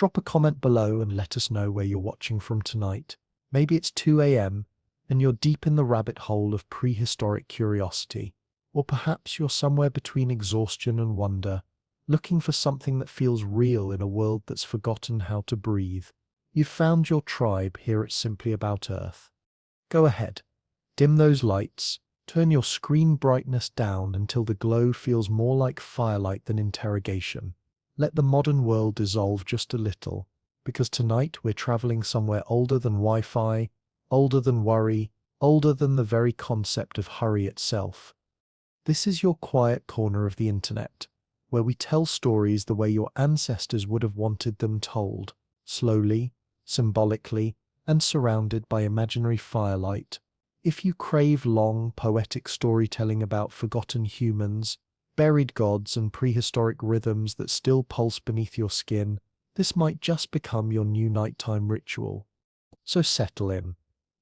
Drop a comment below and let us know where you're watching from tonight. Maybe it's 2 a.m. and you're deep in the rabbit hole of prehistoric curiosity. Or perhaps you're somewhere between exhaustion and wonder, looking for something that feels real in a world that's forgotten how to breathe. You've found your tribe here at Simply About Earth. Go ahead, dim those lights, turn your screen brightness down until the glow feels more like firelight than interrogation. Let the modern world dissolve just a little, because tonight we're traveling somewhere older than Wi-Fi, older than worry, older than the very concept of hurry itself. This is your quiet corner of the internet, where we tell stories the way your ancestors would have wanted them told, slowly, symbolically, and surrounded by imaginary firelight. If you crave long, poetic storytelling about forgotten humans, buried gods, and prehistoric rhythms that still pulse beneath your skin, this might just become your new nighttime ritual. So settle in.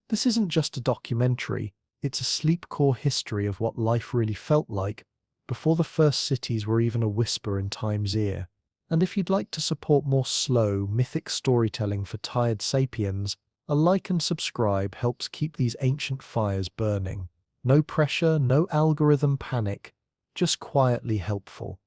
This isn't just a documentary, it's a sleepcore history of what life really felt like before the first cities were even a whisper in time's ear. And if you'd like to support more slow, mythic storytelling for tired sapiens, a like and subscribe helps keep these ancient fires burning. No pressure, no algorithm panic, just quietly helpful.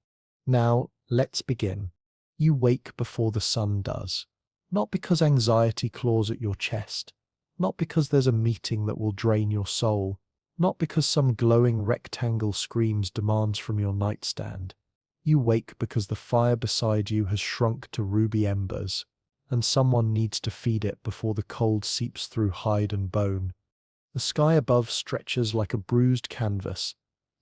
Now, let's begin. You wake before the sun does. Not because anxiety claws at your chest, not because there's a meeting that will drain your soul, not because some glowing rectangle screams demands from your nightstand. You wake because the fire beside you has shrunk to ruby embers, and someone needs to feed it before the cold seeps through hide and bone. The sky above stretches like a bruised canvas,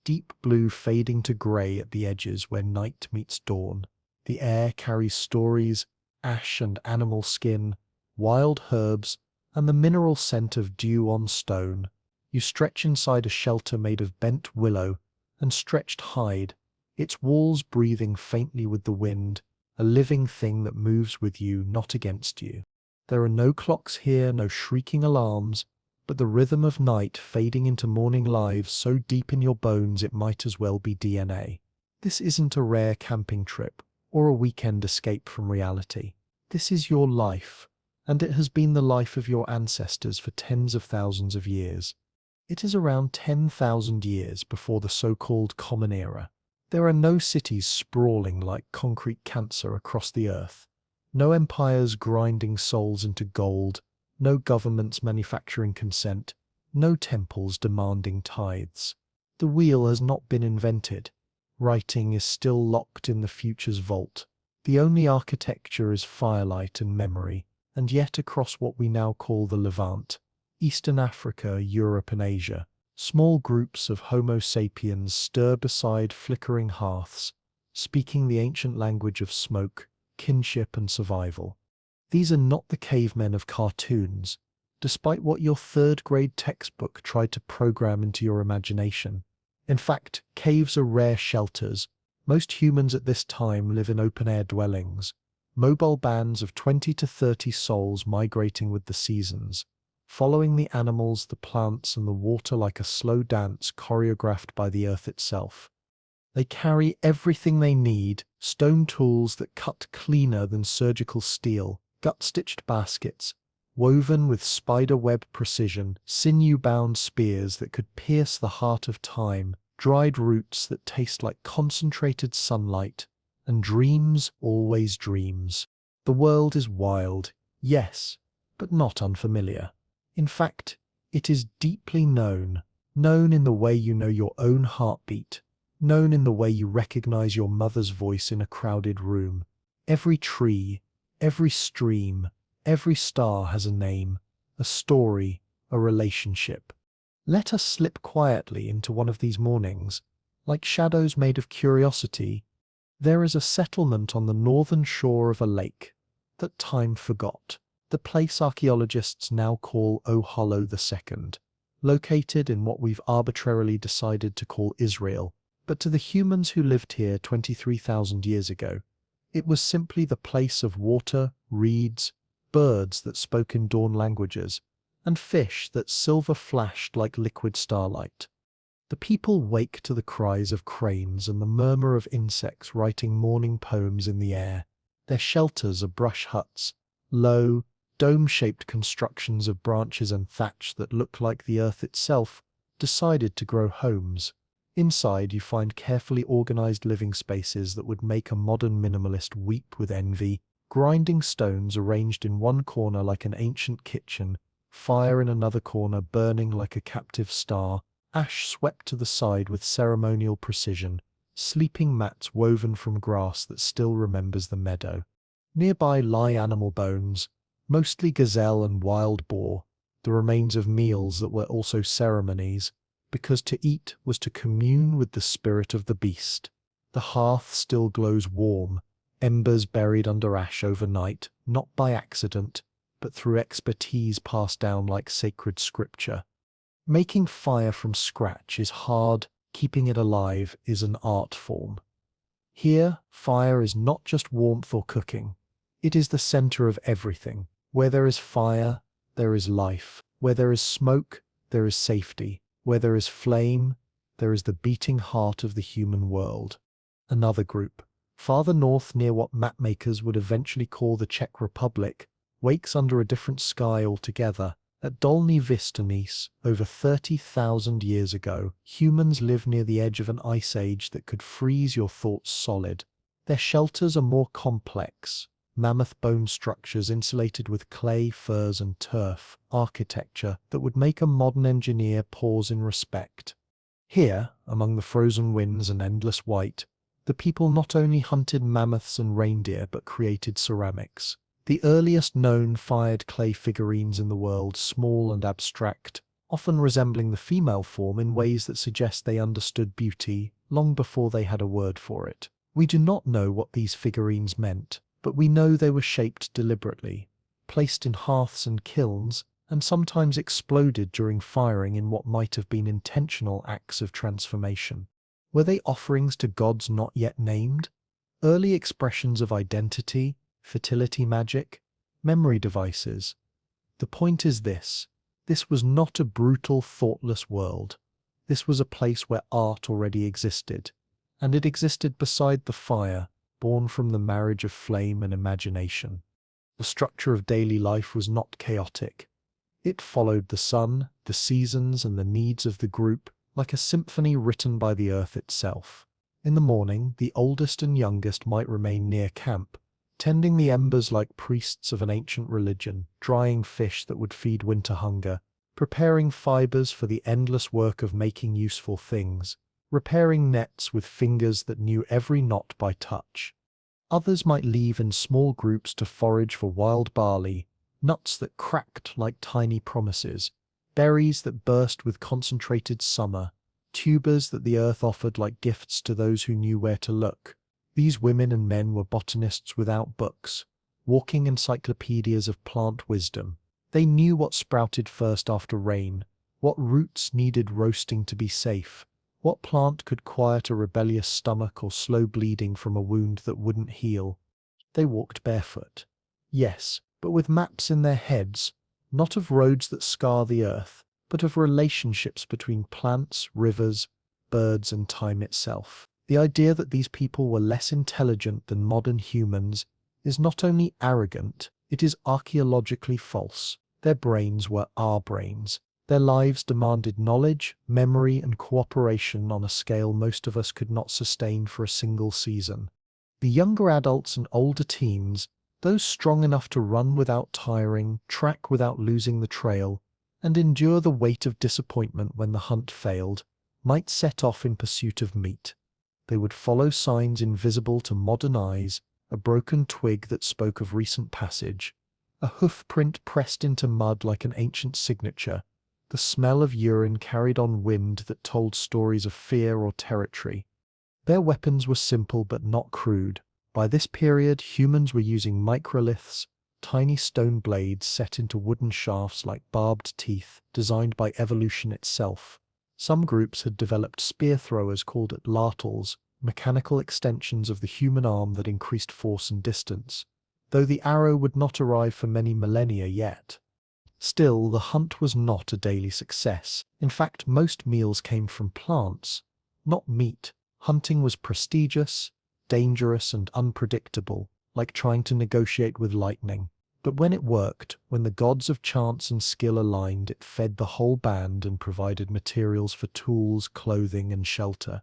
deep blue fading to grey at the edges where night meets dawn. The air carries stories, ash and animal skin, wild herbs, and the mineral scent of dew on stone. You stretch inside a shelter made of bent willow and stretched hide, its walls breathing faintly with the wind, a living thing that moves with you, not against you. There are no clocks here, no shrieking alarms, but the rhythm of night fading into morning lives so deep in your bones it might as well be DNA. This isn't a rare camping trip or a weekend escape from reality. This is your life, and it has been the life of your ancestors for tens of thousands of years. It is around 10,000 years before the so-called Common Era. There are no cities sprawling like concrete cancer across the earth, no empires grinding souls into gold, no governments manufacturing consent, no temples demanding tithes. The wheel has not been invented. Writing is still locked in the future's vault. The only architecture is firelight and memory, and yet across what we now call the Levant, Eastern Africa, Europe and Asia, small groups of Homo sapiens stir beside flickering hearths, speaking the ancient language of smoke, kinship and survival. These are not the cavemen of cartoons, despite what your third-grade textbook tried to program into your imagination. In fact, caves are rare shelters. Most humans at this time live in open-air dwellings, mobile bands of 20 to 30 souls migrating with the seasons, following the animals, the plants, and the water like a slow dance choreographed by the earth itself. They carry everything they need, stone tools that cut cleaner than surgical steel, gut-stitched baskets, woven with spider-web precision, sinew-bound spears that could pierce the heart of time, dried roots that taste like concentrated sunlight, and dreams, always dreams. The world is wild, yes, but not unfamiliar. In fact, it is deeply known, known in the way you know your own heartbeat, known in the way you recognize your mother's voice in a crowded room. Every tree, every stream, every star has a name, a story, a relationship. Let us slip quietly into one of these mornings. Like shadows made of curiosity, there is a settlement on the northern shore of a lake that time forgot. The place archaeologists now call Ohollo II, located in what we've arbitrarily decided to call Israel. But to the humans who lived here 23,000 years ago, it was simply the place of water, reeds, birds that spoke in dawn languages, and fish that silver flashed like liquid starlight. The people wake to the cries of cranes and the murmur of insects writing morning poems in the air. Their shelters are brush huts, low, dome-shaped constructions of branches and thatch that look like the earth itself decided to grow homes. Inside, you find carefully organized living spaces that would make a modern minimalist weep with envy. Grinding stones arranged in one corner like an ancient kitchen, fire in another corner burning like a captive star, ash swept to the side with ceremonial precision, sleeping mats woven from grass that still remembers the meadow. Nearby lie animal bones, mostly gazelle and wild boar, the remains of meals that were also ceremonies, because to eat was to commune with the spirit of the beast. The hearth still glows warm, embers buried under ash overnight, not by accident, but through expertise passed down like sacred scripture. Making fire from scratch is hard, keeping it alive is an art form. Here, fire is not just warmth or cooking. It is the center of everything. Where there is fire, there is life. Where there is smoke, there is safety. Where there is flame, there is the beating heart of the human world. Another group, farther north near what mapmakers would eventually call the Czech Republic, wakes under a different sky altogether. At Dolní Věstonice, over 30,000 years ago, humans lived near the edge of an ice age that could freeze your thoughts solid. Their shelters are more complex. Mammoth bone structures insulated with clay, furs and turf, architecture that would make a modern engineer pause in respect. Here, among the frozen winds and endless white, the people not only hunted mammoths and reindeer but created ceramics. The earliest known fired clay figurines in the world, small and abstract, often resembling the female form in ways that suggest they understood beauty long before they had a word for it. We do not know what these figurines meant, but we know they were shaped deliberately, placed in hearths and kilns, and sometimes exploded during firing in what might have been intentional acts of transformation. Were they offerings to gods not yet named? Early expressions of identity, fertility magic, memory devices? The point is this was not a brutal, thoughtless world. This was a place where art already existed, and it existed beside the fire, born from the marriage of flame and imagination. The structure of daily life was not chaotic. It followed the sun, the seasons, and the needs of the group, like a symphony written by the earth itself. In the morning, the oldest and youngest might remain near camp, tending the embers like priests of an ancient religion, drying fish that would feed winter hunger, preparing fibers for the endless work of making useful things, repairing nets with fingers that knew every knot by touch. Others might leave in small groups to forage for wild barley, nuts that cracked like tiny promises, berries that burst with concentrated summer, tubers that the earth offered like gifts to those who knew where to look. These women and men were botanists without books, walking encyclopedias of plant wisdom. They knew what sprouted first after rain, what roots needed roasting to be safe, what plant could quiet a rebellious stomach or slow bleeding from a wound that wouldn't heal. They walked barefoot. Yes, but with maps in their heads, not of roads that scar the earth, but of relationships between plants, rivers, birds, and time itself. The idea that these people were less intelligent than modern humans is not only arrogant, it is archaeologically false. Their brains were our brains. Their lives demanded knowledge, memory, and cooperation on a scale most of us could not sustain for a single season. The younger adults and older teens, those strong enough to run without tiring, track without losing the trail, and endure the weight of disappointment when the hunt failed, might set off in pursuit of meat. They would follow signs invisible to modern eyes, a broken twig that spoke of recent passage, a hoof print pressed into mud like an ancient signature, the smell of urine carried on wind that told stories of fear or territory. Their weapons were simple but not crude. By this period, humans were using microliths, tiny stone blades set into wooden shafts like barbed teeth, designed by evolution itself. Some groups had developed spear throwers called atlatls, mechanical extensions of the human arm that increased force and distance, though the arrow would not arrive for many millennia yet. Still, the hunt was not a daily success. In fact, most meals came from plants, not meat. Hunting was prestigious, dangerous, and unpredictable. like trying to negotiate with lightning. But when it worked, when the gods of chance and skill aligned, it fed the whole band and provided materials for tools, clothing, and shelter.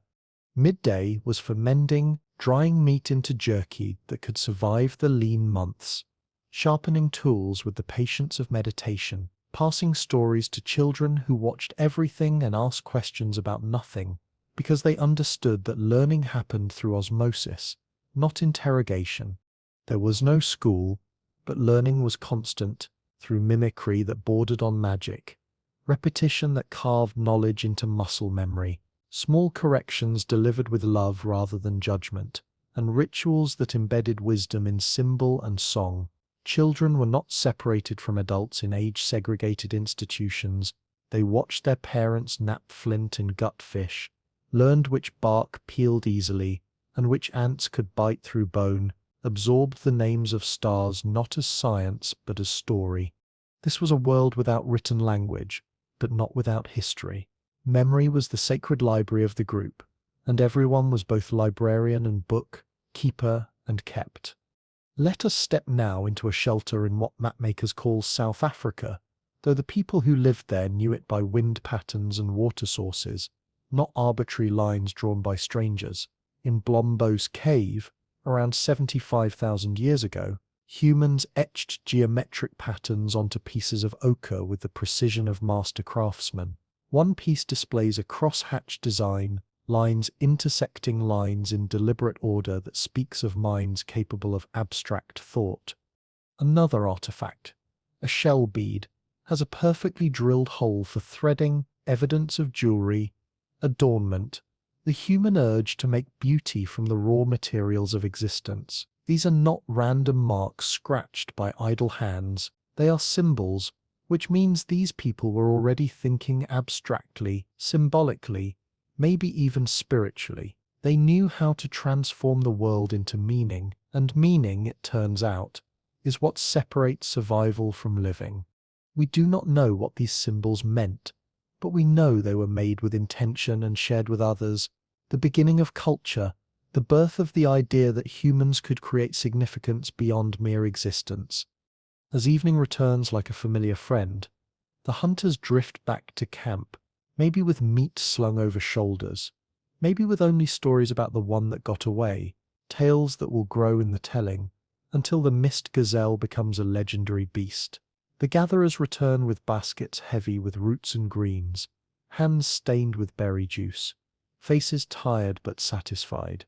Midday was for mending, drying meat into jerky that could survive the lean months, sharpening tools with the patience of meditation, passing stories to children who watched everything and asked questions about nothing, because they understood that learning happened through osmosis, not interrogation. There was no school, but learning was constant, through mimicry that bordered on magic, repetition that carved knowledge into muscle memory, small corrections delivered with love rather than judgment, and rituals that embedded wisdom in symbol and song. Children were not separated from adults in age-segregated institutions. They watched their parents nap flint and gut fish, learned which bark peeled easily, and which ants could bite through bone, absorbed the names of stars not as science but as story. This was a world without written language, but not without history. Memory was the sacred library of the group, and everyone was both librarian and book, keeper and kept. Let us step now into a shelter in what mapmakers call South Africa, though the people who lived there knew it by wind patterns and water sources, not arbitrary lines drawn by strangers. In Blombos Cave, around 75,000 years ago, humans etched geometric patterns onto pieces of ochre with the precision of master craftsmen. One piece displays a cross-hatched design, lines intersecting lines in deliberate order that speaks of minds capable of abstract thought. Another artifact, a shell bead, has a perfectly drilled hole for threading, evidence of jewelry, adornment, the human urge to make beauty from the raw materials of existence. These are not random marks scratched by idle hands, they are symbols, which means these people were already thinking abstractly, symbolically, maybe even spiritually. They knew how to transform the world into meaning, and meaning, it turns out, is what separates survival from living. We do not know what these symbols meant, but we know they were made with intention and shared with others. The beginning of culture, the birth of the idea that humans could create significance beyond mere existence. As evening returns like a familiar friend, the hunters drift back to camp, maybe with meat slung over shoulders, maybe with only stories about the one that got away, tales that will grow in the telling, until the mist gazelle becomes a legendary beast. The gatherers return with baskets heavy with roots and greens, hands stained with berry juice, faces tired but satisfied.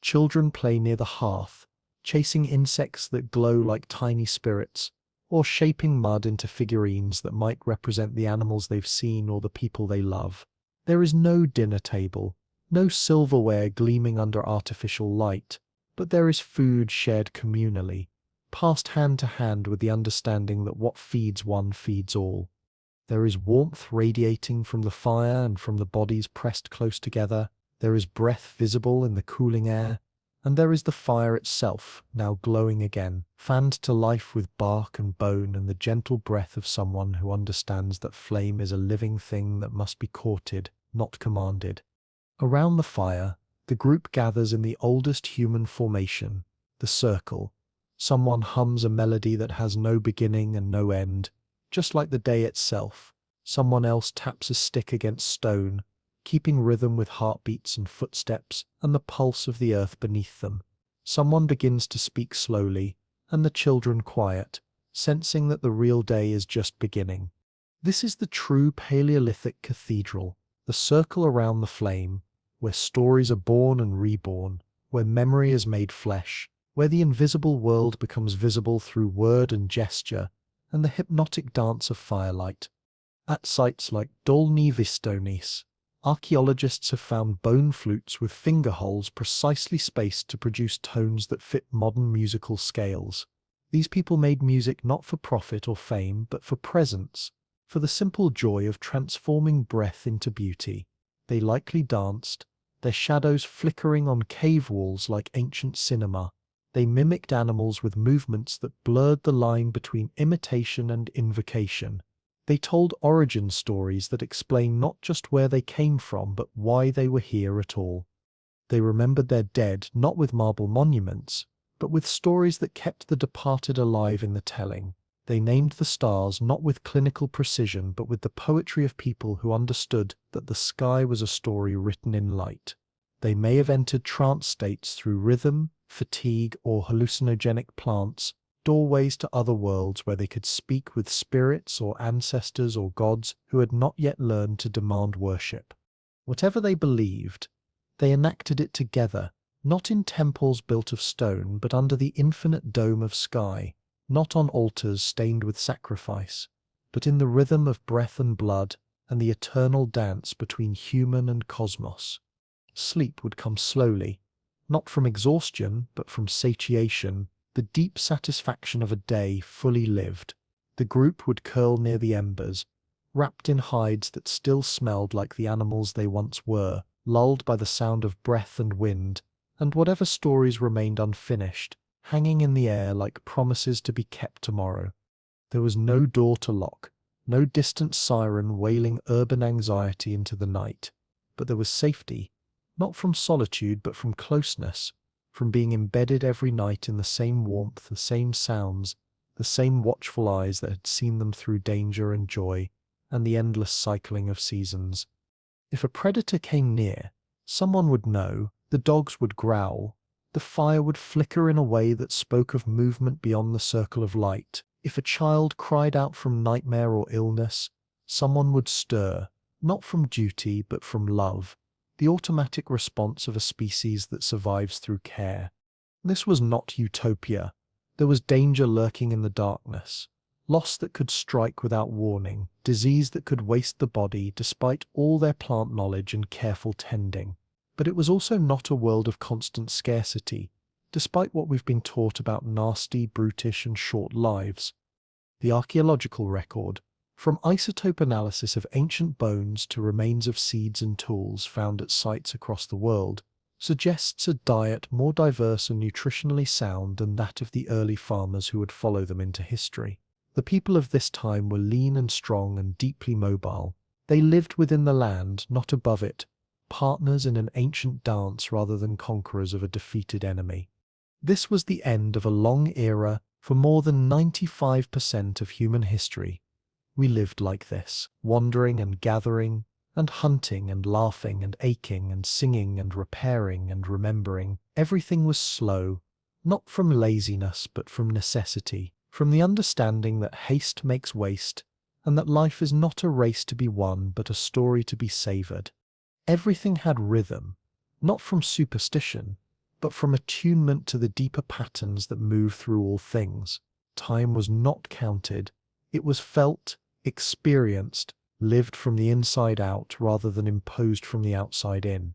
Children play near the hearth, chasing insects that glow like tiny spirits, or shaping mud into figurines that might represent the animals they've seen or the people they love. There is no dinner table, no silverware gleaming under artificial light, but there is food shared communally, passed hand to hand with the understanding that what feeds one feeds all. There is warmth radiating from the fire and from the bodies pressed close together. There is breath visible in the cooling air, and there is the fire itself, now glowing again, fanned to life with bark and bone and the gentle breath of someone who understands that flame is a living thing that must be courted, not commanded. Around the fire, the group gathers in the oldest human formation, the circle. Someone hums a melody that has no beginning and no end, just like the day itself. Someone else taps a stick against stone, keeping rhythm with heartbeats and footsteps and the pulse of the earth beneath them. Someone begins to speak slowly, and the children quiet, sensing that the real day is just beginning. This is the true Paleolithic cathedral, the circle around the flame, where stories are born and reborn, where memory is made flesh, where the invisible world becomes visible through word and gesture, and the hypnotic dance of firelight. At sites like Dolny Vistonis, archaeologists have found bone flutes with finger holes precisely spaced to produce tones that fit modern musical scales. These people made music not for profit or fame, but for presence, for the simple joy of transforming breath into beauty. They likely danced, their shadows flickering on cave walls like ancient cinema. They mimicked animals with movements that blurred the line between imitation and invocation. They told origin stories that explain not just where they came from, but why they were here at all. They remembered their dead not with marble monuments, but with stories that kept the departed alive in the telling. They named the stars not with clinical precision, but with the poetry of people who understood that the sky was a story written in light. They may have entered trance states through rhythm, fatigue, or hallucinogenic plants, doorways to other worlds where they could speak with spirits or ancestors or gods who had not yet learned to demand worship. Whatever they believed, they enacted it together, not in temples built of stone, but under the infinite dome of sky, not on altars stained with sacrifice, but in the rhythm of breath and blood and the eternal dance between human and cosmos. Sleep would come slowly, not from exhaustion, but from satiation, the deep satisfaction of a day fully lived. The group would curl near the embers, wrapped in hides that still smelled like the animals they once were, lulled by the sound of breath and wind, and whatever stories remained unfinished, hanging in the air like promises to be kept tomorrow. There was no door to lock, no distant siren wailing urban anxiety into the night, but there was safety, not from solitude but from closeness, from being embedded every night in the same warmth, the same sounds, the same watchful eyes that had seen them through danger and joy, and the endless cycling of seasons. If a predator came near, someone would know, the dogs would growl, the fire would flicker in a way that spoke of movement beyond the circle of light. If a child cried out from nightmare or illness, someone would stir, not from duty but from love, the automatic response of a species that survives through care. This was not utopia. There was danger lurking in the darkness, loss that could strike without warning, disease that could waste the body despite all their plant knowledge and careful tending. But it was also not a world of constant scarcity, despite what we've been taught about nasty, brutish, and short lives. The archaeological record, from isotope analysis of ancient bones to remains of seeds and tools found at sites across the world, suggests a diet more diverse and nutritionally sound than that of the early farmers who would follow them into history. The people of this time were lean and strong and deeply mobile. They lived within the land, not above it, partners in an ancient dance rather than conquerors of a defeated enemy. This was the end of a long era for more than 95% of human history. We lived like this, wandering and gathering, and hunting and laughing and aching and singing and repairing and remembering. Everything was slow, not from laziness but from necessity, from the understanding that haste makes waste, and that life is not a race to be won but a story to be savoured. Everything had rhythm, not from superstition, but from attunement to the deeper patterns that move through all things. Time was not counted, it was felt, experienced, lived from the inside out rather than imposed from the outside in.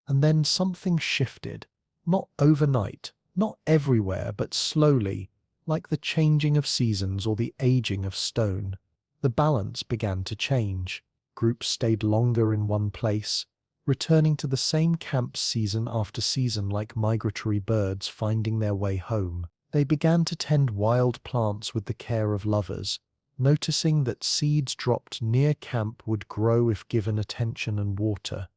And then something shifted, not overnight, not everywhere, but slowly, like the changing of seasons or the aging of stone. The balance began to change. Groups stayed longer in one place, returning to the same camps season after season like migratory birds finding their way home. They began to tend wild plants with the care of lovers, noticing that seeds dropped near camp would grow if given attention and water.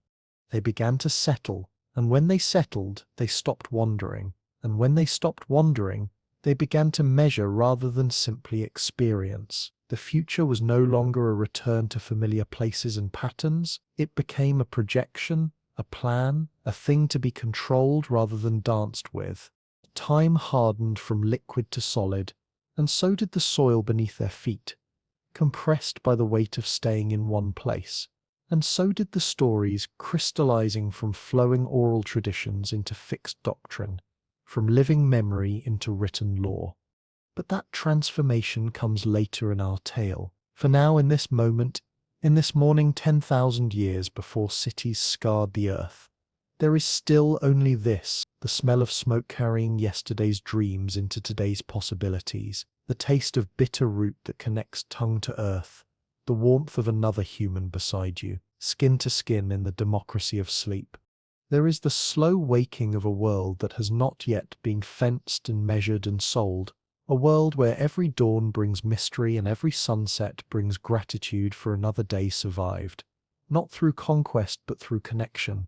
They began to settle, and when they settled, they stopped wandering, and when they stopped wandering, they began to measure rather than simply experience. The future was no longer a return to familiar places and patterns. It became a projection, a plan, a thing to be controlled rather than danced with. Time hardened from liquid to solid, and so did the soil beneath their feet, compressed by the weight of staying in one place. And so did the stories, crystallizing from flowing oral traditions into fixed doctrine, from living memory into written law. But that transformation comes later in our tale. For now, in this moment, in this morning 10,000 years before cities scarred the earth, there is still only this, the smell of smoke carrying yesterday's dreams into today's possibilities, the taste of bitter root that connects tongue to earth, the warmth of another human beside you, skin to skin in the democracy of sleep. There is the slow waking of a world that has not yet been fenced and measured and sold, a world where every dawn brings mystery and every sunset brings gratitude for another day survived, not through conquest but through connection.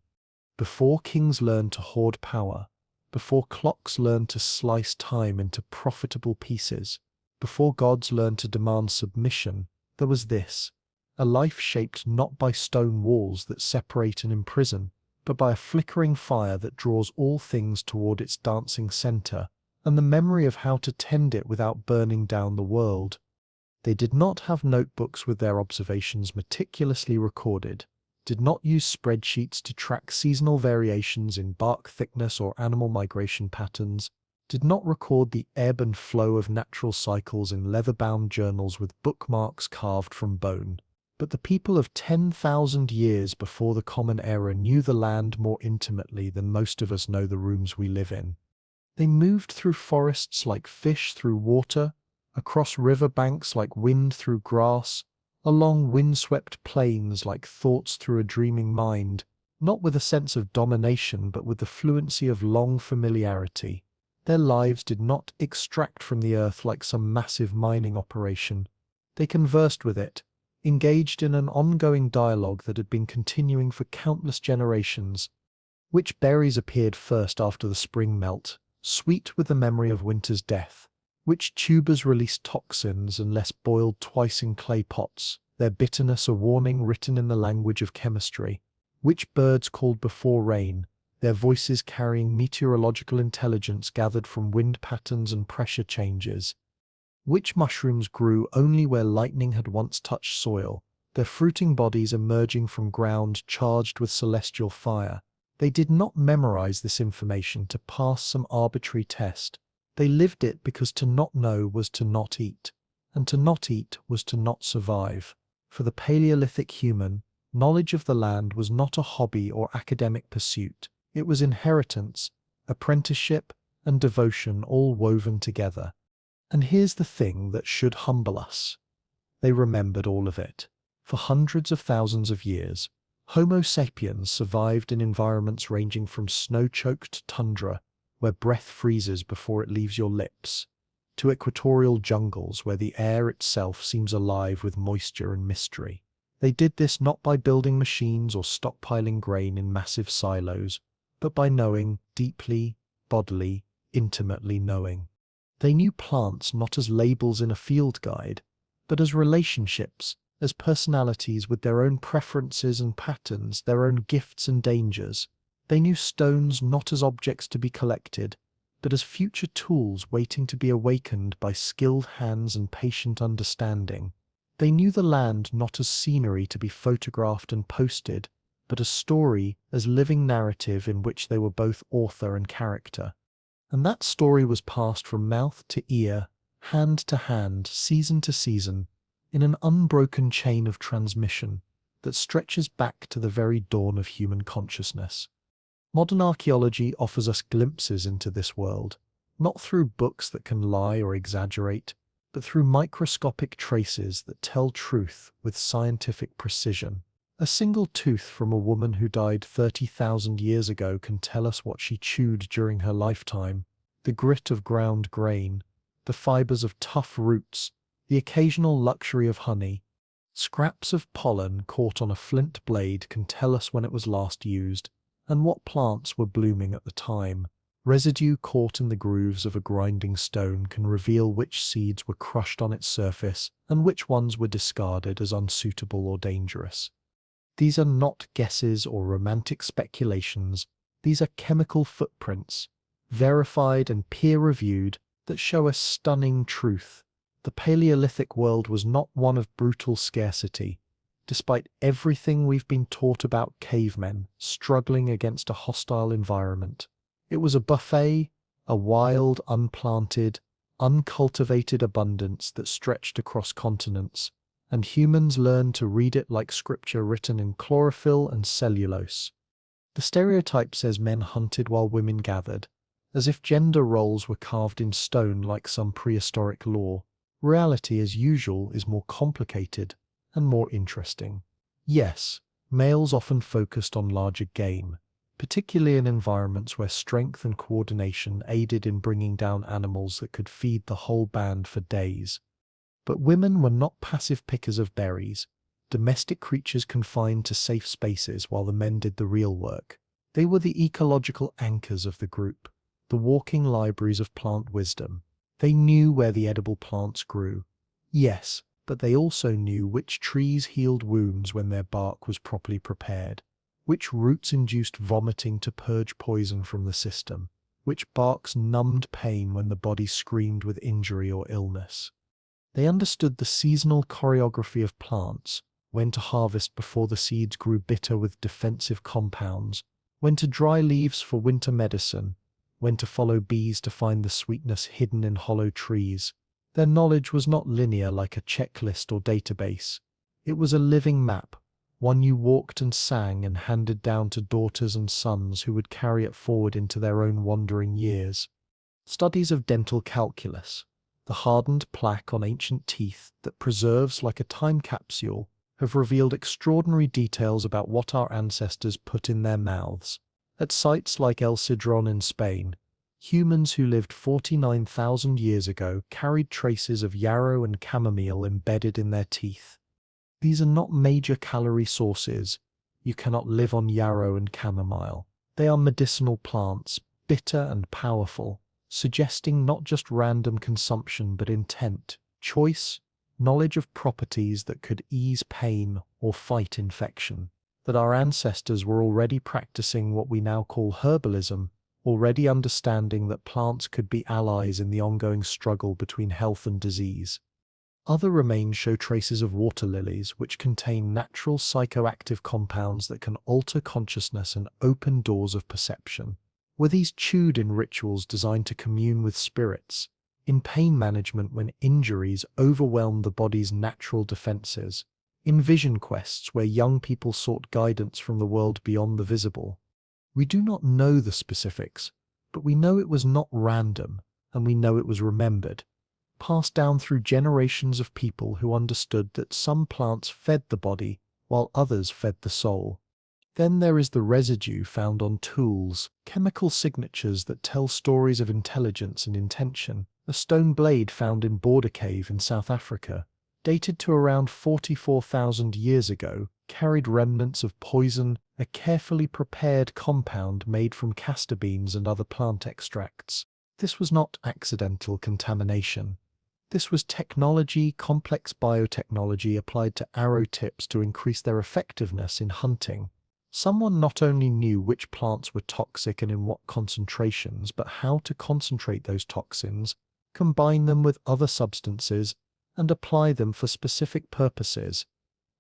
Before kings learned to hoard power, before clocks learned to slice time into profitable pieces, before gods learned to demand submission, there was this, a life shaped not by stone walls that separate and imprison, but by a flickering fire that draws all things toward its dancing center, and the memory of how to tend it without burning down the world. They did not have notebooks with their observations meticulously recorded, did not use spreadsheets to track seasonal variations in bark thickness or animal migration patterns, did not record the ebb and flow of natural cycles in leather-bound journals with bookmarks carved from bone. But the people of 10,000 years before the Common Era knew the land more intimately than most of us know the rooms we live in. They moved through forests like fish through water, across river banks like wind through grass, along windswept plains like thoughts through a dreaming mind, not with a sense of domination but with the fluency of long familiarity. Their lives did not extract from the earth like some massive mining operation. They conversed with it, engaged in an ongoing dialogue that had been continuing for countless generations. Which berries appeared first after the spring melt, sweet with the memory of winter's death? Which tubers released toxins unless boiled twice in clay pots, their bitterness a warning written in the language of chemistry? Which birds called before rain, their voices carrying meteorological intelligence gathered from wind patterns and pressure changes? Which mushrooms grew only where lightning had once touched soil, their fruiting bodies emerging from ground charged with celestial fire? They did not memorize this information to pass some arbitrary test. They lived it because to not know was to not eat, and to not eat was to not survive. For the Paleolithic human, knowledge of the land was not a hobby or academic pursuit. It was inheritance, apprenticeship, and devotion all woven together. And here's the thing that should humble us. They remembered all of it. For hundreds of thousands of years, Homo sapiens survived in environments ranging from snow-choked tundra, where breath freezes before it leaves your lips, to equatorial jungles where the air itself seems alive with moisture and mystery. They did this not by building machines or stockpiling grain in massive silos, but by knowing, deeply, bodily, intimately knowing. They knew plants not as labels in a field guide, but as relationships, as personalities with their own preferences and patterns, their own gifts and dangers. They knew stones not as objects to be collected, but as future tools waiting to be awakened by skilled hands and patient understanding. They knew the land not as scenery to be photographed and posted, but as story, as living narrative in which they were both author and character. And that story was passed from mouth to ear, hand to hand, season to season, in an unbroken chain of transmission that stretches back to the very dawn of human consciousness. Modern archaeology offers us glimpses into this world, not through books that can lie or exaggerate, but through microscopic traces that tell truth with scientific precision. A single tooth from a woman who died 30,000 years ago can tell us what she chewed during her lifetime, the grit of ground grain, the fibers of tough roots, the occasional luxury of honey. Scraps of pollen caught on a flint blade can tell us when it was last used, and what plants were blooming at the time. Residue caught in the grooves of a grinding stone can reveal which seeds were crushed on its surface and which ones were discarded as unsuitable or dangerous. These are not guesses or romantic speculations. These are chemical footprints, verified and peer-reviewed, that show us stunning truth. The Paleolithic world was not one of brutal scarcity. Despite everything we've been taught about cavemen struggling against a hostile environment, it was a buffet, a wild, unplanted, uncultivated abundance that stretched across continents, and humans learned to read it like scripture written in chlorophyll and cellulose. The stereotype says men hunted while women gathered, as if gender roles were carved in stone like some prehistoric law. Reality, as usual, is more complicated and more interesting. Yes, males often focused on larger game, particularly in environments where strength and coordination aided in bringing down animals that could feed the whole band for days. But women were not passive pickers of berries, domestic creatures confined to safe spaces while the men did the real work. They were the ecological anchors of the group, the walking libraries of plant wisdom. They knew where the edible plants grew. Yes, but they also knew which trees healed wounds when their bark was properly prepared, which roots induced vomiting to purge poison from the system, which barks numbed pain when the body screamed with injury or illness. They understood the seasonal choreography of plants, when to harvest before the seeds grew bitter with defensive compounds, when to dry leaves for winter medicine, when to follow bees to find the sweetness hidden in hollow trees. Their knowledge was not linear like a checklist or database. It was a living map, one you walked and sang and handed down to daughters and sons who would carry it forward into their own wandering years. Studies of dental calculus, the hardened plaque on ancient teeth that preserves like a time capsule, have revealed extraordinary details about what our ancestors put in their mouths. At sites like El Cidrón in Spain, humans who lived 49,000 years ago carried traces of yarrow and chamomile embedded in their teeth. These are not major calorie sources. You cannot live on yarrow and chamomile. They are medicinal plants, bitter and powerful, suggesting not just random consumption but intent, choice, knowledge of properties that could ease pain or fight infection. That our ancestors were already practicing what we now call herbalism, already understanding that plants could be allies in the ongoing struggle between health and disease. Other remains show traces of water lilies, which contain natural psychoactive compounds that can alter consciousness and open doors of perception. Were these chewed in rituals designed to commune with spirits, in pain management when injuries overwhelmed the body's natural defenses, in vision quests where young people sought guidance from the world beyond the visible? We do not know the specifics, but we know it was not random, and we know it was remembered, passed down through generations of people who understood that some plants fed the body while others fed the soul. Then there is the residue found on tools, chemical signatures that tell stories of intelligence and intention. A stone blade found in Border Cave in South Africa, dated to around 44,000 years ago, carried remnants of poison, a carefully prepared compound made from castor beans and other plant extracts. This was not accidental contamination. This was technology, complex biotechnology applied to arrow tips to increase their effectiveness in hunting. Someone not only knew which plants were toxic and in what concentrations, but how to concentrate those toxins, combine them with other substances, and apply them for specific purposes.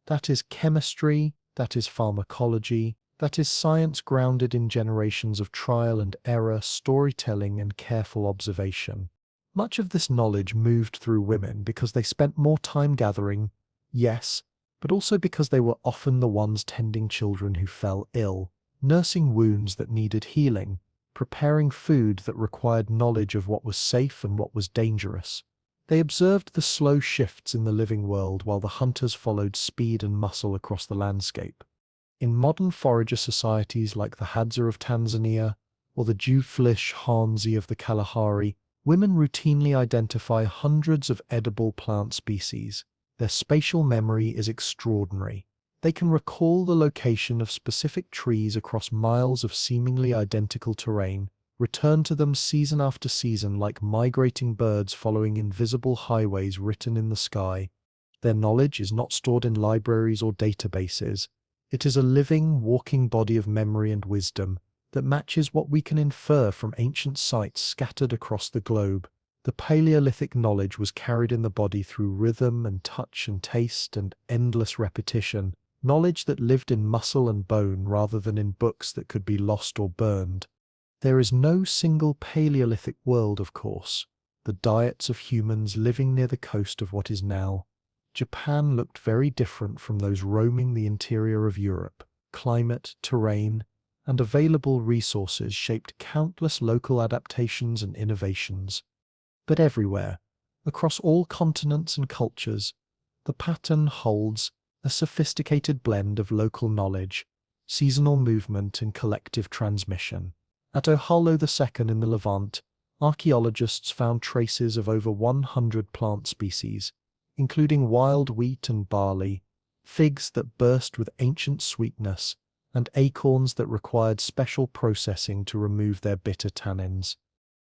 That is chemistry, that is pharmacology, that is science grounded in generations of trial and error, storytelling, and careful observation. Much of this knowledge moved through women because they spent more time gathering, yes, but also because they were often the ones tending children who fell ill, nursing wounds that needed healing, preparing food that required knowledge of what was safe and what was dangerous. They observed the slow shifts in the living world while the hunters followed speed and muscle across the landscape. In modern forager societies like the Hadza of Tanzania or the Jewflish Hanzi of the Kalahari, women routinely identify hundreds of edible plant species. Their spatial memory is extraordinary. They can recall the location of specific trees across miles of seemingly identical terrain, return to them season after season like migrating birds following invisible highways written in the sky. Their knowledge is not stored in libraries or databases. It is a living, walking body of memory and wisdom that matches what we can infer from ancient sites scattered across the globe. The Paleolithic knowledge was carried in the body through rhythm and touch and taste and endless repetition, knowledge that lived in muscle and bone rather than in books that could be lost or burned. There is no single Paleolithic world, of course. The diets of humans living near the coast of what is now Japan looked very different from those roaming the interior of Europe. Climate, terrain, and available resources shaped countless local adaptations and innovations. But everywhere, across all continents and cultures, the pattern holds: a sophisticated blend of local knowledge, seasonal movement, and collective transmission. At Ohalo II in the Levant, archaeologists found traces of over 100 plant species, including wild wheat and barley, figs that burst with ancient sweetness, and acorns that required special processing to remove their bitter tannins.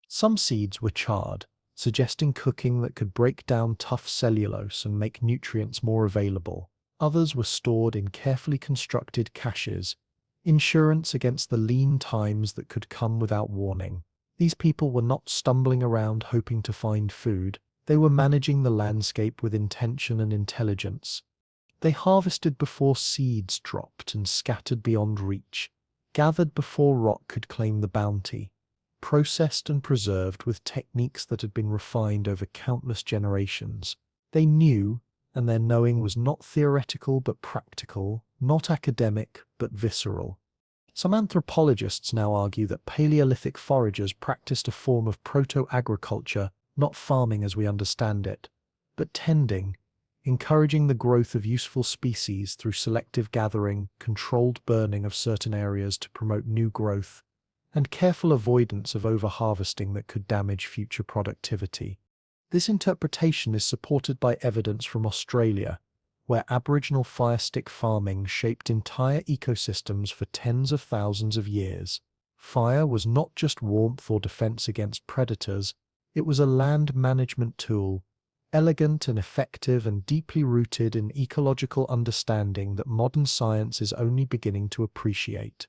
Some seeds were charred, suggesting cooking that could break down tough cellulose and make nutrients more available. Others were stored in carefully constructed caches, insurance against the lean times that could come without warning. These people were not stumbling around hoping to find food. They were managing the landscape with intention and intelligence. They harvested before seeds dropped and scattered beyond reach, gathered before rock could claim the bounty, processed and preserved with techniques that had been refined over countless generations. They knew, and their knowing was not theoretical but practical, not academic but visceral. Some anthropologists now argue that Paleolithic foragers practiced a form of proto-agriculture, not farming as we understand it, but tending, encouraging the growth of useful species through selective gathering, controlled burning of certain areas to promote new growth, and careful avoidance of over-harvesting that could damage future productivity. This interpretation is supported by evidence from Australia, where Aboriginal firestick farming shaped entire ecosystems for tens of thousands of years. Fire was not just warmth or defense against predators, it was a land management tool, elegant and effective and deeply rooted in ecological understanding that modern science is only beginning to appreciate.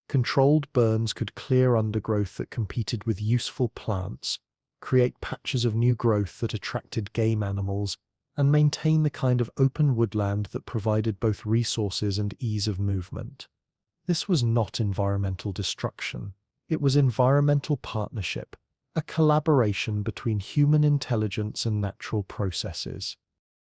Controlled burns could clear undergrowth that competed with useful plants, create patches of new growth that attracted game animals, and maintain the kind of open woodland that provided both resources and ease of movement. This was not environmental destruction. It was environmental partnership, a collaboration between human intelligence and natural processes.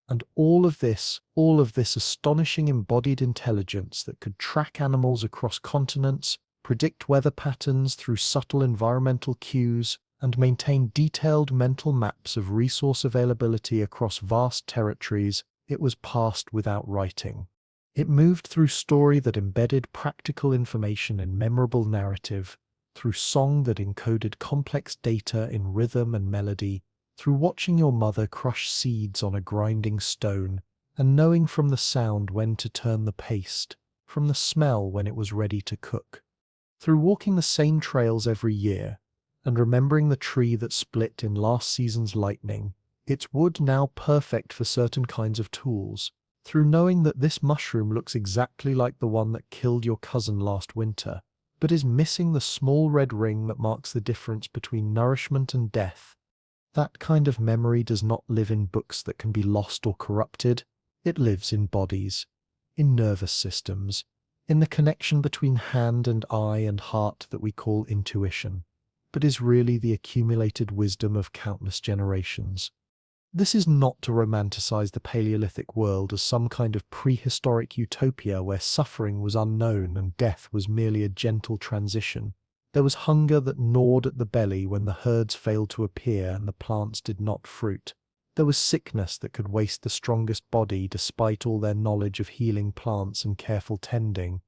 And all of this astonishing embodied intelligence that could track animals across continents, predict weather patterns through subtle environmental cues, and maintain detailed mental maps of resource availability across vast territories, it was passed without writing. It moved through story that embedded practical information in memorable narrative, through song that encoded complex data in rhythm and melody, through watching your mother crush seeds on a grinding stone, and knowing from the sound when to turn the paste, from the smell when it was ready to cook, through walking the same trails every year, and remembering the tree that split in last season's lightning, its wood now perfect for certain kinds of tools, through knowing that this mushroom looks exactly like the one that killed your cousin last winter, but is missing the small red ring that marks the difference between nourishment and death. That kind of memory does not live in books that can be lost or corrupted. It lives in bodies, in nervous systems, in the connection between hand and eye and heart that we call intuition, but is really the accumulated wisdom of countless generations. This is not to romanticize the Paleolithic world as some kind of prehistoric utopia where suffering was unknown and death was merely a gentle transition. There was hunger that gnawed at the belly when the herds failed to appear and the plants did not fruit. There was sickness that could waste the strongest body despite all their knowledge of healing plants and careful tending.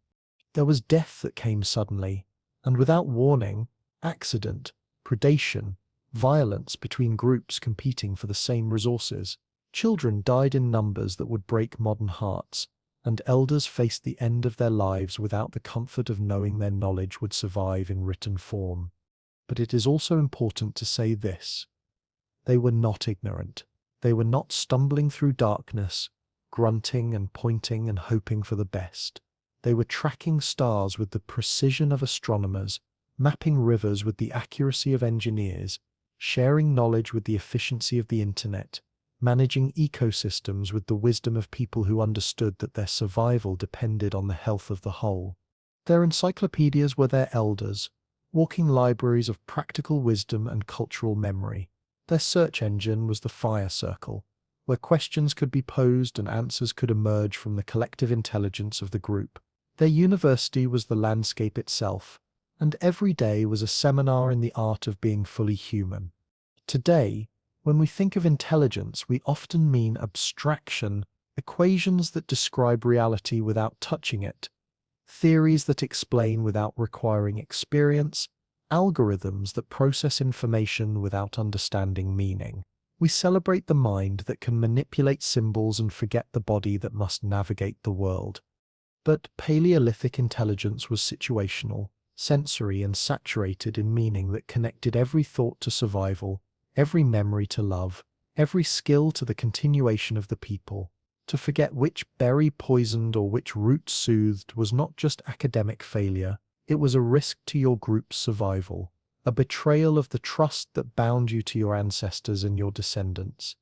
There was death that came suddenly, and without warning, accident, predation, violence between groups competing for the same resources. Children died in numbers that would break modern hearts, and elders faced the end of their lives without the comfort of knowing their knowledge would survive in written form. But it is also important to say this: they were not ignorant. They were not stumbling through darkness, grunting and pointing and hoping for the best. They were tracking stars with the precision of astronomers, mapping rivers with the accuracy of engineers, sharing knowledge with the efficiency of the internet, managing ecosystems with the wisdom of people who understood that their survival depended on the health of the whole. Their encyclopedias were their elders, walking libraries of practical wisdom and cultural memory. Their search engine was the fire circle, where questions could be posed and answers could emerge from the collective intelligence of the group. Their university was the landscape itself, and every day was a seminar in the art of being fully human. Today, when we think of intelligence, we often mean abstraction, equations that describe reality without touching it, theories that explain without requiring experience, algorithms that process information without understanding meaning. We celebrate the mind that can manipulate symbols and forget the body that must navigate the world. But Paleolithic intelligence was situational. sensory and saturated in meaning that connected every thought to survival, every memory to love, every skill to the continuation of the people. To forget which berry poisoned or which root soothed was not just academic failure, it was a risk to your group's survival, a betrayal of the trust that bound you to your ancestors and your descendants.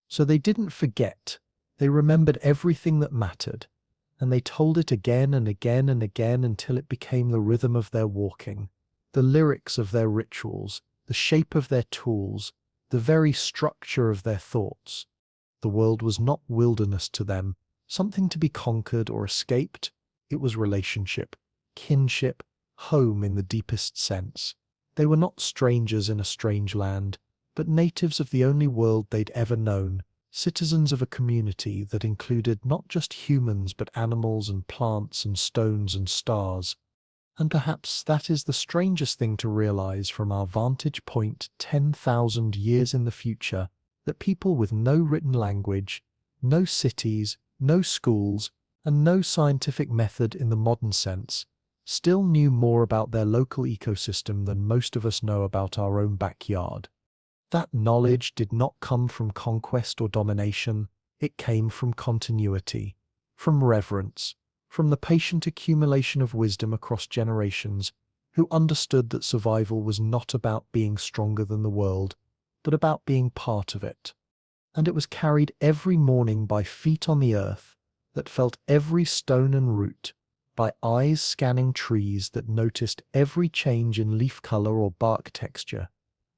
So they didn't forget, they remembered everything that mattered, and they told it again and again and again until it became the rhythm of their walking, the lyrics of their rituals, the shape of their tools, the very structure of their thoughts. The world was not wilderness to them, something to be conquered or escaped. It was relationship, kinship, home in the deepest sense. They were not strangers in a strange land, but natives of the only world they'd ever known, citizens of a community that included not just humans but animals and plants and stones and stars. And perhaps that is the strangest thing to realize from our vantage point 10,000 years in the future, that people with no written language, no cities, no schools, and no scientific method in the modern sense, still knew more about their local ecosystem than most of us know about our own backyard. That knowledge did not come from conquest or domination, it came from continuity, from reverence, from the patient accumulation of wisdom across generations, who understood that survival was not about being stronger than the world, but about being part of it. And it was carried every morning by feet on the earth that felt every stone and root, by eyes scanning trees that noticed every change in leaf color or bark texture,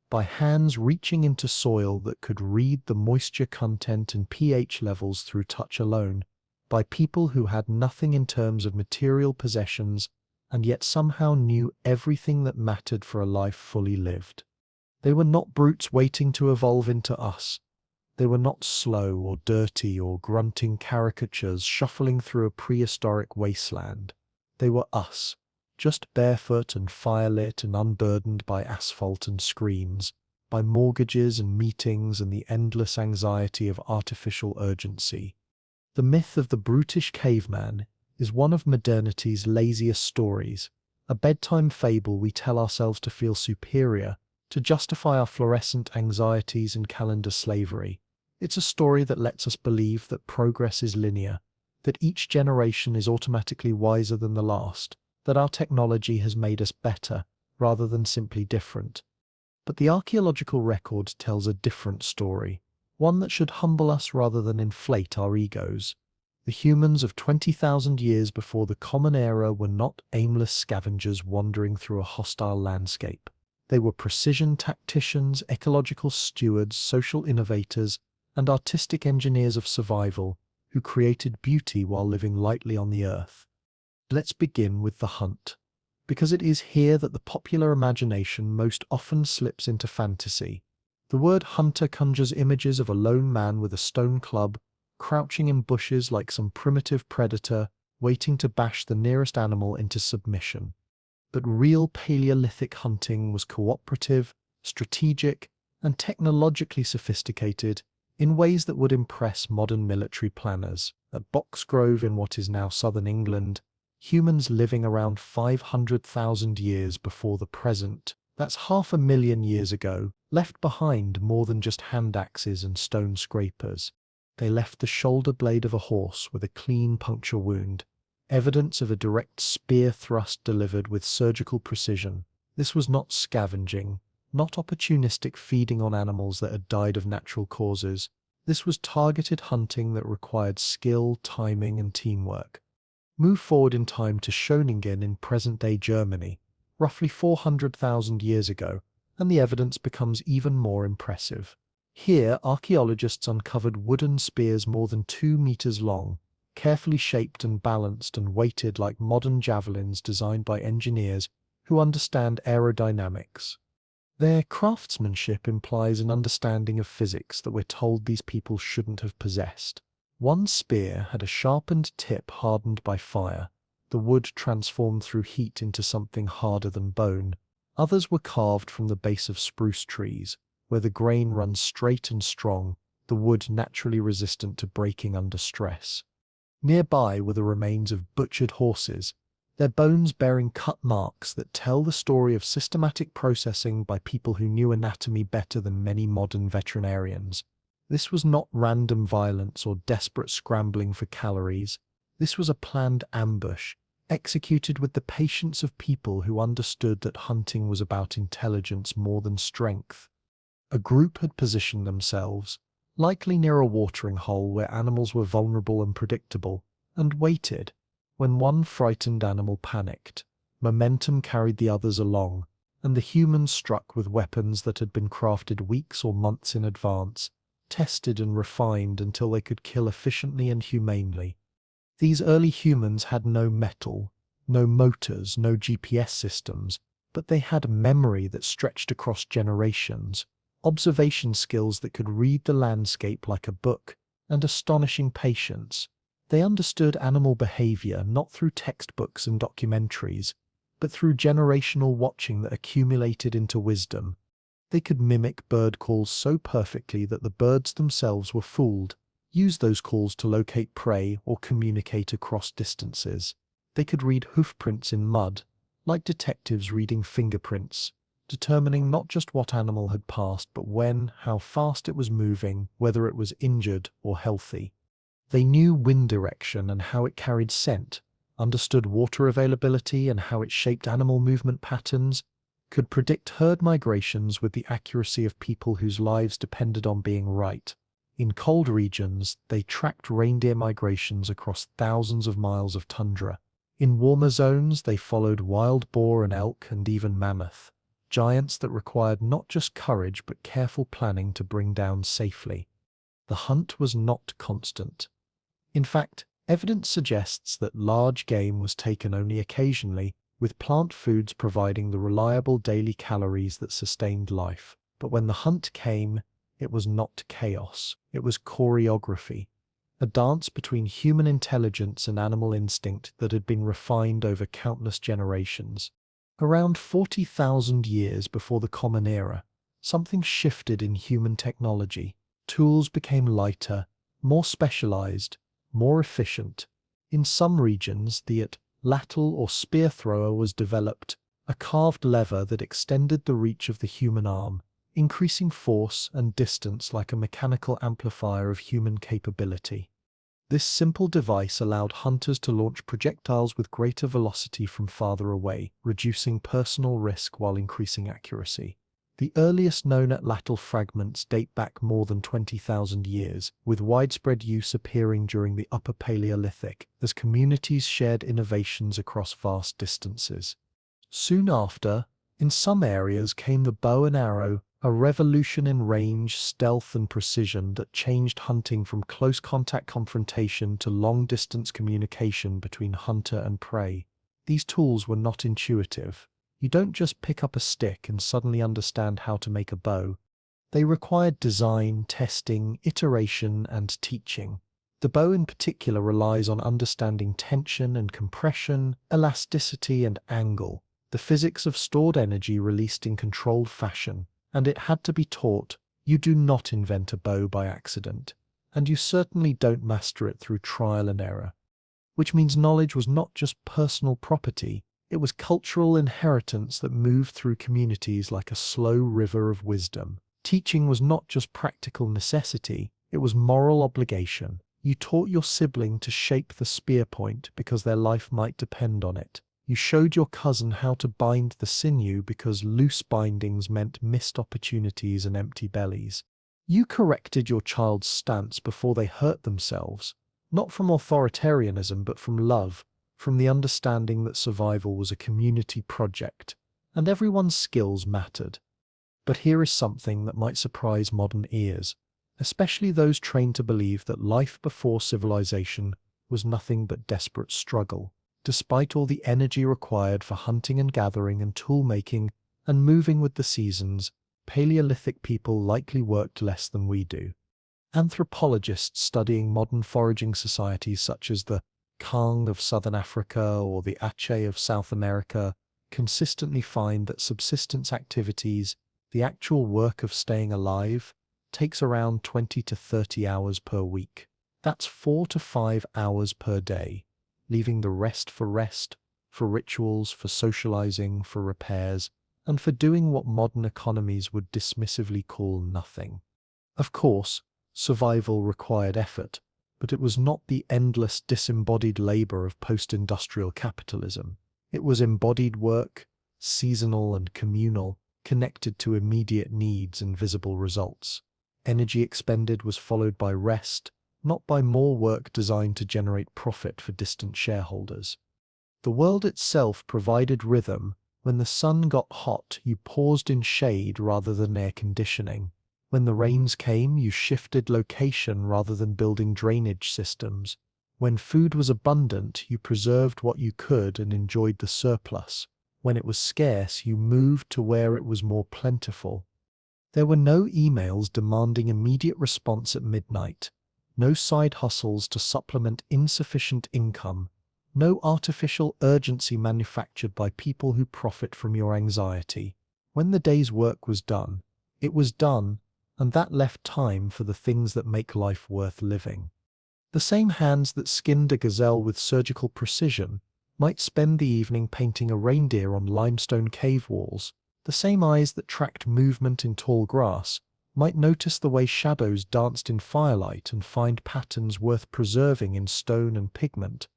by hands reaching into soil that could read the moisture content and pH levels through touch alone, by people who had nothing in terms of material possessions and yet somehow knew everything that mattered for a life fully lived. They were not brutes waiting to evolve into us. They were not slow or dirty or grunting caricatures shuffling through a prehistoric wasteland. They were us, just barefoot and firelit and unburdened by asphalt and screens, by mortgages and meetings and the endless anxiety of artificial urgency. The myth of the brutish caveman is one of modernity's laziest stories, a bedtime fable we tell ourselves to feel superior, to justify our fluorescent anxieties and calendar slavery. It's a story that lets us believe that progress is linear, that each generation is automatically wiser than the last, that our technology has made us better rather than simply different. But the archaeological record tells a different story, one that should humble us rather than inflate our egos. The humans of 20,000 years before the Common Era were not aimless scavengers wandering through a hostile landscape. They were precision tacticians, ecological stewards, social innovators, and artistic engineers of survival who created beauty while living lightly on the earth. Let's begin with the hunt, because it is here that the popular imagination most often slips into fantasy. The word hunter conjures images of a lone man with a stone club, crouching in bushes like some primitive predator, waiting to bash the nearest animal into submission. But real Paleolithic hunting was cooperative, strategic, and technologically sophisticated in ways that would impress modern military planners. At Boxgrove in what is now southern England, humans living around 500,000 years before the present, that's 500,000 years ago, left behind more than just hand axes and stone scrapers. They left the shoulder blade of a horse with a clean puncture wound, evidence of a direct spear thrust delivered with surgical precision. This was not scavenging, not opportunistic feeding on animals that had died of natural causes. This was targeted hunting that required skill, timing, and teamwork. Move forward in time to Schöningen in present-day Germany, roughly 400,000 years ago, and the evidence becomes even more impressive. Here, archaeologists uncovered wooden spears more than 2 meters long, carefully shaped and balanced and weighted like modern javelins designed by engineers who understand aerodynamics. Their craftsmanship implies an understanding of physics that we're told these people shouldn't have possessed. One spear had a sharpened tip hardened by fire, the wood transformed through heat into something harder than bone. Others were carved from the base of spruce trees, where the grain runs straight and strong, the wood naturally resistant to breaking under stress. Nearby were the remains of butchered horses, their bones bearing cut marks that tell the story of systematic processing by people who knew anatomy better than many modern veterinarians. This was not random violence or desperate scrambling for calories. This was a planned ambush, executed with the patience of people who understood that hunting was about intelligence more than strength. A group had positioned themselves, likely near a watering hole where animals were vulnerable and predictable, and waited. When one frightened animal panicked, momentum carried the others along, and the humans struck with weapons that had been crafted weeks or months in advance, tested and refined until they could kill efficiently and humanely. These early humans had no metal, no motors, no GPS systems, but they had memory that stretched across generations, observation skills that could read the landscape like a book, and astonishing patience. They understood animal behavior not through textbooks and documentaries, but through generational watching that accumulated into wisdom. They could mimic bird calls so perfectly that the birds themselves were fooled, use those calls to locate prey or communicate across distances. They could read hoofprints in mud, like detectives reading fingerprints, determining not just what animal had passed, but when, how fast it was moving, whether it was injured or healthy. They knew wind direction and how it carried scent, understood water availability and how it shaped animal movement patterns, could predict herd migrations with the accuracy of people whose lives depended on being right. In cold regions, they tracked reindeer migrations across thousands of miles of tundra. In warmer zones, they followed wild boar and elk and even mammoth, giants that required not just courage but careful planning to bring down safely. The hunt was not constant. In fact, evidence suggests that large game was taken only occasionally, with plant foods providing the reliable daily calories that sustained life. But when the hunt came, it was not chaos, it was choreography, a dance between human intelligence and animal instinct that had been refined over countless generations. Around 40,000 years before the Common Era, something shifted in human technology. Tools became lighter, more specialized, more efficient. In some regions, the lateral or spear thrower was developed, a carved lever that extended the reach of the human arm, increasing force and distance like a mechanical amplifier of human capability. This simple device allowed hunters to launch projectiles with greater velocity from farther away, reducing personal risk while increasing accuracy. The earliest known atlatl fragments date back more than 20,000 years, with widespread use appearing during the Upper Paleolithic, as communities shared innovations across vast distances. Soon after, in some areas came the bow and arrow, a revolution in range, stealth, and precision that changed hunting from close contact confrontation to long-distance communication between hunter and prey. These tools were not intuitive. You don't just pick up a stick and suddenly understand how to make a bow. They required design, testing, iteration, and teaching. The bow in particular relies on understanding tension and compression, elasticity and angle, the physics of stored energy released in controlled fashion, and it had to be taught. You do not invent a bow by accident, and you certainly don't master it through trial and error. Which means knowledge was not just personal property, it was cultural inheritance that moved through communities like a slow river of wisdom. Teaching was not just practical necessity, it was moral obligation. You taught your sibling to shape the spear point because their life might depend on it. You showed your cousin how to bind the sinew because loose bindings meant missed opportunities and empty bellies. You corrected your child's stance before they hurt themselves, not from authoritarianism but from love, from the understanding that survival was a community project, and everyone's skills mattered. But here is something that might surprise modern ears, especially those trained to believe that life before civilization was nothing but desperate struggle. Despite all the energy required for hunting and gathering and tool-making and moving with the seasons, Paleolithic people likely worked less than we do. Anthropologists studying modern foraging societies such as the Kang of southern Africa or the Aceh of South America consistently find that subsistence activities, the actual work of staying alive, takes around 20 to 30 hours per week. That's 4 to 5 hours per day, leaving the rest, for rituals, for socializing, for repairs, and for doing what modern economies would dismissively call nothing. Of course, survival required effort, but it was not the endless disembodied labor of post-industrial capitalism. It was embodied work, seasonal and communal, connected to immediate needs and visible results. Energy expended was followed by rest, not by more work designed to generate profit for distant shareholders. The world itself provided rhythm. When the sun got hot, you paused in shade rather than air conditioning. When the rains came, you shifted location rather than building drainage systems. When food was abundant, you preserved what you could and enjoyed the surplus. When it was scarce, you moved to where it was more plentiful. There were no emails demanding immediate response at midnight, no side hustles to supplement insufficient income, no artificial urgency manufactured by people who profit from your anxiety. When the day's work was done, it was done, and that left time for the things that make life worth living. The same hands that skinned a gazelle with surgical precision might spend the evening painting a reindeer on limestone cave walls. The same eyes that tracked movement in tall grass might notice the way shadows danced in firelight and find patterns worth preserving in stone and pigment.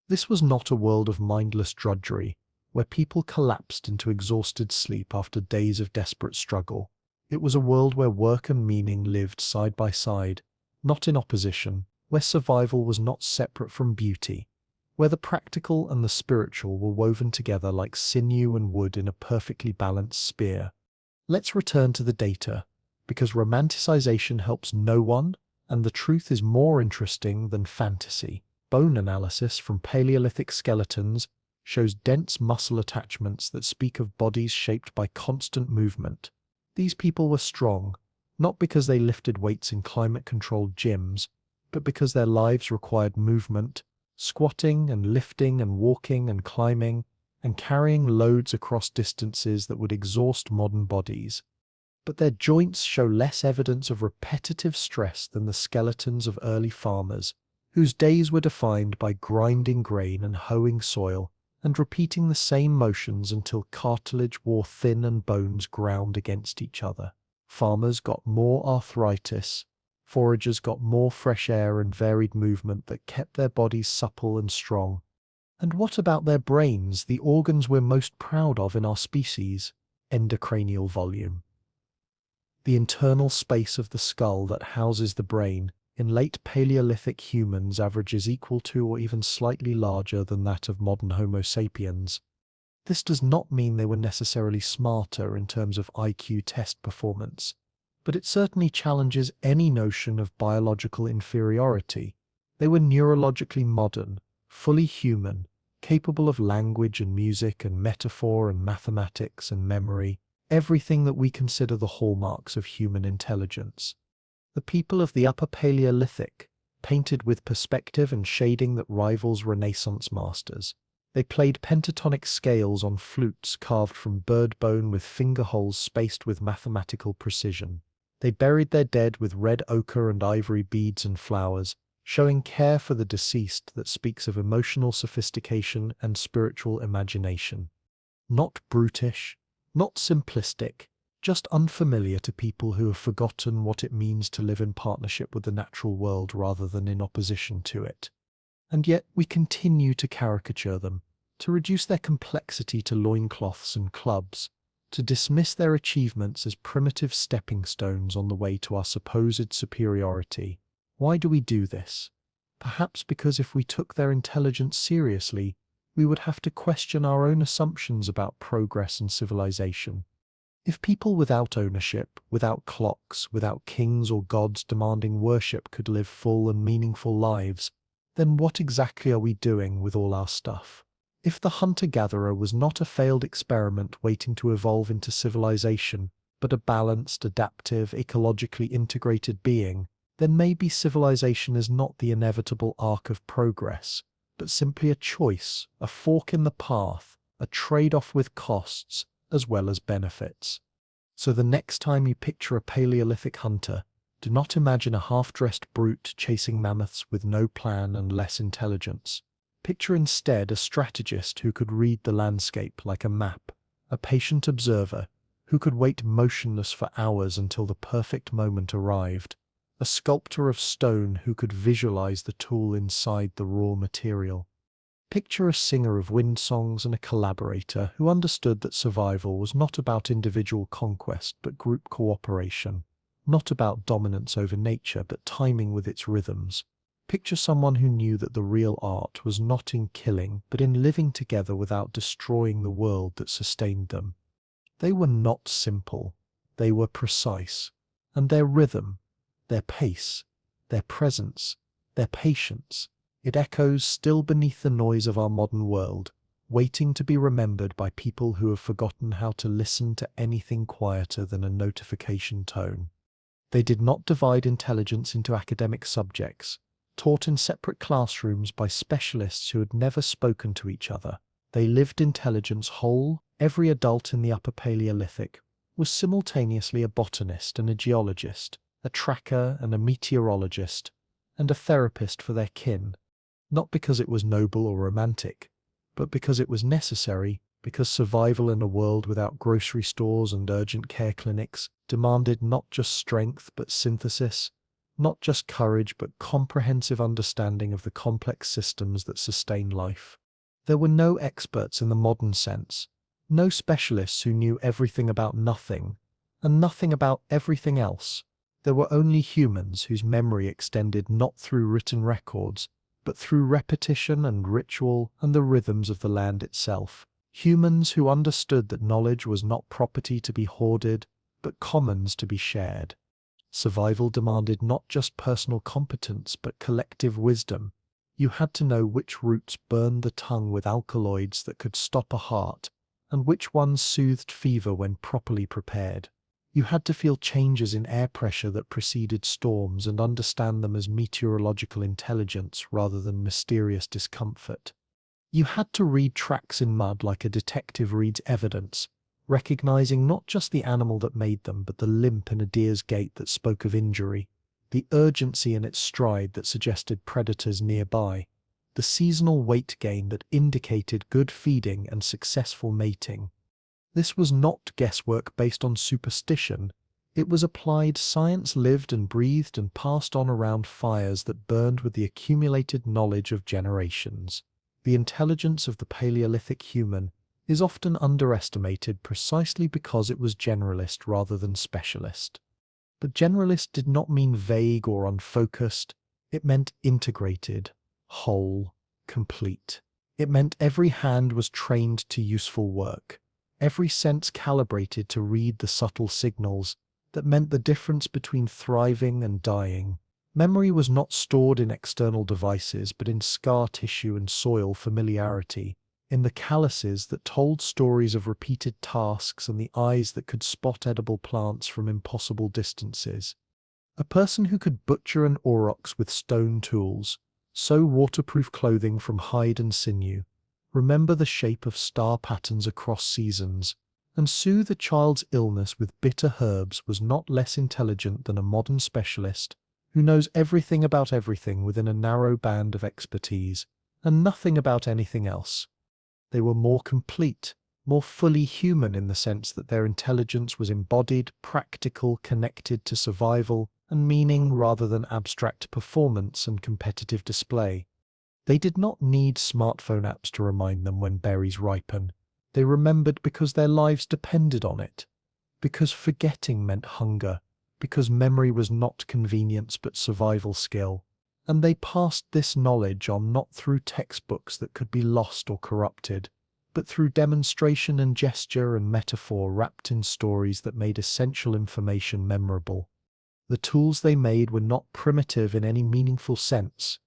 This was not a world of mindless drudgery, where people collapsed into exhausted sleep after days of desperate struggle. It was a world where work and meaning lived side by side, not in opposition, where survival was not separate from beauty, where the practical and the spiritual were woven together like sinew and wood in a perfectly balanced spear. Let's return to the data, because romanticization helps no one, and the truth is more interesting than fantasy. Bone analysis from Paleolithic skeletons shows dense muscle attachments that speak of bodies shaped by constant movement. These people were strong, not because they lifted weights in climate-controlled gyms, but because their lives required movement, squatting and lifting and walking and climbing, and carrying loads across distances that would exhaust modern bodies. But their joints show less evidence of repetitive stress than the skeletons of early farmers, whose days were defined by grinding grain and hoeing soil, and repeating the same motions until cartilage wore thin and bones ground against each other. Farmers got more arthritis. Foragers got more fresh air and varied movement that kept their bodies supple and strong. And what about their brains, the organs we're most proud of in our species? Endocranial volume. The internal space of the skull that houses the brain in late Paleolithic humans averages equal to or even slightly larger than that of modern Homo sapiens. This does not mean they were necessarily smarter in terms of IQ test performance, but it certainly challenges any notion of biological inferiority. They were neurologically modern, fully human, capable of language and music and metaphor and mathematics and memory, everything that we consider the hallmarks of human intelligence. The people of the Upper Paleolithic painted with perspective and shading that rivals Renaissance masters. They played pentatonic scales on flutes carved from bird bone with finger holes spaced with mathematical precision. They buried their dead with red ochre and ivory beads and flowers, showing care for the deceased that speaks of emotional sophistication and spiritual imagination. Not brutish, not simplistic, just unfamiliar to people who have forgotten what it means to live in partnership with the natural world rather than in opposition to it. And yet we continue to caricature them, to reduce their complexity to loincloths and clubs, to dismiss their achievements as primitive stepping stones on the way to our supposed superiority. Why do we do this? Perhaps because if we took their intelligence seriously, we would have to question our own assumptions about progress and civilization. If people without ownership, without clocks, without kings or gods demanding worship could live full and meaningful lives, then what exactly are we doing with all our stuff? If the hunter-gatherer was not a failed experiment waiting to evolve into civilization, but a balanced, adaptive, ecologically integrated being, then maybe civilization is not the inevitable arc of progress, but simply a choice, a fork in the path, a trade-off with costs, as well as benefits. So the next time you picture a Paleolithic hunter, do not imagine a half-dressed brute chasing mammoths with no plan and less intelligence. Picture instead a strategist who could read the landscape like a map, a patient observer who could wait motionless for hours until the perfect moment arrived, a sculptor of stone who could visualize the tool inside the raw material. Picture a singer of wind songs and a collaborator who understood that survival was not about individual conquest but group cooperation, not about dominance over nature but timing with its rhythms. Picture someone who knew that the real art was not in killing but in living together without destroying the world that sustained them. They were not simple, they were precise, and their rhythm, their pace, their presence, their patience, it echoes still beneath the noise of our modern world, waiting to be remembered by people who have forgotten how to listen to anything quieter than a notification tone. They did not divide intelligence into academic subjects, taught in separate classrooms by specialists who had never spoken to each other. They lived intelligence whole. Every adult in the Upper Paleolithic was simultaneously a botanist and a geologist, a tracker and a meteorologist, and a therapist for their kin, not because it was noble or romantic, but because it was necessary, because survival in a world without grocery stores and urgent care clinics demanded not just strength but synthesis, not just courage but comprehensive understanding of the complex systems that sustain life. There were no experts in the modern sense, no specialists who knew everything about nothing, and nothing about everything else. There were only humans whose memory extended not through written records, but through repetition and ritual and the rhythms of the land itself. Humans who understood that knowledge was not property to be hoarded, but commons to be shared. Survival demanded not just personal competence, but collective wisdom. You had to know which roots burned the tongue with alkaloids that could stop a heart, and which ones soothed fever when properly prepared. You had to feel changes in air pressure that preceded storms and understand them as meteorological intelligence rather than mysterious discomfort. You had to read tracks in mud like a detective reads evidence, recognizing not just the animal that made them, but the limp in a deer's gait that spoke of injury, the urgency in its stride that suggested predators nearby, the seasonal weight gain that indicated good feeding and successful mating. This was not guesswork based on superstition. It was applied science lived and breathed and passed on around fires that burned with the accumulated knowledge of generations. The intelligence of the Paleolithic human is often underestimated precisely because it was generalist rather than specialist. But generalist did not mean vague or unfocused. It meant integrated, whole, complete. It meant every hand was trained to useful work, every sense calibrated to read the subtle signals that meant the difference between thriving and dying. Memory was not stored in external devices, but in scar tissue and soil familiarity, in the calluses that told stories of repeated tasks and the eyes that could spot edible plants from impossible distances. A person who could butcher an aurochs with stone tools, sew waterproof clothing from hide and sinew, remember the shape of star patterns across seasons, and soothe a child's illness with bitter herbs was not less intelligent than a modern specialist who knows everything about everything within a narrow band of expertise, and nothing about anything else. They were more complete, more fully human in the sense that their intelligence was embodied, practical, connected to survival and meaning rather than abstract performance and competitive display. They did not need smartphone apps to remind them when berries ripen. They remembered because their lives depended on it, because forgetting meant hunger, because memory was not convenience but survival skill. And they passed this knowledge on not through textbooks that could be lost or corrupted, but through demonstration and gesture and metaphor wrapped in stories that made essential information memorable. The tools they made were not primitive in any meaningful sense.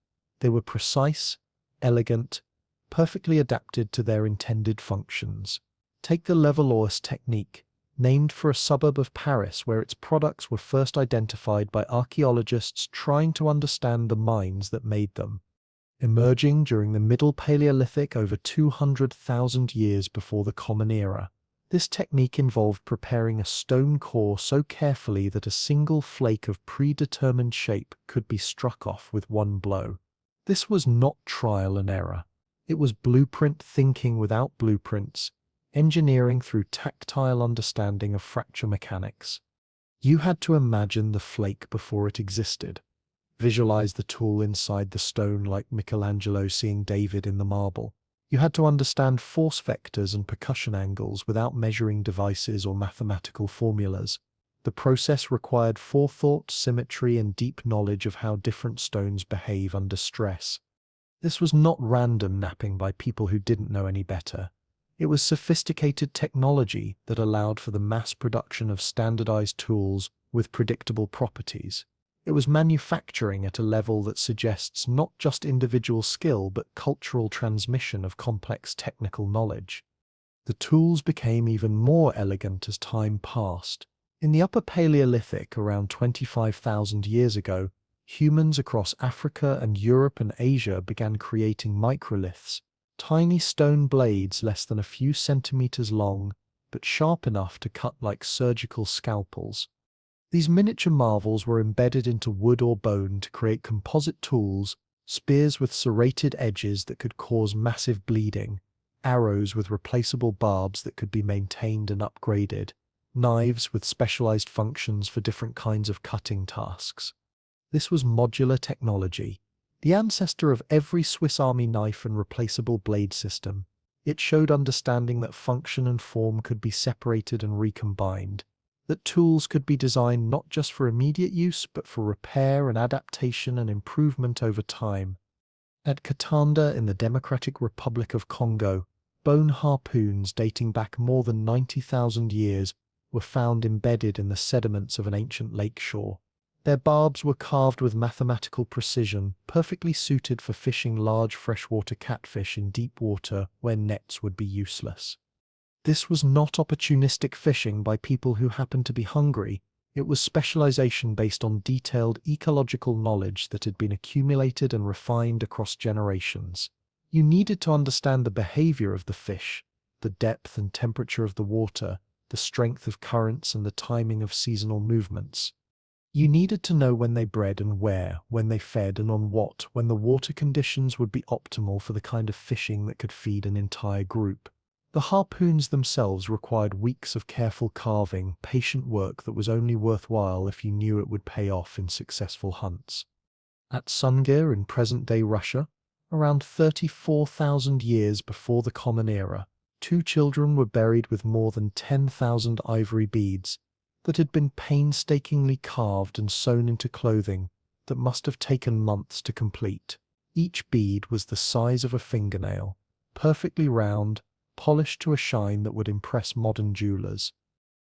They were precise, elegant, perfectly adapted to their intended functions. Take the Levallois technique, named for a suburb of Paris where its products were first identified by archaeologists trying to understand the mines that made them. Emerging during the Middle Paleolithic over 200,000 years before the Common Era, this technique involved preparing a stone core so carefully that a single flake of predetermined shape could be struck off with one blow. This was not trial and error. It was blueprint thinking without blueprints, engineering through tactile understanding of fracture mechanics. You had to imagine the flake before it existed. Visualize the tool inside the stone like Michelangelo seeing David in the marble. You had to understand force vectors and percussion angles without measuring devices or mathematical formulas. The process required forethought, symmetry, and deep knowledge of how different stones behave under stress. This was not random napping by people who didn't know any better. It was sophisticated technology that allowed for the mass production of standardized tools with predictable properties. It was manufacturing at a level that suggests not just individual skill but cultural transmission of complex technical knowledge. The tools became even more elegant as time passed. In the Upper Paleolithic, around 25,000 years ago, humans across Africa and Europe and Asia began creating microliths, tiny stone blades less than a few centimeters long, but sharp enough to cut like surgical scalpels. These miniature marvels were embedded into wood or bone to create composite tools, spears with serrated edges that could cause massive bleeding, arrows with replaceable barbs that could be maintained and upgraded, knives with specialized functions for different kinds of cutting tasks. This was modular technology, the ancestor of every Swiss Army knife and replaceable blade system. It showed understanding that function and form could be separated and recombined, that tools could be designed not just for immediate use but for repair and adaptation and improvement over time. At Katanga in the Democratic Republic of Congo, bone harpoons dating back more than 90,000 years were found embedded in the sediments of an ancient lakeshore. Their barbs were carved with mathematical precision, perfectly suited for fishing large freshwater catfish in deep water where nets would be useless. This was not opportunistic fishing by people who happened to be hungry. It was specialization based on detailed ecological knowledge that had been accumulated and refined across generations. You needed to understand the behavior of the fish, the depth and temperature of the water, the strength of currents and the timing of seasonal movements. You needed to know when they bred and where, when they fed and on what, when the water conditions would be optimal for the kind of fishing that could feed an entire group. The harpoons themselves required weeks of careful carving, patient work that was only worthwhile if you knew it would pay off in successful hunts. At Sungir in present-day Russia, around 34,000 years before the Common Era, 2 children were buried with more than 10,000 ivory beads that had been painstakingly carved and sewn into clothing that must have taken months to complete. Each bead was the size of a fingernail, perfectly round, polished to a shine that would impress modern jewelers.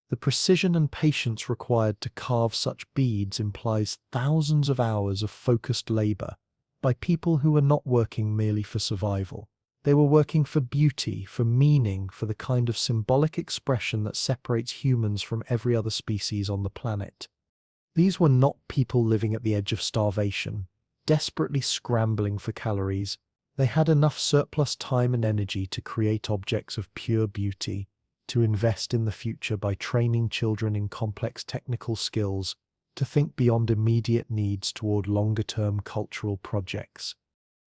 The precision and patience required to carve such beads implies thousands of hours of focused labor by people who were not working merely for survival. They were working for beauty, for meaning, for the kind of symbolic expression that separates humans from every other species on the planet. These were not people living at the edge of starvation, desperately scrambling for calories. They had enough surplus time and energy to create objects of pure beauty, to invest in the future by training children in complex technical skills, to think beyond immediate needs toward longer-term cultural projects.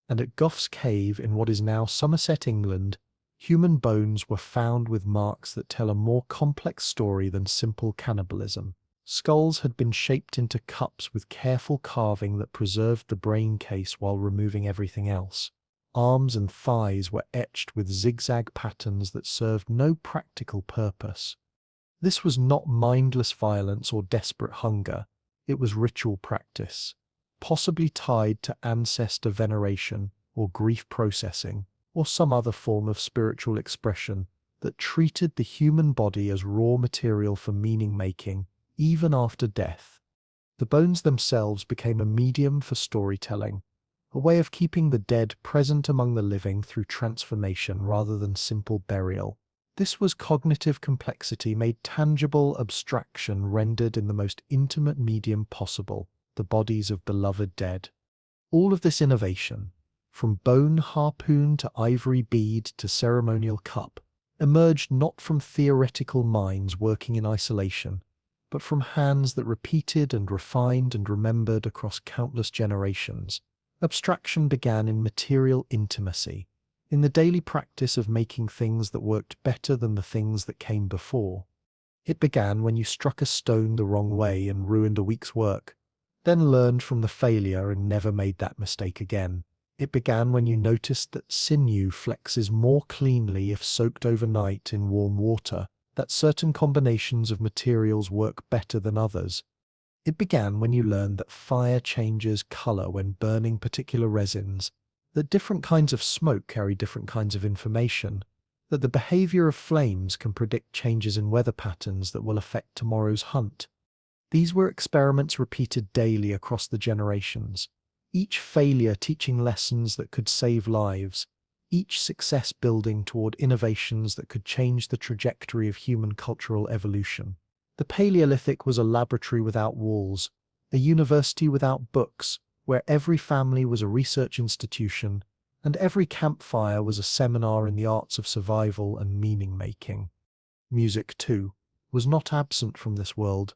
And at Gough's Cave in what is now Somerset, England, human bones were found with marks that tell a more complex story than simple cannibalism. Skulls had been shaped into cups with careful carving that preserved the brain case while removing everything else. Arms and thighs were etched with zigzag patterns that served no practical purpose. This was not mindless violence or desperate hunger, it was ritual practice, possibly tied to ancestor veneration or grief processing or some other form of spiritual expression that treated the human body as raw material for meaning-making even after death. The bones themselves became a medium for storytelling, a way of keeping the dead present among the living through transformation rather than simple burial. This was cognitive complexity made tangible, abstraction rendered in the most intimate medium possible, the bodies of beloved dead. All of this innovation, from bone harpoon to ivory bead to ceremonial cup, emerged not from theoretical minds working in isolation, but from hands that repeated and refined and remembered across countless generations. Abstraction began in material intimacy, in the daily practice of making things that worked better than the things that came before. It began when you struck a stone the wrong way and ruined a week's work, then learned from the failure and never made that mistake again. It began when you noticed that sinew flexes more cleanly if soaked overnight in warm water, that certain combinations of materials work better than others. It began when you learned that fire changes color when burning particular resins, that different kinds of smoke carry different kinds of information, that the behavior of flames can predict changes in weather patterns that will affect tomorrow's hunt. These were experiments repeated daily across the generations, each failure teaching lessons that could save lives, each success building toward innovations that could change the trajectory of human cultural evolution. The Paleolithic was a laboratory without walls, a university without books, where every family was a research institution, and every campfire was a seminar in the arts of survival and meaning-making. Music, too, was not absent from this world,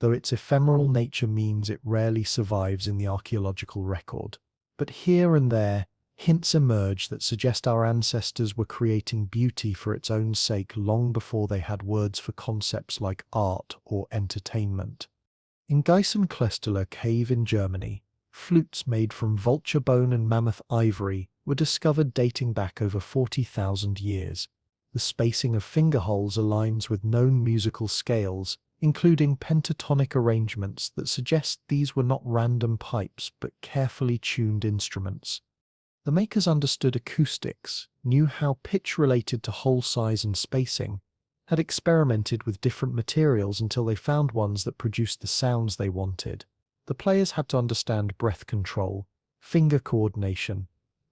though its ephemeral nature means it rarely survives in the archaeological record. But here and there, hints emerge that suggest our ancestors were creating beauty for its own sake long before they had words for concepts like art or entertainment. In Geisenklösterler cave in Germany, flutes made from vulture bone and mammoth ivory were discovered dating back over 40,000 years. The spacing of finger holes aligns with known musical scales, including pentatonic arrangements that suggest these were not random pipes but carefully tuned instruments. The makers understood acoustics, knew how pitch related to hole size and spacing, had experimented with different materials until they found ones that produced the sounds they wanted. The players had to understand breath control, finger coordination,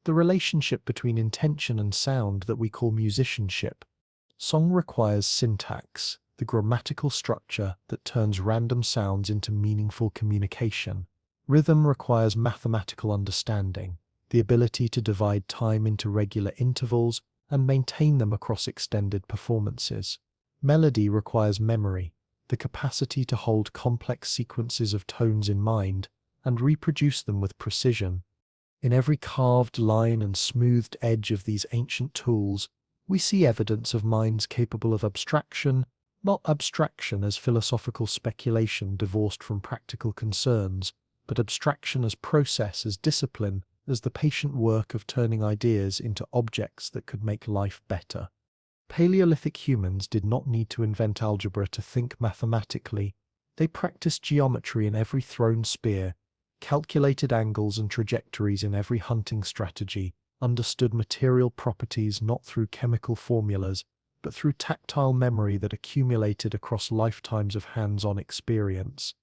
the relationship between intention and sound that we call musicianship. Song requires syntax, the grammatical structure that turns random sounds into meaningful communication. Rhythm requires mathematical understanding, the ability to divide time into regular intervals and maintain them across extended performances. Melody requires memory, the capacity to hold complex sequences of tones in mind and reproduce them with precision. In every carved line and smoothed edge of these ancient tools, we see evidence of minds capable of abstraction, not abstraction as philosophical speculation divorced from practical concerns, but abstraction as process, as discipline, as the patient work of turning ideas into objects that could make life better. Paleolithic humans did not need to invent algebra to think mathematically. They practiced geometry in every thrown spear, calculated angles and trajectories in every hunting strategy, understood material properties not through chemical formulas, but through tactile memory that accumulated across lifetimes of hands-on experience.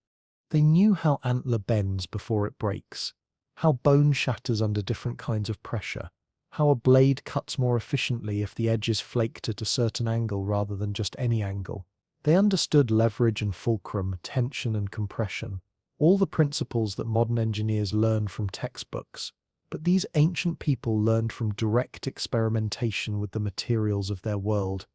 They knew how antler bends before it breaks, how bone shatters under different kinds of pressure, how a blade cuts more efficiently if the edge is flaked at a certain angle rather than just any angle. They understood leverage and fulcrum, tension and compression, all the principles that modern engineers learn from textbooks. But these ancient people learned from direct experimentation with the materials of their world.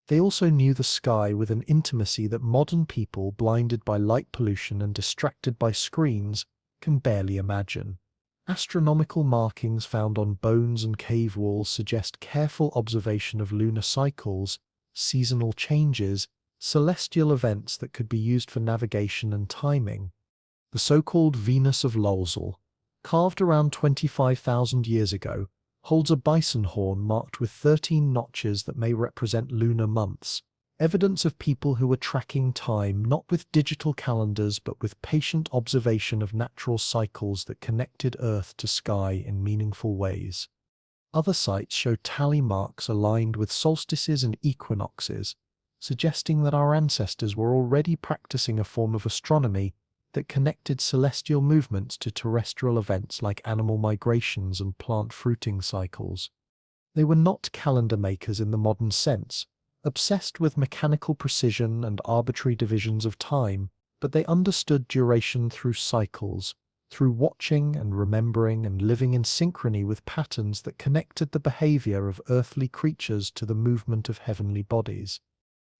They also knew the sky with an intimacy that modern people, blinded by light pollution and distracted by screens, can barely imagine. Astronomical markings found on bones and cave walls suggest careful observation of lunar cycles, seasonal changes, celestial events that could be used for navigation and timing. The so-called Venus of Lolsel, carved around 25,000 years ago, holds a bison horn marked with 13 notches that may represent lunar months, evidence of people who were tracking time not with digital calendars but with patient observation of natural cycles that connected Earth to sky in meaningful ways. Other sites show tally marks aligned with solstices and equinoxes, suggesting that our ancestors were already practicing a form of astronomy that connected celestial movements to terrestrial events like animal migrations and plant fruiting cycles. They were not calendar makers in the modern sense, obsessed with mechanical precision and arbitrary divisions of time, but they understood duration through cycles, through watching and remembering and living in synchrony with patterns that connected the behavior of earthly creatures to the movement of heavenly bodies.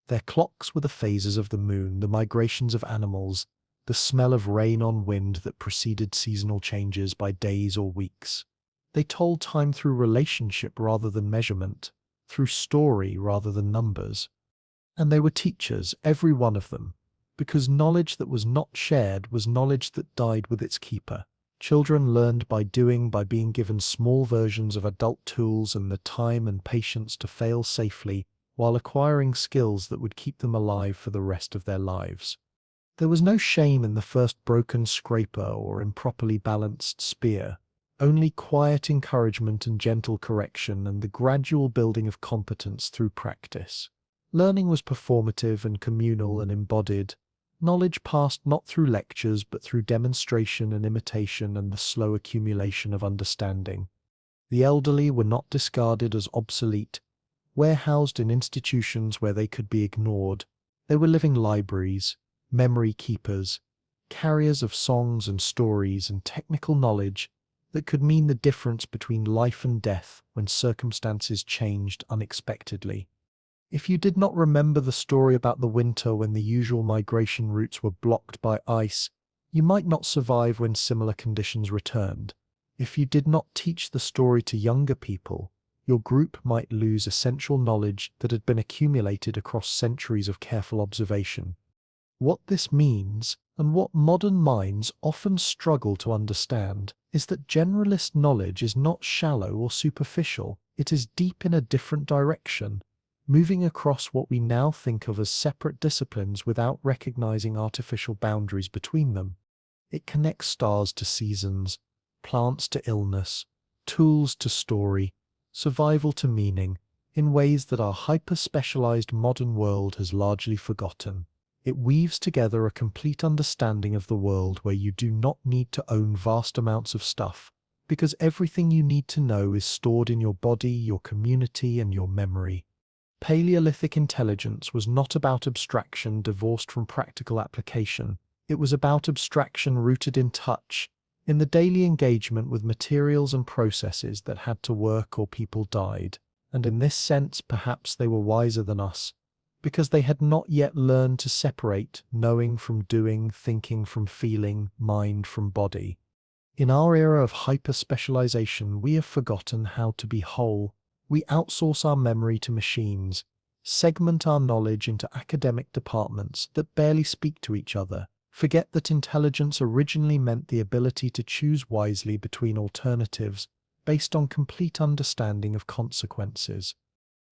Their clocks were the phases of the moon, the migrations of animals, the smell of rain on wind that preceded seasonal changes by days or weeks. They told time through relationship rather than measurement, through story rather than numbers. And they were teachers, every one of them, because knowledge that was not shared was knowledge that died with its keeper. Children learned by doing, by being given small versions of adult tools and the time and patience to fail safely, while acquiring skills that would keep them alive for the rest of their lives. There was no shame in the first broken scraper or improperly balanced spear, only quiet encouragement and gentle correction and the gradual building of competence through practice. Learning was performative and communal and embodied. Knowledge passed not through lectures but through demonstration and imitation and the slow accumulation of understanding. The elderly were not discarded as obsolete, warehoused in institutions where they could be ignored. They were living libraries, memory keepers, carriers of songs and stories and technical knowledge that could mean the difference between life and death when circumstances changed unexpectedly. If you did not remember the story about the winter when the usual migration routes were blocked by ice, you might not survive when similar conditions returned. If you did not teach the story to younger people, your group might lose essential knowledge that had been accumulated across centuries of careful observation. What this means, and what modern minds often struggle to understand, is that generalist knowledge is not shallow or superficial, it is deep in a different direction, moving across what we now think of as separate disciplines without recognizing artificial boundaries between them. It connects stars to seasons, plants to illness, tools to story, survival to meaning, in ways that our hyper-specialized modern world has largely forgotten. It weaves together a complete understanding of the world where you do not need to own vast amounts of stuff, because everything you need to know is stored in your body, your community, and your memory. Paleolithic intelligence was not about abstraction divorced from practical application. It was about abstraction rooted in touch, in the daily engagement with materials and processes that had to work or people died. And in this sense, perhaps they were wiser than us, because they had not yet learned to separate knowing from doing, thinking from feeling, mind from body. In our era of hyper-specialization, we have forgotten how to be whole. We outsource our memory to machines, segment our knowledge into academic departments that barely speak to each other, forget that intelligence originally meant the ability to choose wisely between alternatives based on complete understanding of consequences.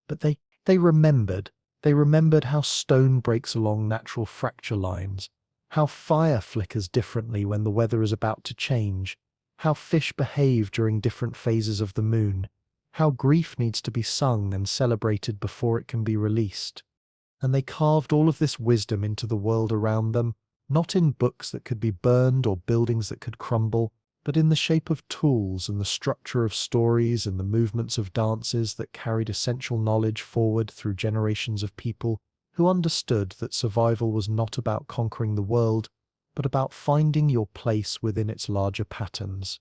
But they remembered. They remembered how stone breaks along natural fracture lines, how fire flickers differently when the weather is about to change, how fish behave during different phases of the moon, how grief needs to be sung and celebrated before it can be released. And they carved all of this wisdom into the world around them, not in books that could be burned or buildings that could crumble, but in the shape of tools and the structure of stories and the movements of dances that carried essential knowledge forward through generations of people who understood that survival was not about conquering the world, but about finding your place within its larger patterns.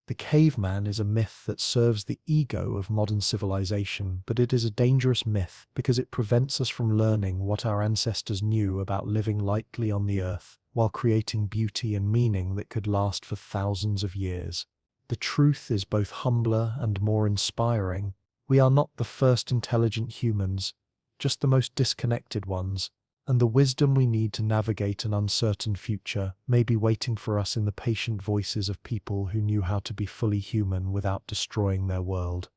The caveman is a myth that serves the ego of modern civilization, but it is a dangerous myth because it prevents us from learning what our ancestors knew about living lightly on the earth, while creating beauty and meaning that could last for thousands of years. The truth is both humbler and more inspiring. We are not the first intelligent humans, just the most disconnected ones, and the wisdom we need to navigate an uncertain future may be waiting for us in the patient voices of people who knew how to be fully human without destroying their world.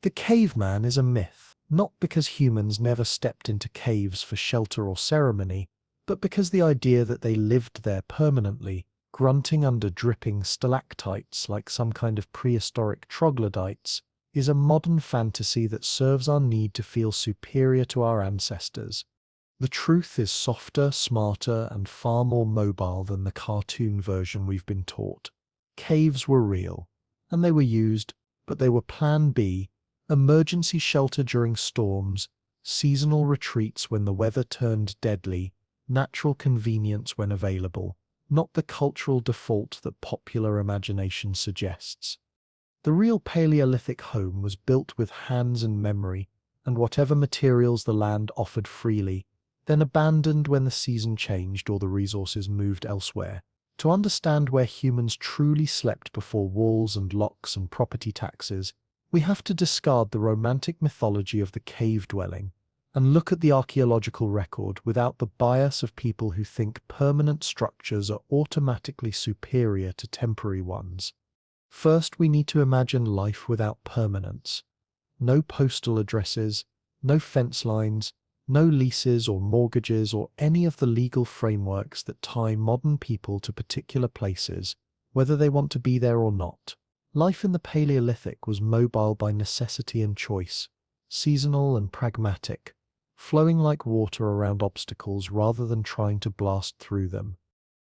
The caveman is a myth, not because humans never stepped into caves for shelter or ceremony, but because the idea that they lived there permanently, grunting under dripping stalactites like some kind of prehistoric troglodytes, is a modern fantasy that serves our need to feel superior to our ancestors. The truth is softer, smarter, and far more mobile than the cartoon version we've been taught. Caves were real, and they were used, but they were Plan B, emergency shelter during storms, seasonal retreats when the weather turned deadly, natural convenience when available, not the cultural default that popular imagination suggests. The real Paleolithic home was built with hands and memory, and whatever materials the land offered freely, then abandoned when the season changed or the resources moved elsewhere. To understand where humans truly slept before walls and locks and property taxes, we have to discard the romantic mythology of the cave dwelling and look at the archaeological record without the bias of people who think permanent structures are automatically superior to temporary ones. First, we need to imagine life without permanence. No postal addresses, no fence lines, no leases or mortgages or any of the legal frameworks that tie modern people to particular places, whether they want to be there or not. Life in the Paleolithic was mobile by necessity and choice, seasonal and pragmatic, flowing like water around obstacles rather than trying to blast through them.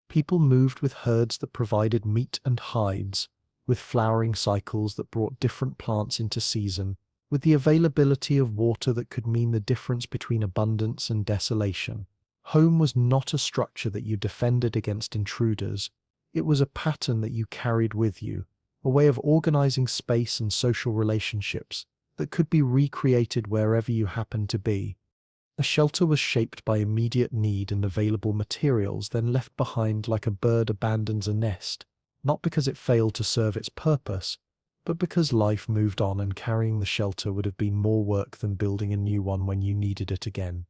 People moved with herds that provided meat and hides, with flowering cycles that brought different plants into season, with the availability of water that could mean the difference between abundance and desolation. Home was not a structure that you defended against intruders. It was a pattern that you carried with you, a way of organizing space and social relationships that could be recreated wherever you happened to be. A shelter was shaped by immediate need and available materials, then left behind like a bird abandons a nest, not because it failed to serve its purpose, but because life moved on and carrying the shelter would have been more work than building a new one when you needed it again.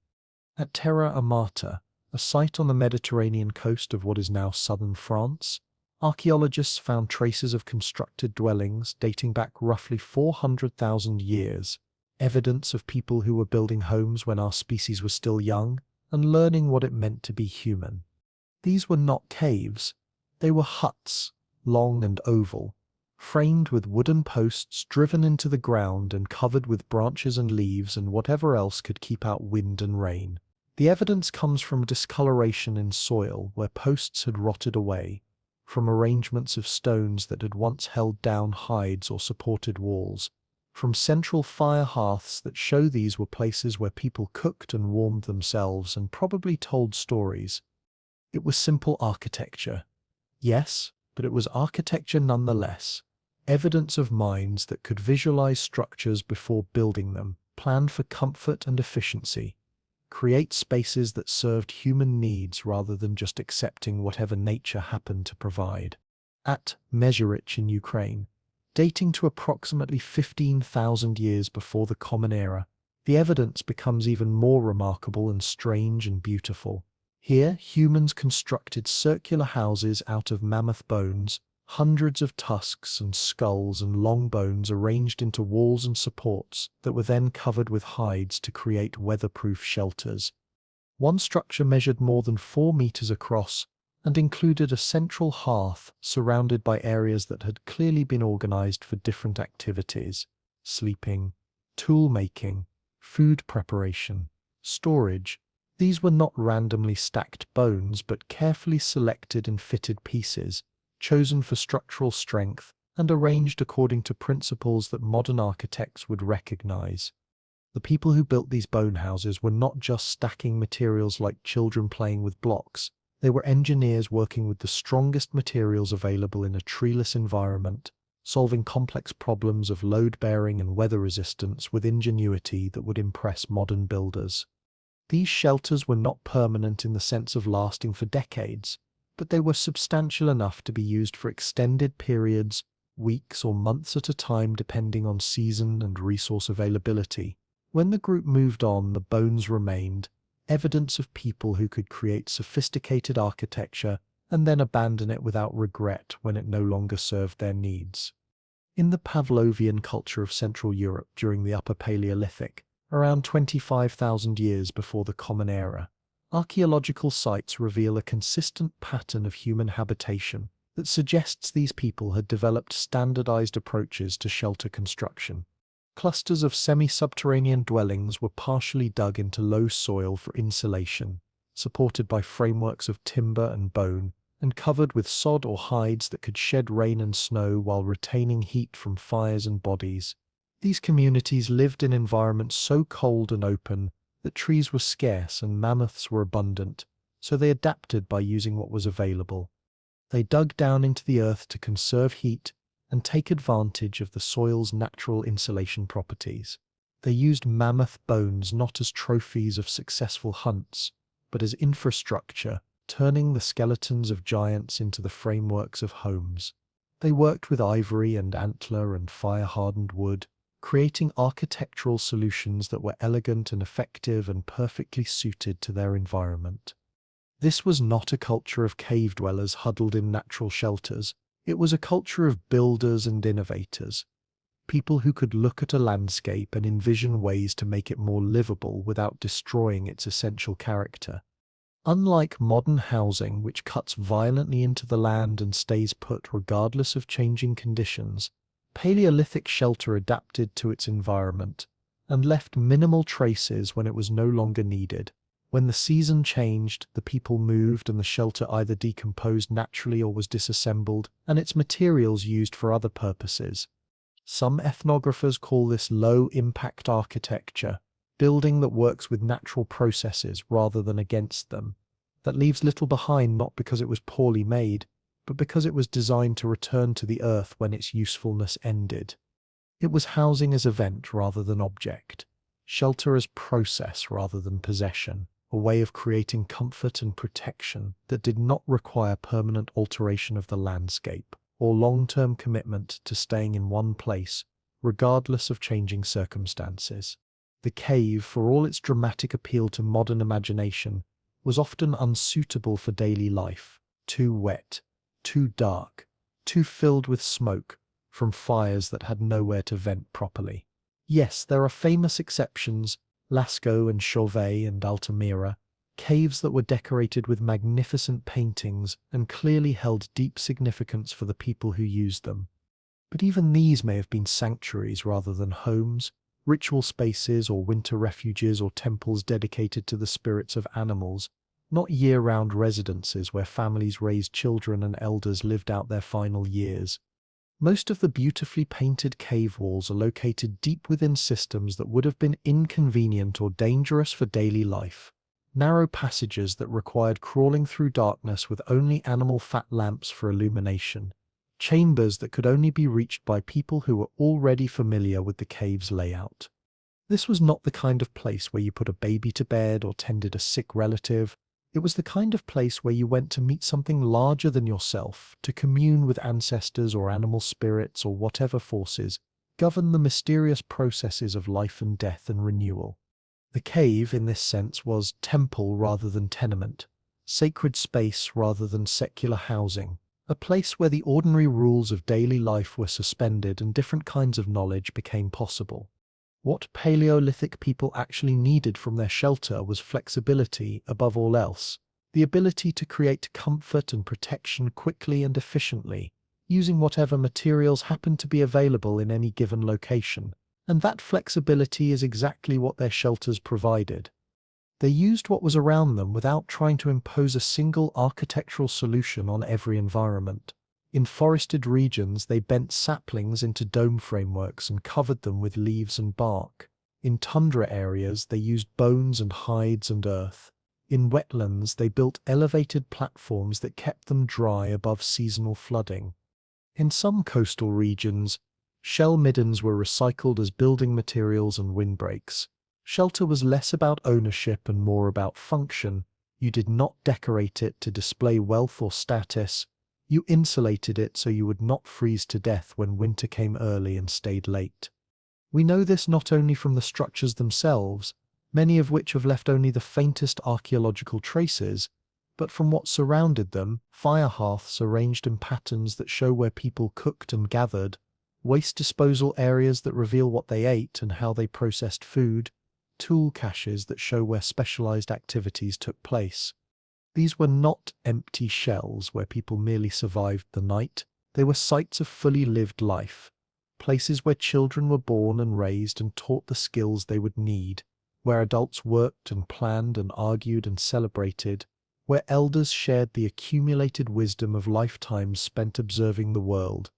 At Terra Amata, a site on the Mediterranean coast of what is now southern France, archaeologists found traces of constructed dwellings dating back roughly 400,000 years, evidence of people who were building homes when our species was still young and learning what it meant to be human. These were not caves, they were huts, long and oval, framed with wooden posts driven into the ground and covered with branches and leaves and whatever else could keep out wind and rain. The evidence comes from discoloration in soil where posts had rotted away, from arrangements of stones that had once held down hides or supported walls, from central fire hearths that show these were places where people cooked and warmed themselves and probably told stories. It was simple architecture. Yes, but it was architecture nonetheless. Evidence of minds that could visualize structures before building them, plan for comfort and efficiency, create spaces that served human needs rather than just accepting whatever nature happened to provide. At Mezhyrich in Ukraine, dating to approximately 15,000 years before the Common Era, the evidence becomes even more remarkable and strange and beautiful. Here, humans constructed circular houses out of mammoth bones, hundreds of tusks and skulls and long bones arranged into walls and supports that were then covered with hides to create weatherproof shelters. One structure measured more than 4 meters across and included a central hearth surrounded by areas that had clearly been organized for different activities: sleeping, tool making, food preparation, storage. These were not randomly stacked bones but carefully selected and fitted pieces, chosen for structural strength and arranged according to principles that modern architects would recognize. The people who built these bone houses were not just stacking materials like children playing with blocks. They were engineers working with the strongest materials available in a treeless environment, solving complex problems of load-bearing and weather resistance with ingenuity that would impress modern builders. These shelters were not permanent in the sense of lasting for decades, but they were substantial enough to be used for extended periods, weeks or months at a time depending on season and resource availability. When the group moved on, the bones remained, evidence of people who could create sophisticated architecture and then abandon it without regret when it no longer served their needs. In the Pavlovian culture of Central Europe during the Upper Paleolithic, around 25,000 years before the Common Era, archaeological sites reveal a consistent pattern of human habitation that suggests these people had developed standardized approaches to shelter construction. Clusters of semi-subterranean dwellings were partially dug into low soil for insulation, supported by frameworks of timber and bone, and covered with sod or hides that could shed rain and snow while retaining heat from fires and bodies. These communities lived in environments so cold and open that trees were scarce and mammoths were abundant, so they adapted by using what was available. They dug down into the earth to conserve heat and take advantage of the soil's natural insulation properties. They used mammoth bones not as trophies of successful hunts, but as infrastructure turning the skeletons of giants into the frameworks of homes. They worked with ivory and antler and fire-hardened wood, creating architectural solutions that were elegant and effective and perfectly suited to their environment. This was not a culture of cave dwellers huddled in natural shelters. It was a culture of builders and innovators, people who could look at a landscape and envision ways to make it more livable without destroying its essential character. Unlike modern housing, which cuts violently into the land and stays put regardless of changing conditions, Paleolithic shelter adapted to its environment and left minimal traces when it was no longer needed. When the season changed, the people moved and the shelter either decomposed naturally or was disassembled, and its materials used for other purposes. Some ethnographers call this low-impact architecture, building that works with natural processes rather than against them, that leaves little behind not because it was poorly made, but because it was designed to return to the earth when its usefulness ended. It was housing as event rather than object, shelter as process rather than possession, a way of creating comfort and protection that did not require permanent alteration of the landscape or long-term commitment to staying in one place, regardless of changing circumstances. The cave, for all its dramatic appeal to modern imagination, was often unsuitable for daily life, too wet, too dark, too filled with smoke from fires that had nowhere to vent properly. Yes, there are famous exceptions, Lascaux and Chauvet and Altamira, caves that were decorated with magnificent paintings and clearly held deep significance for the people who used them. But even these may have been sanctuaries rather than homes, ritual spaces or winter refuges or temples dedicated to the spirits of animals, not year-round residences where families raised children and elders lived out their final years. Most of the beautifully painted cave walls are located deep within systems that would have been inconvenient or dangerous for daily life. Narrow passages that required crawling through darkness with only animal fat lamps for illumination. Chambers that could only be reached by people who were already familiar with the cave's layout. This was not the kind of place where you put a baby to bed or tended a sick relative. It was the kind of place where you went to meet something larger than yourself, to commune with ancestors or animal spirits or whatever forces govern the mysterious processes of life and death and renewal. The cave, in this sense, was temple rather than tenement, sacred space rather than secular housing, a place where the ordinary rules of daily life were suspended and different kinds of knowledge became possible. What Paleolithic people actually needed from their shelter was flexibility above all else, the ability to create comfort and protection quickly and efficiently, using whatever materials happened to be available in any given location. And that flexibility is exactly what their shelters provided. They used what was around them without trying to impose a single architectural solution on every environment. In forested regions, they bent saplings into dome frameworks and covered them with leaves and bark. In tundra areas, they used bones and hides and earth. In wetlands, they built elevated platforms that kept them dry above seasonal flooding. In some coastal regions, shell middens were recycled as building materials and windbreaks. Shelter was less about ownership and more about function. You did not decorate it to display wealth or status. You insulated it so you would not freeze to death when winter came early and stayed late. We know this not only from the structures themselves, many of which have left only the faintest archaeological traces, but from what surrounded them, fire hearths arranged in patterns that show where people cooked and gathered, waste disposal areas that reveal what they ate and how they processed food, tool caches that show where specialized activities took place. These were not empty shells where people merely survived the night. They were sites of fully lived life, places where children were born and raised and taught the skills they would need, where adults worked and planned and argued and celebrated, where elders shared the accumulated wisdom of lifetimes spent observing the world.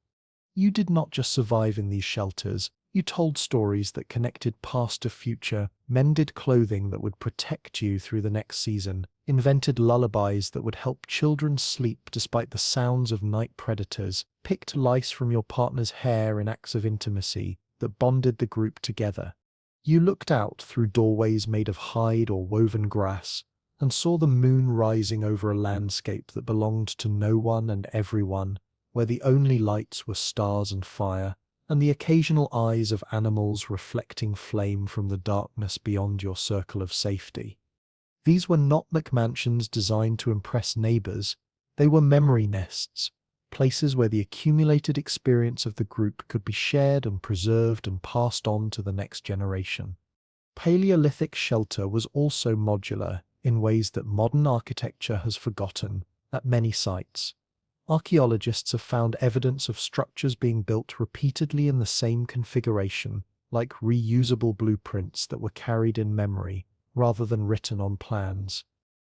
You did not just survive in these shelters. You told stories that connected past to future, mended clothing that would protect you through the next season, invented lullabies that would help children sleep despite the sounds of night predators, picked lice from your partner's hair in acts of intimacy that bonded the group together. You looked out through doorways made of hide or woven grass, and saw the moon rising over a landscape that belonged to no one and everyone, where the only lights were stars and fire, and the occasional eyes of animals reflecting flame from the darkness beyond your circle of safety. These were not McMansions designed to impress neighbors, they were memory nests, places where the accumulated experience of the group could be shared and preserved and passed on to the next generation. Paleolithic shelter was also modular in ways that modern architecture has forgotten. At many sites, archaeologists have found evidence of structures being built repeatedly in the same configuration, like reusable blueprints that were carried in memory rather than written on plans.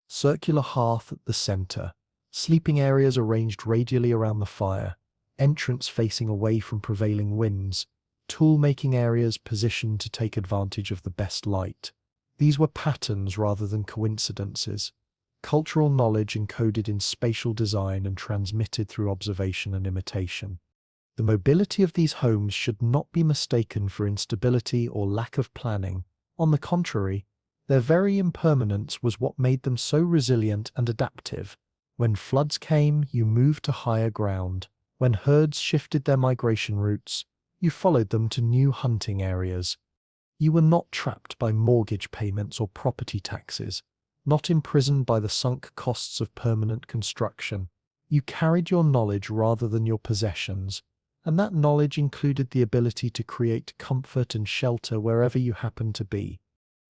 Circular hearth at the center, sleeping areas arranged radially around the fire, entrance facing away from prevailing winds, tool-making areas positioned to take advantage of the best light. These were patterns rather than coincidences, cultural knowledge encoded in spatial design and transmitted through observation and imitation. The mobility of these homes should not be mistaken for instability or lack of planning. On the contrary, their very impermanence was what made them so resilient and adaptive. When floods came, you moved to higher ground. When herds shifted their migration routes, you followed them to new hunting areas. You were not trapped by mortgage payments or property taxes, not imprisoned by the sunk costs of permanent construction. You carried your knowledge rather than your possessions, and that knowledge included the ability to create comfort and shelter wherever you happened to be.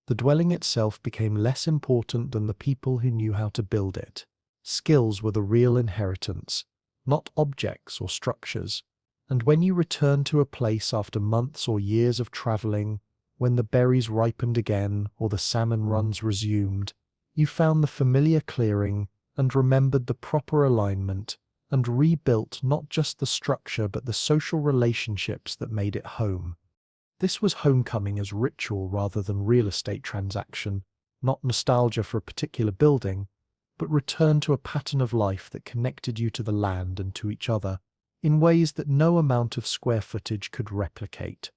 The dwelling itself became less important than the people who knew how to build it. Skills were the real inheritance, not objects or structures. And when you returned to a place after months or years of traveling, when the berries ripened again or the salmon runs resumed, you found the familiar clearing and remembered the proper alignment and rebuilt not just the structure but the social relationships that made it home. This was homecoming as ritual rather than real estate transaction, not nostalgia for a particular building, but return to a pattern of life that connected you to the land and to each other in ways that no amount of square footage could replicate.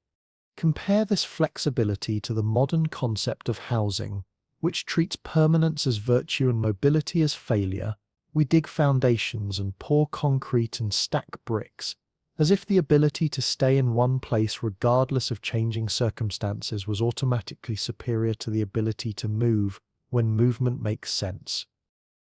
Compare this flexibility to the modern concept of housing, which treats permanence as virtue and mobility as failure. We dig foundations and pour concrete and stack bricks, as if the ability to stay in one place regardless of changing circumstances was automatically superior to the ability to move when movement makes sense.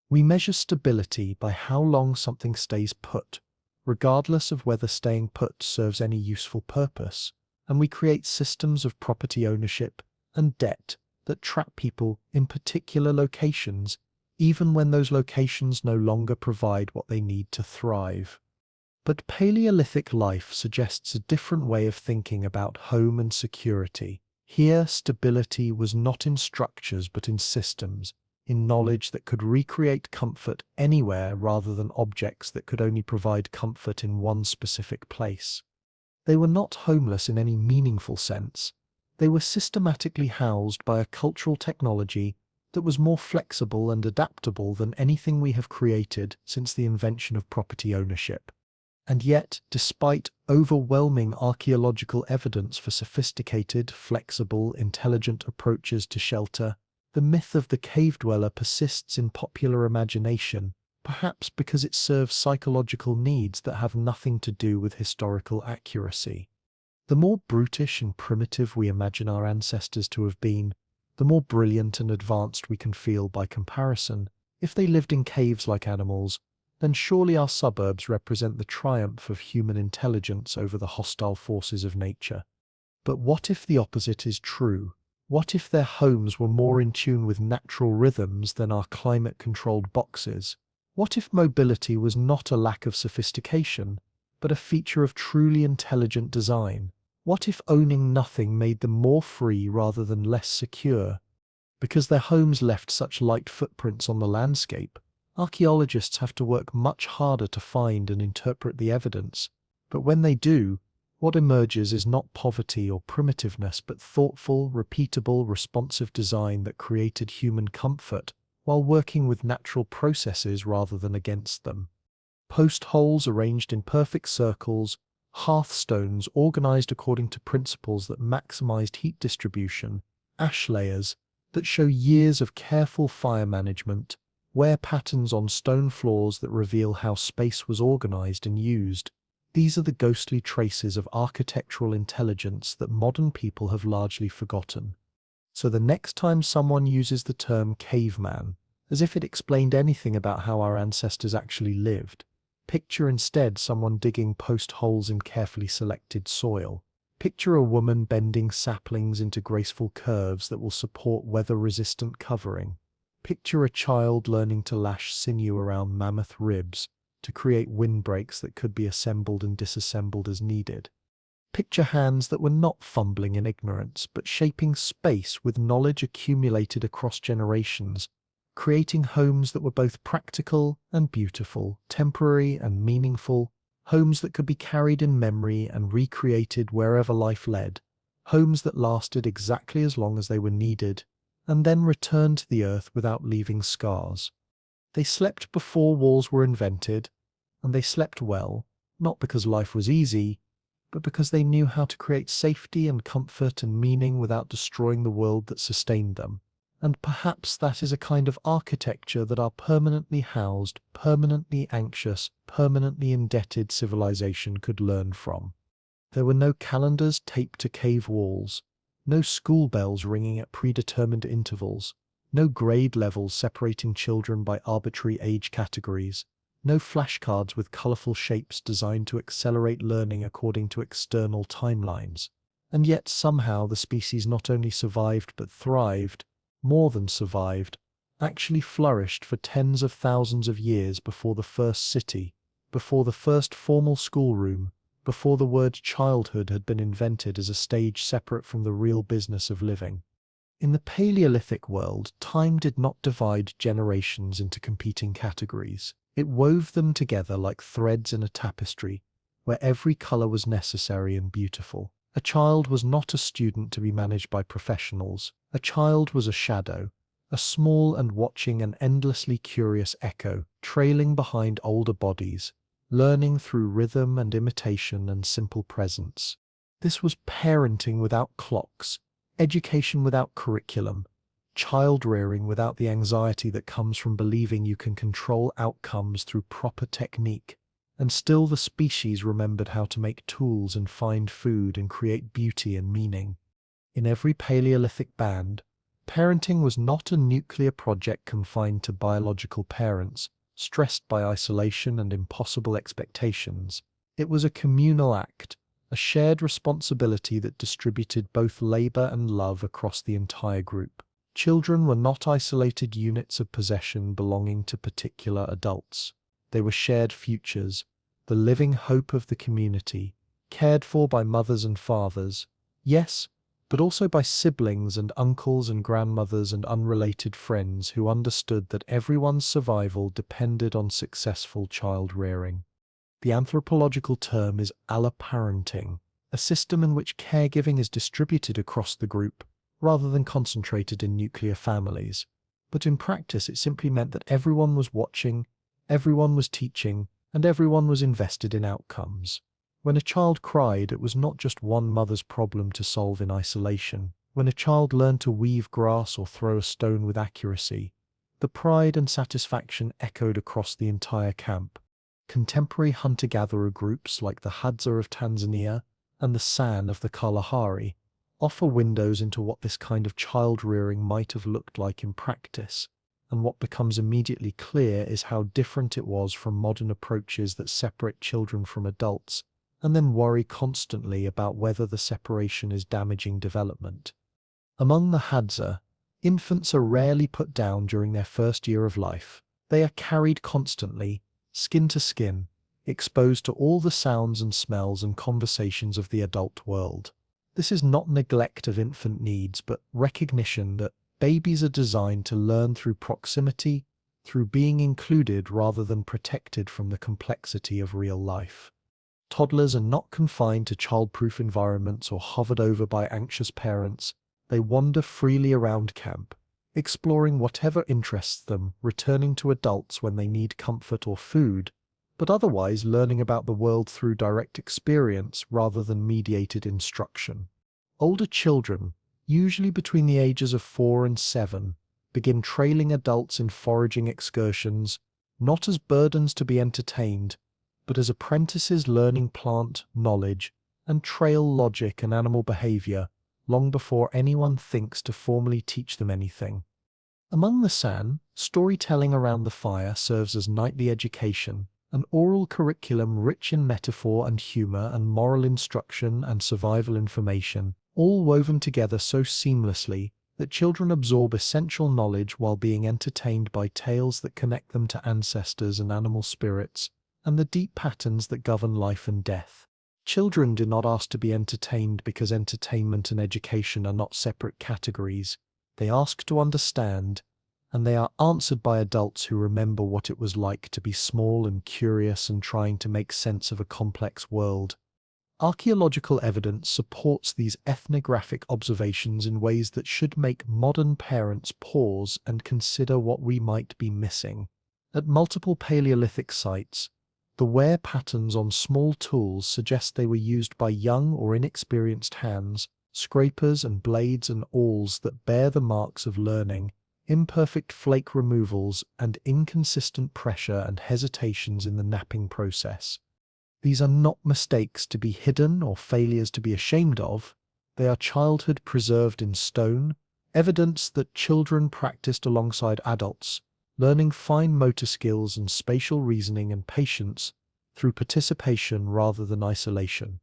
We measure stability by how long something stays put, regardless of whether staying put serves any useful purpose, and we create systems of property ownership and debt that trap people in particular locations, even when those locations no longer provide what they need to thrive. But Paleolithic life suggests a different way of thinking about home and security. Here, stability was not in structures but in systems, in knowledge that could recreate comfort anywhere rather than objects that could only provide comfort in one specific place. They were not homeless in any meaningful sense. They were systematically housed by a cultural technology that was more flexible and adaptable than anything we have created since the invention of property ownership. And yet, despite overwhelming archaeological evidence for sophisticated, flexible, intelligent approaches to shelter, the myth of the cave dweller persists in popular imagination, perhaps because it serves psychological needs that have nothing to do with historical accuracy. The more brutish and primitive we imagine our ancestors to have been, the more brilliant and advanced we can feel by comparison. If they lived in caves like animals, then surely our suburbs represent the triumph of human intelligence over the hostile forces of nature. But what if the opposite is true? What if their homes were more in tune with natural rhythms than our climate-controlled boxes? What if mobility was not a lack of sophistication, but a feature of truly intelligent design? What if owning nothing made them more free rather than less secure? Because their homes left such light footprints on the landscape, archaeologists have to work much harder to find and interpret the evidence. But when they do, what emerges is not poverty or primitiveness, but thoughtful, repeatable, responsive design that created human comfort while working with natural processes rather than against them. Post holes arranged in perfect circles, hearthstones organized according to principles that maximized heat distribution, ash layers that show years of careful fire management, wear patterns on stone floors that reveal how space was organized and used. These are the ghostly traces of architectural intelligence that modern people have largely forgotten. So the next time someone uses the term caveman, as if it explained anything about how our ancestors actually lived, picture instead someone digging post holes in carefully selected soil. Picture a woman bending saplings into graceful curves that will support weather-resistant covering. Picture a child learning to lash sinew around mammoth ribs to create windbreaks that could be assembled and disassembled as needed. Picture hands that were not fumbling in ignorance, but shaping space with knowledge accumulated across generations, creating homes that were both practical and beautiful, temporary and meaningful, homes that could be carried in memory and recreated wherever life led, homes that lasted exactly as long as they were needed, and then returned to the earth without leaving scars. They slept before walls were invented, and they slept well, not because life was easy, but because they knew how to create safety and comfort and meaning without destroying the world that sustained them. And perhaps that is a kind of architecture that our permanently housed, permanently anxious, permanently indebted civilization could learn from. There were no calendars taped to cave walls, no school bells ringing at predetermined intervals, no grade levels separating children by arbitrary age categories, no flashcards with colorful shapes designed to accelerate learning according to external timelines. And yet somehow the species not only survived but thrived, more than survived, actually flourished for tens of thousands of years before the first city, before the first formal schoolroom, before the word childhood had been invented as a stage separate from the real business of living. In the Paleolithic world, time did not divide generations into competing categories. It wove them together like threads in a tapestry, where every color was necessary and beautiful. A child was not a student to be managed by professionals. A child was a shadow, a small and watching and endlessly curious echo, trailing behind older bodies, learning through rhythm and imitation and simple presence. This was parenting without clocks, education without curriculum, child rearing without the anxiety that comes from believing you can control outcomes through proper technique. And still the species remembered how to make tools and find food and create beauty and meaning. In every Paleolithic band, parenting was not a nuclear project confined to biological parents, stressed by isolation and impossible expectations. It was a communal act, a shared responsibility that distributed both labor and love across the entire group. Children were not isolated units of possession belonging to particular adults. They were shared futures, the living hope of the community, cared for by mothers and fathers, yes, but also by siblings and uncles and grandmothers and unrelated friends who understood that everyone's survival depended on successful child rearing. The anthropological term is alloparenting, a system in which caregiving is distributed across the group, rather than concentrated in nuclear families. But in practice it simply meant that everyone was watching, everyone was teaching, and everyone was invested in outcomes. When a child cried, it was not just one mother's problem to solve in isolation. When a child learned to weave grass or throw a stone with accuracy, the pride and satisfaction echoed across the entire camp. Contemporary hunter-gatherer groups like the Hadza of Tanzania and the San of the Kalahari offer windows into what this kind of child-rearing might have looked like in practice, and what becomes immediately clear is how different it was from modern approaches that separate children from adults, and then worry constantly about whether the separation is damaging development. Among the Hadza, infants are rarely put down during their first year of life. They are carried constantly, skin to skin, exposed to all the sounds and smells and conversations of the adult world. This is not neglect of infant needs, but recognition that babies are designed to learn through proximity, through being included rather than protected from the complexity of real life. Toddlers are not confined to childproof environments or hovered over by anxious parents. They wander freely around camp, exploring whatever interests them, returning to adults when they need comfort or food, but otherwise learning about the world through direct experience rather than mediated instruction. Older children, usually between the ages of 4 and 7, begin trailing adults in foraging excursions, not as burdens to be entertained, but as apprentices learning plant knowledge and trail logic and animal behavior long before anyone thinks to formally teach them anything. Among the San, storytelling around the fire serves as nightly education, an oral curriculum rich in metaphor and humor and moral instruction and survival information, all woven together so seamlessly that children absorb essential knowledge while being entertained by tales that connect them to ancestors and animal spirits, and the deep patterns that govern life and death. Children do not ask to be entertained because entertainment and education are not separate categories. They ask to understand, and they are answered by adults who remember what it was like to be small and curious and trying to make sense of a complex world. Archaeological evidence supports these ethnographic observations in ways that should make modern parents pause and consider what we might be missing. At multiple Paleolithic sites, the wear patterns on small tools suggest they were used by young or inexperienced hands, scrapers and blades and awls that bear the marks of learning, imperfect flake removals, and inconsistent pressure and hesitations in the knapping process. These are not mistakes to be hidden or failures to be ashamed of. They are childhood preserved in stone, evidence that children practiced alongside adults, learning fine motor skills and spatial reasoning and patience through participation rather than isolation.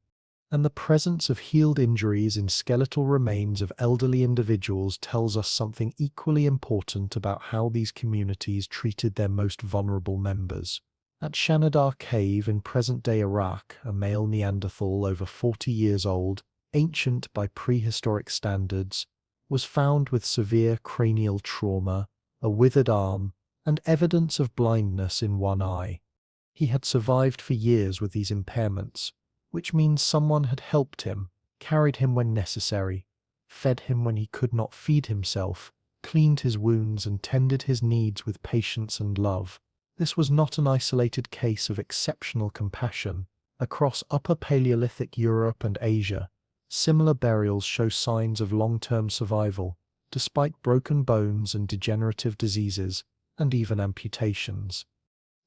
And the presence of healed injuries in skeletal remains of elderly individuals tells us something equally important about how these communities treated their most vulnerable members. At Shanidar Cave in present-day Iraq, a male Neanderthal over 40 years old, ancient by prehistoric standards, was found with severe cranial trauma, a withered arm, and evidence of blindness in one eye. He had survived for years with these impairments, which means someone had helped him, carried him when necessary, fed him when he could not feed himself, cleaned his wounds and tended his needs with patience and love. This was not an isolated case of exceptional compassion. Across Upper Paleolithic Europe and Asia, similar burials show signs of long-term survival, despite broken bones and degenerative diseases, and even amputations.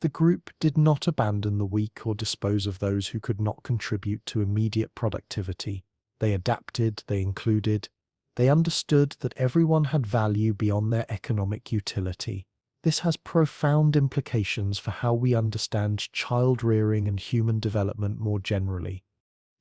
The group did not abandon the weak or dispose of those who could not contribute to immediate productivity. They adapted, they included, they understood that everyone had value beyond their economic utility. This has profound implications for how we understand child rearing and human development more generally.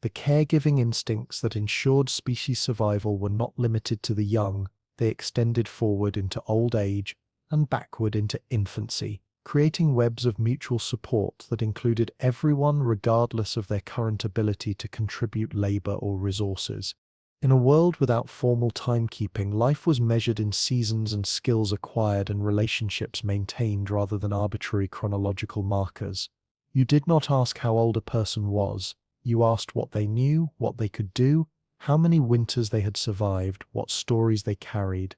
The caregiving instincts that ensured species survival were not limited to the young, they extended forward into old age and backward into infancy, creating webs of mutual support that included everyone regardless of their current ability to contribute labor or resources. In a world without formal timekeeping, life was measured in seasons and skills acquired and relationships maintained rather than arbitrary chronological markers. You did not ask how old a person was. You asked what they knew, what they could do, how many winters they had survived, what stories they carried.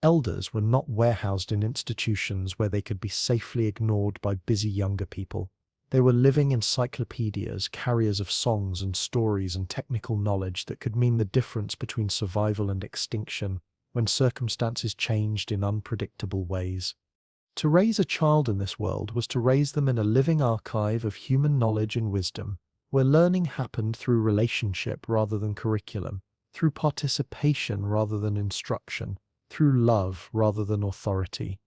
Elders were not warehoused in institutions where they could be safely ignored by busy younger people. They were living encyclopedias, carriers of songs and stories and technical knowledge that could mean the difference between survival and extinction when circumstances changed in unpredictable ways. To raise a child in this world was to raise them in a living archive of human knowledge and wisdom, where learning happened through relationship rather than curriculum, through participation rather than instruction, through love rather than authority.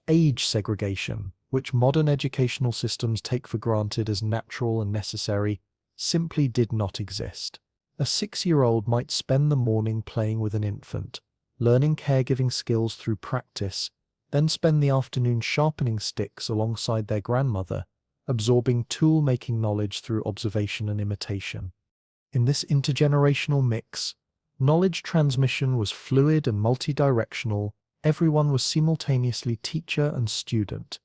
Age segregation, which modern educational systems take for granted as natural and necessary, simply did not exist. A 6-year-old might spend the morning playing with an infant, learning caregiving skills through practice, then spend the afternoon sharpening sticks alongside their grandmother, absorbing tool-making knowledge through observation and imitation. In this intergenerational mix, knowledge transmission was fluid and multidirectional. Everyone was simultaneously teacher and student,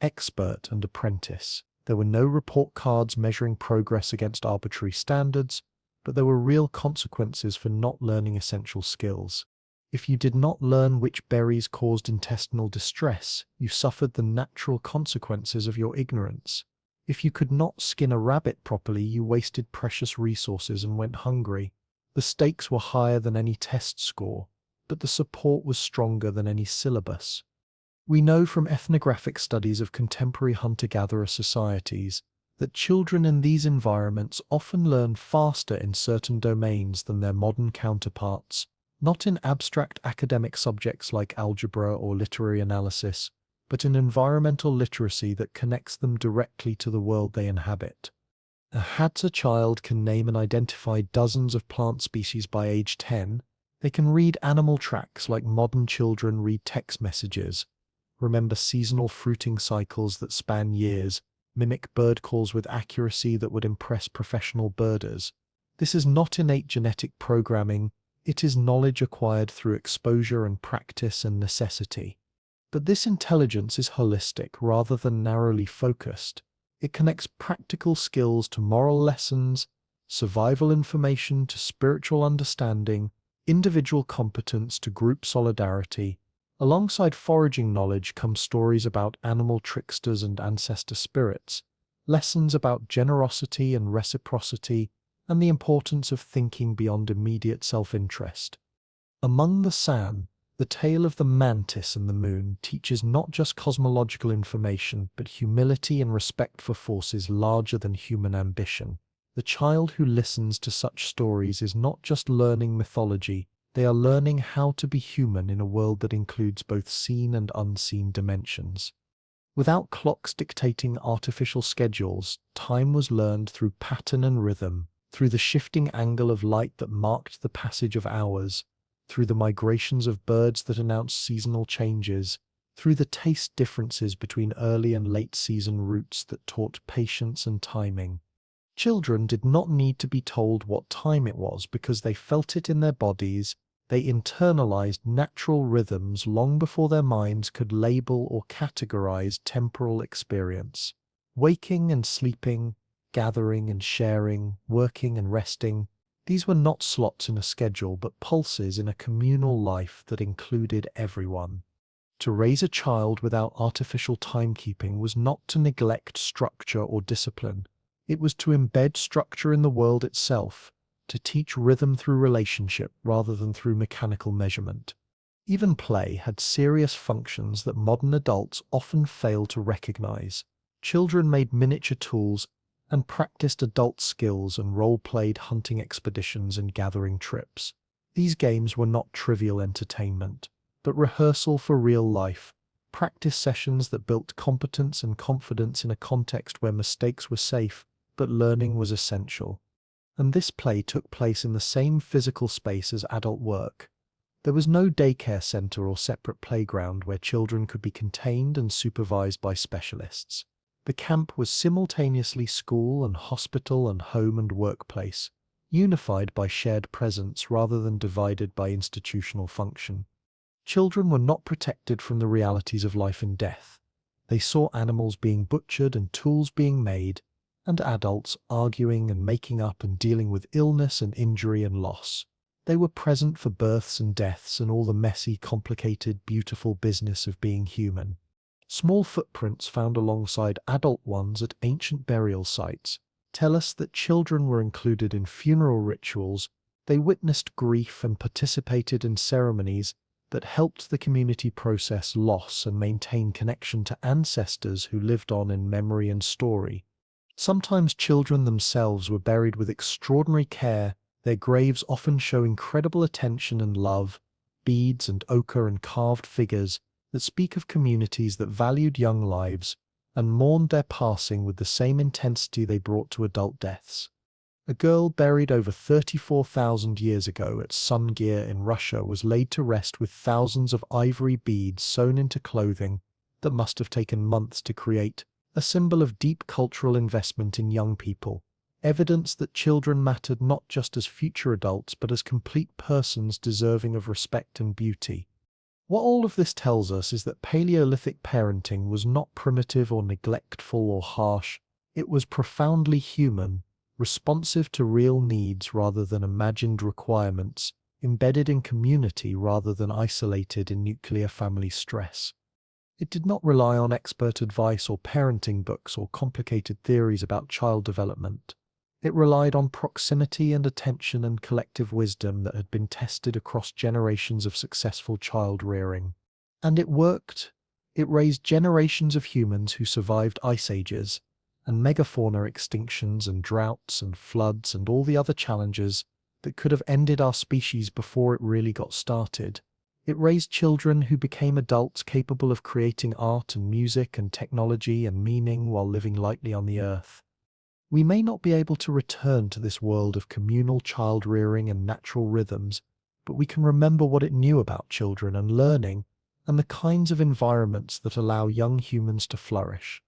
expert and apprentice. There were no report cards measuring progress against arbitrary standards, but there were real consequences for not learning essential skills. If you did not learn which berries caused intestinal distress, you suffered the natural consequences of your ignorance. If you could not skin a rabbit properly, you wasted precious resources and went hungry. The stakes were higher than any test score. but the support was stronger than any syllabus. We know from ethnographic studies of contemporary hunter-gatherer societies that children in these environments often learn faster in certain domains than their modern counterparts, not in abstract academic subjects like algebra or literary analysis, but in environmental literacy that connects them directly to the world they inhabit. A Hadza child can name and identify dozens of plant species by age 10. They can read animal tracks like modern children read text messages, remember seasonal fruiting cycles that span years, mimic bird calls with accuracy that would impress professional birders. This is not innate genetic programming, it is knowledge acquired through exposure and practice and necessity. But this intelligence is holistic rather than narrowly focused. It connects practical skills to moral lessons, survival information to spiritual understanding, individual competence to group solidarity. Alongside foraging knowledge come stories about animal tricksters and ancestor spirits, lessons about generosity and reciprocity, and the importance of thinking beyond immediate self-interest. Among the San, the tale of the mantis and the moon teaches not just cosmological information, but humility and respect for forces larger than human ambition. The child who listens to such stories is not just learning mythology, they are learning how to be human in a world that includes both seen and unseen dimensions. Without clocks dictating artificial schedules, time was learned through pattern and rhythm, through the shifting angle of light that marked the passage of hours, through the migrations of birds that announced seasonal changes, through the taste differences between early and late season roots that taught patience and timing. Children did not need to be told what time it was because they felt it in their bodies. They internalized natural rhythms long before their minds could label or categorize temporal experience. Waking and sleeping, gathering and sharing, working and resting, these were not slots in a schedule but pulses in a communal life that included everyone. To raise a child without artificial timekeeping was not to neglect structure or discipline. It was to embed structure in the world itself, to teach rhythm through relationship rather than through mechanical measurement. Even play had serious functions that modern adults often fail to recognize. Children made miniature tools and practiced adult skills and role-played hunting expeditions and gathering trips. These games were not trivial entertainment, but rehearsal for real life, practice sessions that built competence and confidence in a context where mistakes were safe, but learning was essential. And this play took place in the same physical space as adult work. There was no daycare center or separate playground where children could be contained and supervised by specialists. The camp was simultaneously school and hospital and home and workplace, unified by shared presence rather than divided by institutional function. Children were not protected from the realities of life and death. They saw animals being butchered and tools being made, and adults arguing and making up and dealing with illness and injury and loss. They were present for births and deaths and all the messy, complicated, beautiful business of being human. Small footprints found alongside adult ones at ancient burial sites tell us that children were included in funeral rituals. They witnessed grief and participated in ceremonies that helped the community process loss and maintain connection to ancestors who lived on in memory and story. Sometimes children themselves were buried with extraordinary care, their graves often show incredible attention and love, beads and ochre and carved figures that speak of communities that valued young lives and mourned their passing with the same intensity they brought to adult deaths. A girl buried over 34,000 years ago at Sungir in Russia was laid to rest with thousands of ivory beads sewn into clothing that must have taken months to create, a symbol of deep cultural investment in young people, evidence that children mattered not just as future adults but as complete persons deserving of respect and beauty. What all of this tells us is that Paleolithic parenting was not primitive or neglectful or harsh, it was profoundly human, responsive to real needs rather than imagined requirements, embedded in community rather than isolated in nuclear family stress. It did not rely on expert advice or parenting books or complicated theories about child development. It relied on proximity and attention and collective wisdom that had been tested across generations of successful child rearing. And it worked. It raised generations of humans who survived ice ages and megafauna extinctions and droughts and floods and all the other challenges that could have ended our species before it really got started. It raised children who became adults capable of creating art and music and technology and meaning while living lightly on the earth. We may not be able to return to this world of communal child rearing and natural rhythms, but we can remember what it knew about children and learning and the kinds of environments that allow young humans to flourish.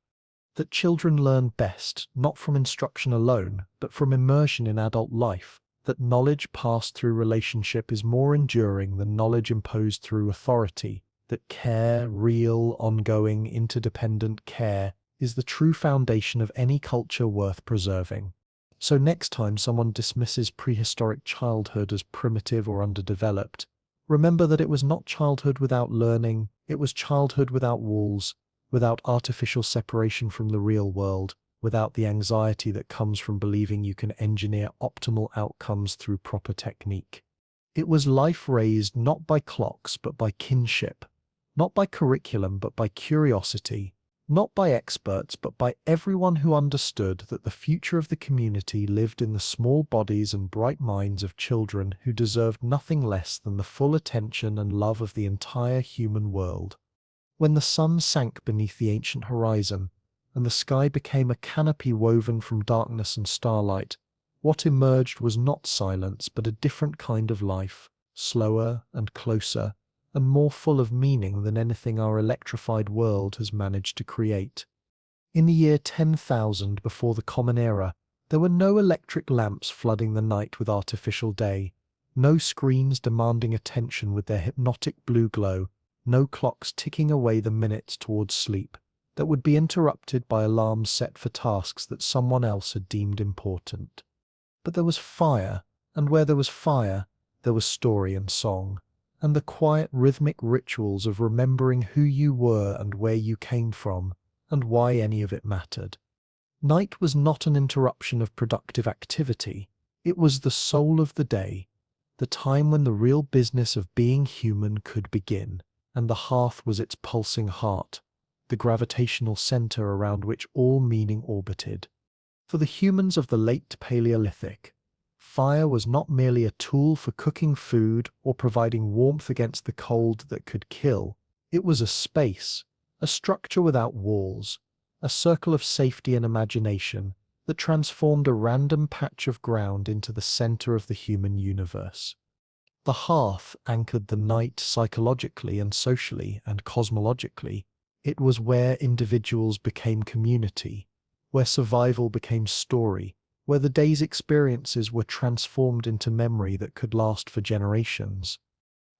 That children learn best, not from instruction alone, but from immersion in adult life. That knowledge passed through relationship is more enduring than knowledge imposed through authority. That care, real, ongoing, interdependent care, is the true foundation of any culture worth preserving. So next time someone dismisses prehistoric childhood as primitive or underdeveloped, remember that it was not childhood without learning, it was childhood without walls, without artificial separation from the real world, without the anxiety that comes from believing you can engineer optimal outcomes through proper technique. It was life raised not by clocks but by kinship, not by curriculum but by curiosity, not by experts but by everyone who understood that the future of the community lived in the small bodies and bright minds of children who deserved nothing less than the full attention and love of the entire human world. When the sun sank beneath the ancient horizon, and the sky became a canopy woven from darkness and starlight, what emerged was not silence but a different kind of life, slower and closer, and more full of meaning than anything our electrified world has managed to create. In the year 10,000 before the Common Era, there were no electric lamps flooding the night with artificial day, no screens demanding attention with their hypnotic blue glow, no clocks ticking away the minutes towards sleep that would be interrupted by alarms set for tasks that someone else had deemed important. But there was fire, and where there was fire, there was story and song, and the quiet rhythmic rituals of remembering who you were and where you came from, and why any of it mattered. Night was not an interruption of productive activity, it was the soul of the day, the time when the real business of being human could begin, and the hearth was its pulsing heart, the gravitational center around which all meaning orbited. For the humans of the late Paleolithic, fire was not merely a tool for cooking food or providing warmth against the cold that could kill. It was a space, a structure without walls, a circle of safety and imagination that transformed a random patch of ground into the center of the human universe. The hearth anchored the night psychologically and socially and cosmologically. It was where individuals became community, where survival became story, where the day's experiences were transformed into memory that could last for generations.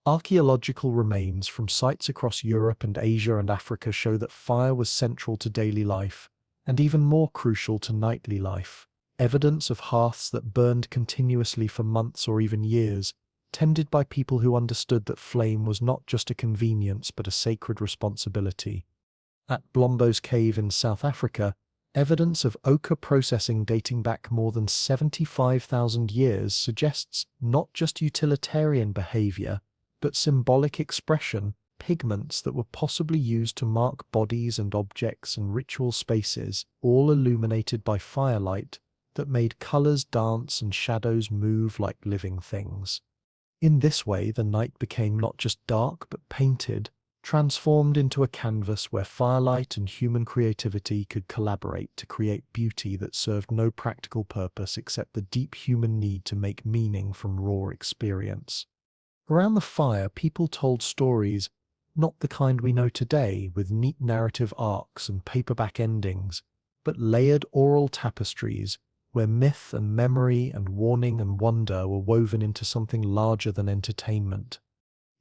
Archaeological remains from sites across Europe and Asia and Africa show that fire was central to daily life, and even more crucial to nightly life. Evidence of hearths that burned continuously for months or even years, tended by people who understood that flame was not just a convenience but a sacred responsibility. At Blombos Cave in South Africa, evidence of ochre processing dating back more than 75,000 years suggests not just utilitarian behavior, but symbolic expression, pigments that were possibly used to mark bodies and objects and ritual spaces, all illuminated by firelight that made colors dance and shadows move like living things. In this way, the night became not just dark but painted, transformed into a canvas where firelight and human creativity could collaborate to create beauty that served no practical purpose except the deep human need to make meaning from raw experience. Around the fire, people told stories, not the kind we know today, with neat narrative arcs and paperback endings, but layered oral tapestries, where myth and memory and warning and wonder were woven into something larger than entertainment.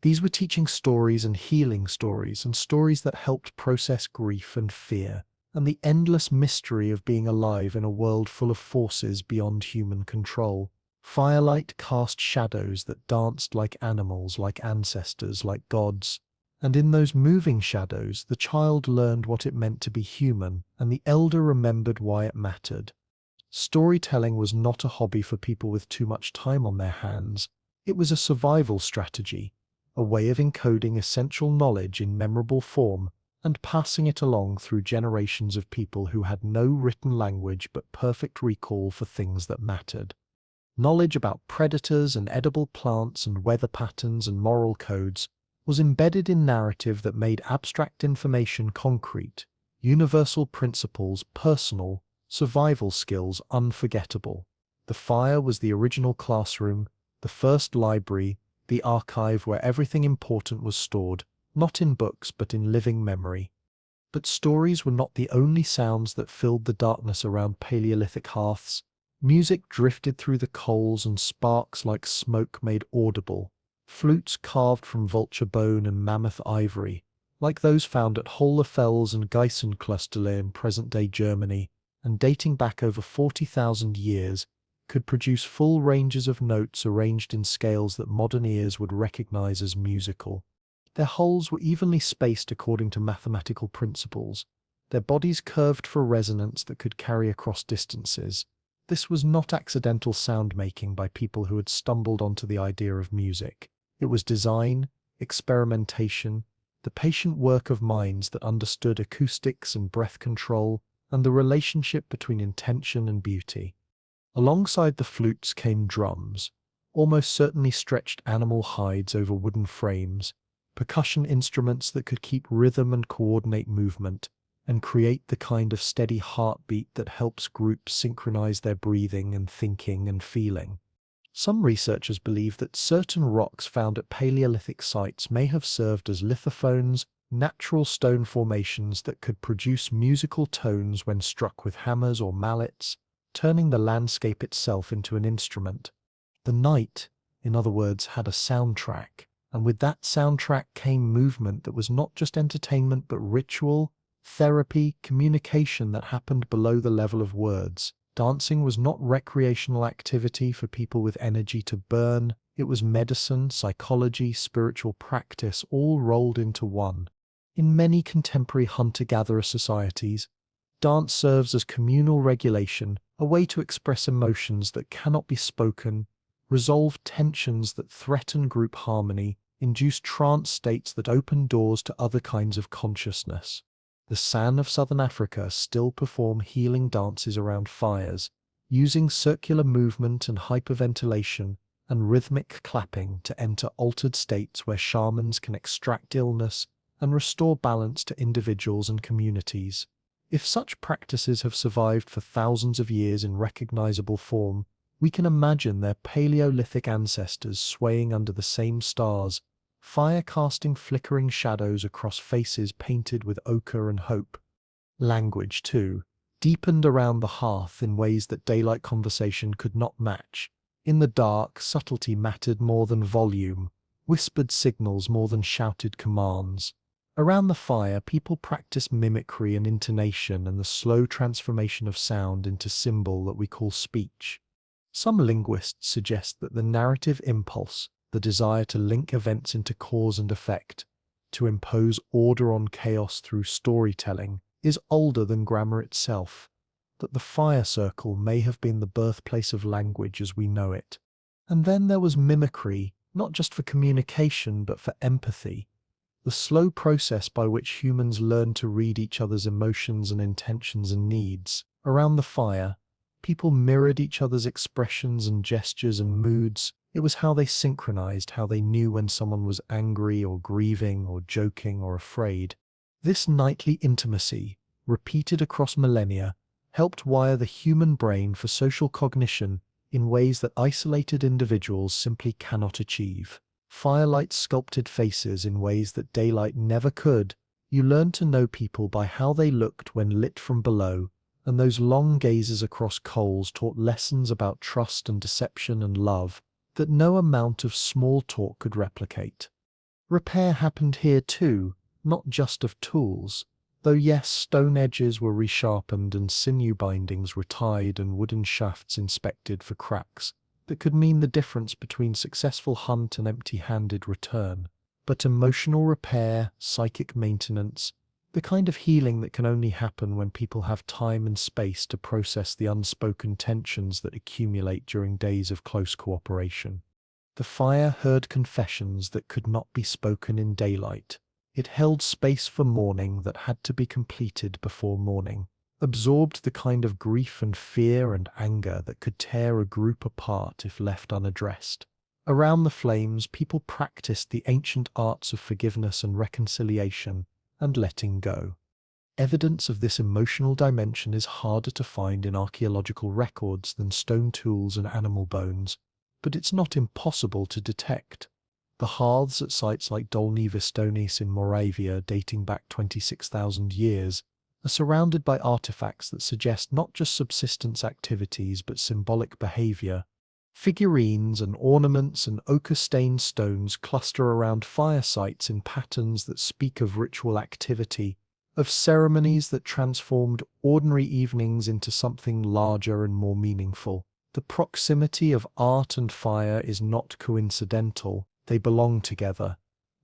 These were teaching stories and healing stories, and stories that helped process grief and fear, and the endless mystery of being alive in a world full of forces beyond human control. Firelight cast shadows that danced like animals, like ancestors, like gods, and in those moving shadows the child learned what it meant to be human, and the elder remembered why it mattered. Storytelling was not a hobby for people with too much time on their hands. It was a survival strategy, a way of encoding essential knowledge in memorable form and passing it along through generations of people who had no written language but perfect recall for things that mattered. Knowledge about predators and edible plants and weather patterns and moral codes was embedded in narrative that made abstract information concrete, universal principles personal, survival skills unforgettable. The fire was the original classroom, the first library, the archive where everything important was stored, not in books but in living memory. But stories were not the only sounds that filled the darkness around Paleolithic hearths. Music drifted through the coals and sparks like smoke made audible. Flutes carved from vulture bone and mammoth ivory, like those found at Hohlefels and Geissenklosterle in present-day Germany, and dating back over 40,000 years, could produce full ranges of notes arranged in scales that modern ears would recognize as musical. Their holes were evenly spaced according to mathematical principles, their bodies curved for resonance that could carry across distances. This was not accidental sound-making by people who had stumbled onto the idea of music. It was design, experimentation, the patient work of minds that understood acoustics and breath control, and the relationship between intention and beauty. Alongside the flutes came drums, almost certainly stretched animal hides over wooden frames, percussion instruments that could keep rhythm and coordinate movement, and create the kind of steady heartbeat that helps groups synchronize their breathing and thinking and feeling. Some researchers believe that certain rocks found at Paleolithic sites may have served as lithophones, natural stone formations that could produce musical tones when struck with hammers or mallets, turning the landscape itself into an instrument. The night, in other words, had a soundtrack, and with that soundtrack came movement that was not just entertainment but ritual, therapy, communication that happened below the level of words. Dancing was not recreational activity for people with energy to burn, it was medicine, psychology, spiritual practice, all rolled into one. In many contemporary hunter-gatherer societies, dance serves as communal regulation, a way to express emotions that cannot be spoken, resolve tensions that threaten group harmony, induce trance states that open doors to other kinds of consciousness. The San of Southern Africa still perform healing dances around fires, using circular movement and hyperventilation and rhythmic clapping to enter altered states where shamans can extract illness and restore balance to individuals and communities. If such practices have survived for thousands of years in recognizable form, we can imagine their Paleolithic ancestors swaying under the same stars, fire casting flickering shadows across faces painted with ochre and hope. Language, too, deepened around the hearth in ways that daylight conversation could not match. In the dark, subtlety mattered more than volume, whispered signals more than shouted commands. Around the fire, people practiced mimicry and intonation and the slow transformation of sound into symbol that we call speech. Some linguists suggest that the narrative impulse, the desire to link events into cause and effect, to impose order on chaos through storytelling, is older than grammar itself, that the fire circle may have been the birthplace of language as we know it. And then there was mimicry, not just for communication but for empathy, the slow process by which humans learn to read each other's emotions and intentions and needs. Around the fire, people mirrored each other's expressions and gestures and moods. It was how they synchronized, how they knew when someone was angry or grieving or joking or afraid. This nightly intimacy, repeated across millennia, helped wire the human brain for social cognition in ways that isolated individuals simply cannot achieve. Firelight sculpted faces in ways that daylight never could. You learned to know people by how they looked when lit from below, and those long gazes across coals taught lessons about trust and deception and love that no amount of small talk could replicate. Repair happened here too, not just of tools, though yes, stone edges were resharpened and sinew bindings retied and wooden shafts inspected for cracks that could mean the difference between successful hunt and empty-handed return. But emotional repair, psychic maintenance, The kind of healing that can only happen when people have time and space to process the unspoken tensions that accumulate during days of close cooperation. The fire heard confessions that could not be spoken in daylight. It held space for mourning that had to be completed before morning, absorbed the kind of grief and fear and anger that could tear a group apart if left unaddressed. Around the flames, people practiced the ancient arts of forgiveness and reconciliation and letting go. Evidence of this emotional dimension is harder to find in archaeological records than stone tools and animal bones, but it's not impossible to detect. The hearths at sites like Dolní Věstonice in Moravia, dating back 26,000 years, are surrounded by artifacts that suggest not just subsistence activities but symbolic behavior. Figurines and ornaments and ochre-stained stones cluster around fire sites in patterns that speak of ritual activity, of ceremonies that transformed ordinary evenings into something larger and more meaningful. The proximity of art and fire is not coincidental. They belong together,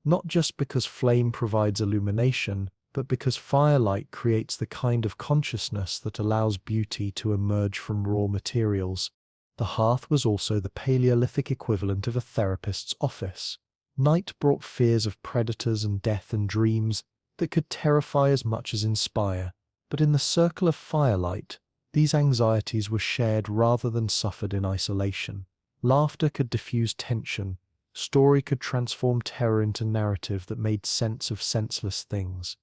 not just because flame provides illumination, but because firelight creates the kind of consciousness that allows beauty to emerge from raw materials. The hearth was also the Paleolithic equivalent of a therapist's office. Night brought fears of predators and death and dreams that could terrify as much as inspire, but in the circle of firelight, these anxieties were shared rather than suffered in isolation. Laughter could diffuse tension. Story could transform terror into narrative that made sense of senseless things.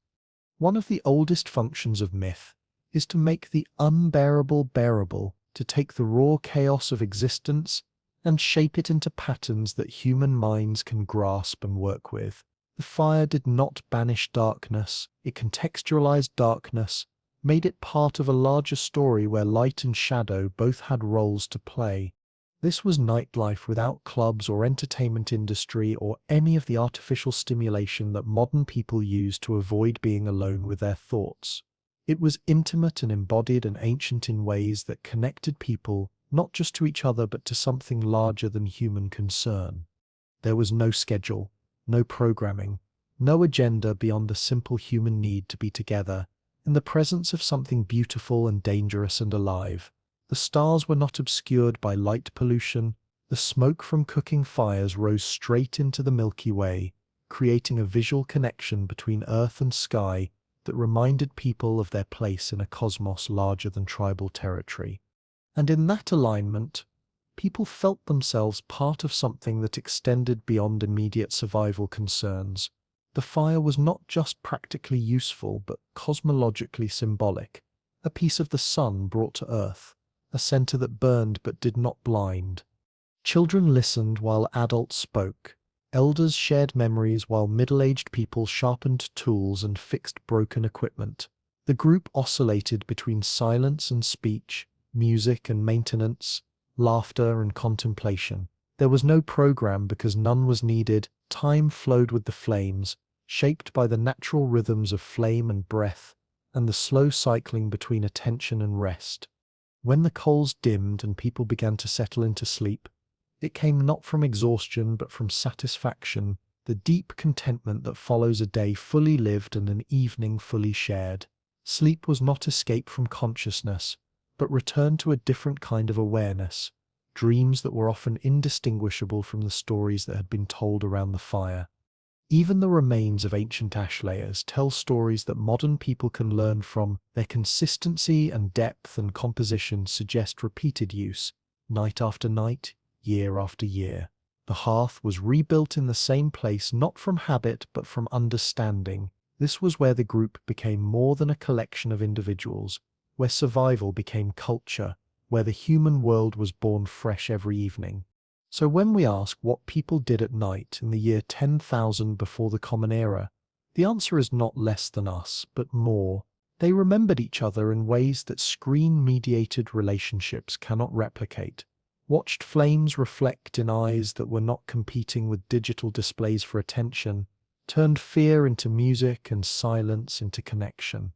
One of the oldest functions of myth is to make the unbearable bearable, to take the raw chaos of existence and shape it into patterns that human minds can grasp and work with. The fire did not banish darkness, it contextualized darkness, made it part of a larger story where light and shadow both had roles to play. This was nightlife without clubs or entertainment industry or any of the artificial stimulation that modern people use to avoid being alone with their thoughts. It was intimate and embodied and ancient in ways that connected people not just to each other but to something larger than human concern. There was no schedule, no programming, no agenda beyond the simple human need to be together, in the presence of something beautiful and dangerous and alive. The stars were not obscured by light pollution. The smoke from cooking fires rose straight into the Milky Way, creating a visual connection between earth and sky that reminded people of their place in a cosmos larger than tribal territory. And in that alignment, people felt themselves part of something that extended beyond immediate survival concerns. The fire was not just practically useful, but cosmologically symbolic, a piece of the sun brought to earth, a center that burned but did not blind. Children listened while adults spoke. Elders shared memories while middle-aged people sharpened tools and fixed broken equipment. The group oscillated between silence and speech, music and maintenance, laughter and contemplation. There was no program because none was needed. Time flowed with the flames, shaped by the natural rhythms of flame and breath, and the slow cycling between attention and rest. When the coals dimmed and people began to settle into sleep, it came not from exhaustion but from satisfaction, the deep contentment that follows a day fully lived and an evening fully shared. Sleep was not escape from consciousness, but return to a different kind of awareness, dreams that were often indistinguishable from the stories that had been told around the fire. Even the remains of ancient ash layers tell stories that modern people can learn from. Their consistency and depth and composition suggest repeated use, night after night, year after year. The hearth was rebuilt in the same place not from habit but from understanding. This was where the group became more than a collection of individuals, where survival became culture, where the human world was born fresh every evening. So when we ask what people did at night in the year 10,000 before the Common Era, the answer is not less than us, but more. They remembered each other in ways that screen-mediated relationships cannot replicate. Watched flames reflect in eyes that were not competing with digital displays for attention, turned fear into music and silence into connection.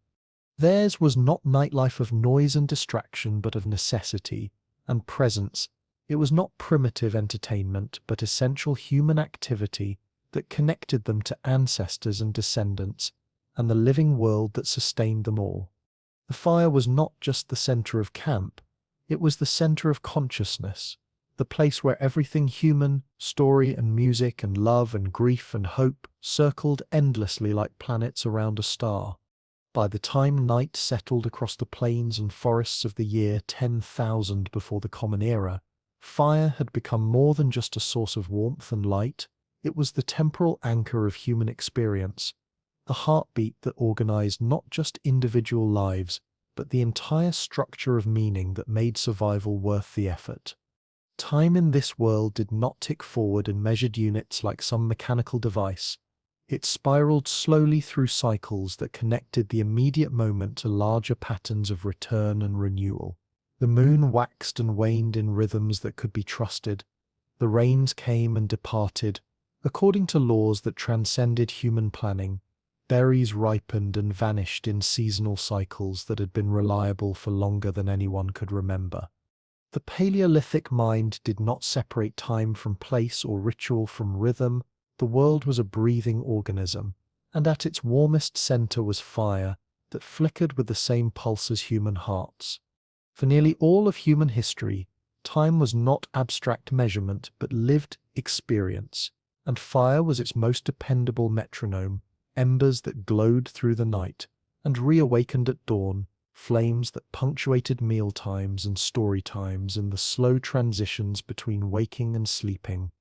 Theirs was not nightlife of noise and distraction, but of necessity and presence. It was not primitive entertainment, but essential human activity that connected them to ancestors and descendants, and the living world that sustained them all. The fire was not just the center of camp, it was the center of consciousness, the place where everything human, story and music and love and grief and hope, circled endlessly like planets around a star. By the time night settled across the plains and forests of the year 10,000 before the Common Era, fire had become more than just a source of warmth and light. It was the temporal anchor of human experience, the heartbeat that organized not just individual lives, but the entire structure of meaning that made survival worth the effort. Time in this world did not tick forward in measured units like some mechanical device. It spiraled slowly through cycles that connected the immediate moment to larger patterns of return and renewal. The moon waxed and waned in rhythms that could be trusted. The rains came and departed, according to laws that transcended human planning. Berries ripened and vanished in seasonal cycles that had been reliable for longer than anyone could remember. The Paleolithic mind did not separate time from place or ritual from rhythm. The world was a breathing organism, and at its warmest center was fire that flickered with the same pulse as human hearts. For nearly all of human history, time was not abstract measurement but lived experience, and fire was its most dependable metronome, embers that glowed through the night and reawakened at dawn, flames that punctuated meal times and story times and the slow transitions between waking and sleeping.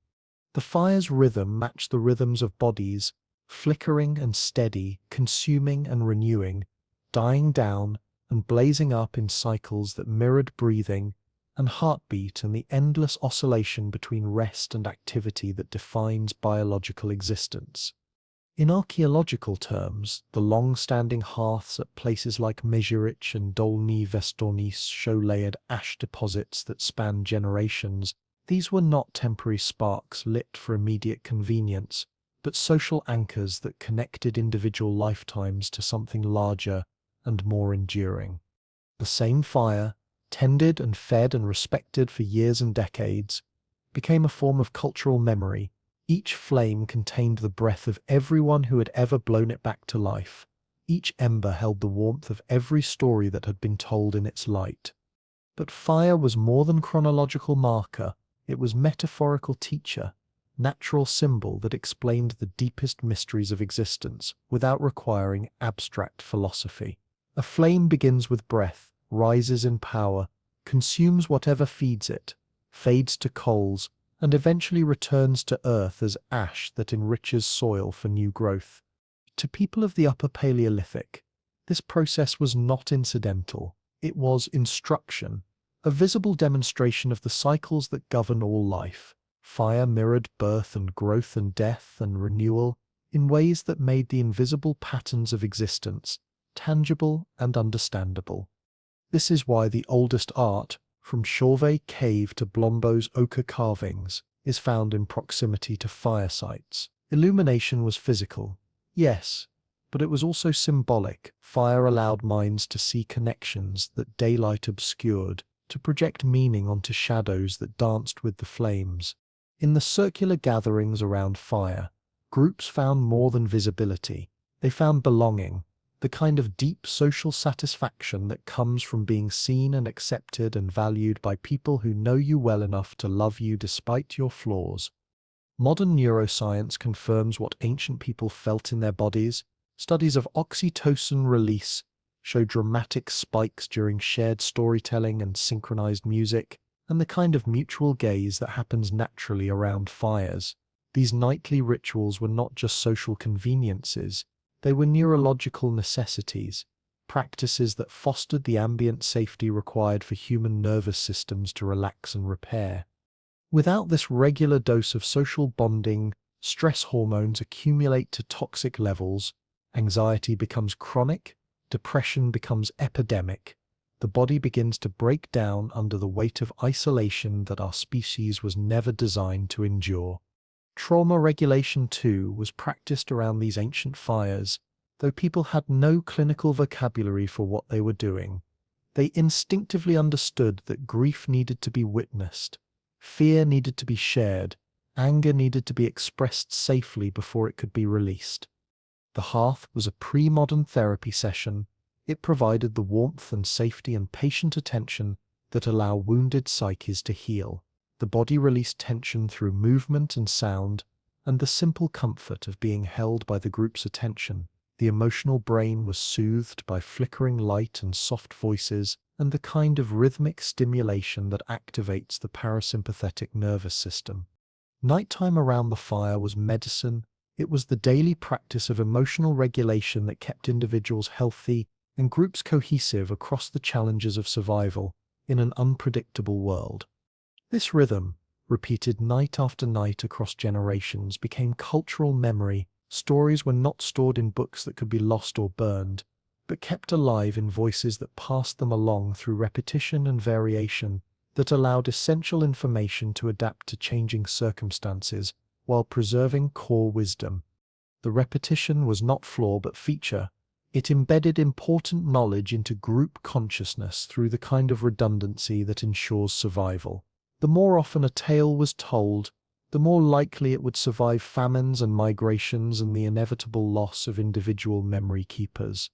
The fire's rhythm matched the rhythms of bodies, flickering and steady, consuming and renewing, dying down and blazing up in cycles that mirrored breathing and heartbeat and the endless oscillation between rest and activity that defines biological existence. In archaeological terms, the long-standing hearths at places like Mezhirich and Dolny Vestornis show layered ash deposits that span generations. These were not temporary sparks lit for immediate convenience, but social anchors that connected individual lifetimes to something larger and more enduring. The same fire, tended and fed and respected for years and decades, became a form of cultural memory. Each flame contained the breath of everyone who had ever blown it back to life. Each ember held the warmth of every story that had been told in its light. But fire was more than chronological marker. It was metaphorical teacher, natural symbol that explained the deepest mysteries of existence without requiring abstract philosophy. A flame begins with breath, rises in power, consumes whatever feeds it, fades to coals, and eventually returns to earth as ash that enriches soil for new growth. To people of the Upper Paleolithic, this process was not incidental. It was instruction, a visible demonstration of the cycles that govern all life. Fire mirrored birth and growth and death and renewal in ways that made the invisible patterns of existence tangible and understandable. This is why the oldest art, from Chauvet Cave to Blombo's ochre carvings, is found in proximity to fire sites. Illumination was physical, yes, but it was also symbolic. Fire allowed minds to see connections that daylight obscured, to project meaning onto shadows that danced with the flames. In the circular gatherings around fire, groups found more than visibility. They found belonging, the kind of deep social satisfaction that comes from being seen and accepted and valued by people who know you well enough to love you despite your flaws. Modern neuroscience confirms what ancient people felt in their bodies. Studies of oxytocin release show dramatic spikes during shared storytelling and synchronized music, and the kind of mutual gaze that happens naturally around fires. These nightly rituals were not just social conveniences, they were neurological necessities, practices that fostered the ambient safety required for human nervous systems to relax and repair. Without this regular dose of social bonding, stress hormones accumulate to toxic levels, anxiety becomes chronic, depression becomes epidemic. The body begins to break down under the weight of isolation that our species was never designed to endure. Trauma regulation, too, was practiced around these ancient fires, though people had no clinical vocabulary for what they were doing. They instinctively understood that grief needed to be witnessed, fear needed to be shared, anger needed to be expressed safely before it could be released. The hearth was a pre-modern therapy session. It provided the warmth and safety and patient attention that allow wounded psyches to heal. The body released tension through movement and sound, and the simple comfort of being held by the group's attention. The emotional brain was soothed by flickering light and soft voices, and the kind of rhythmic stimulation that activates the parasympathetic nervous system. Nighttime around the fire was medicine. It was the daily practice of emotional regulation that kept individuals healthy and groups cohesive across the challenges of survival in an unpredictable world. This rhythm, repeated night after night across generations, became cultural memory. Stories were not stored in books that could be lost or burned, but kept alive in voices that passed them along through repetition and variation, that allowed essential information to adapt to changing circumstances while preserving core wisdom. The repetition was not flaw but feature. It embedded important knowledge into group consciousness through the kind of redundancy that ensures survival. The more often a tale was told, the more likely it would survive famines and migrations and the inevitable loss of individual memory keepers.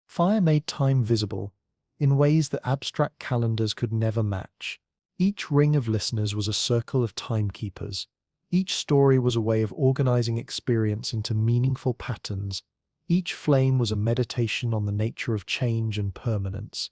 Fire made time visible in ways that abstract calendars could never match. Each ring of listeners was a circle of timekeepers. Each story was a way of organizing experience into meaningful patterns. Each flame was a meditation on the nature of change and permanence.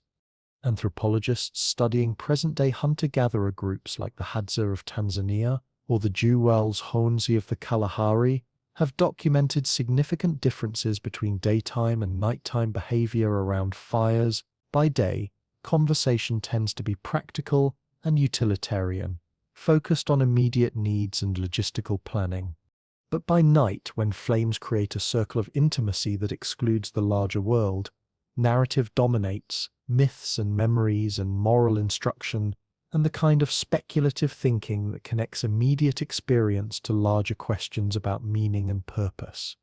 Anthropologists studying present-day hunter-gatherer groups like the Hadza of Tanzania or the Jewels Hoanzi of the Kalahari have documented significant differences between daytime and nighttime behavior around fires. By day, conversation tends to be practical and utilitarian, focused on immediate needs and logistical planning. But by night, when flames create a circle of intimacy that excludes the larger world, narrative dominates, myths and memories and moral instruction, and the kind of speculative thinking that connects immediate experience to larger questions about meaning and purpose.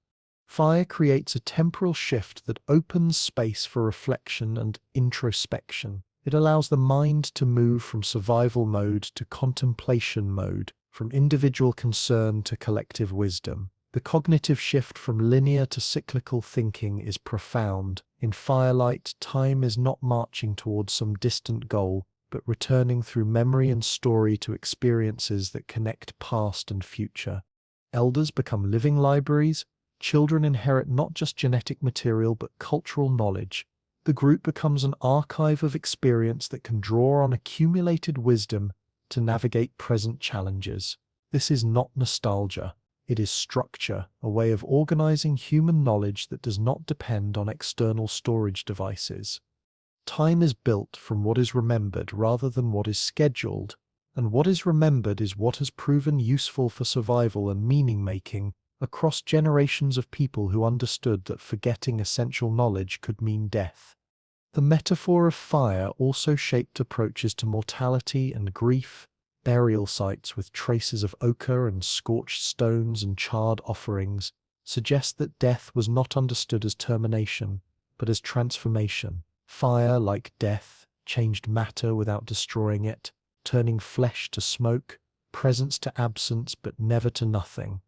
Fire creates a temporal shift that opens space for reflection and introspection. It allows the mind to move from survival mode to contemplation mode, from individual concern to collective wisdom. The cognitive shift from linear to cyclical thinking is profound. In firelight, time is not marching towards some distant goal, but returning through memory and story to experiences that connect past and future. Elders become living libraries. Children inherit not just genetic material but cultural knowledge. The group becomes an archive of experience that can draw on accumulated wisdom to navigate present challenges. This is not nostalgia. It is structure, a way of organizing human knowledge that does not depend on external storage devices. Time is built from what is remembered rather than what is scheduled, and what is remembered is what has proven useful for survival and meaning-making across generations of people who understood that forgetting essential knowledge could mean death. The metaphor of fire also shaped approaches to mortality and grief. Burial sites with traces of ochre and scorched stones and charred offerings suggest that death was not understood as termination, but as transformation. Fire, like death, changed matter without destroying it, turning flesh to smoke, presence to absence, but never to nothing.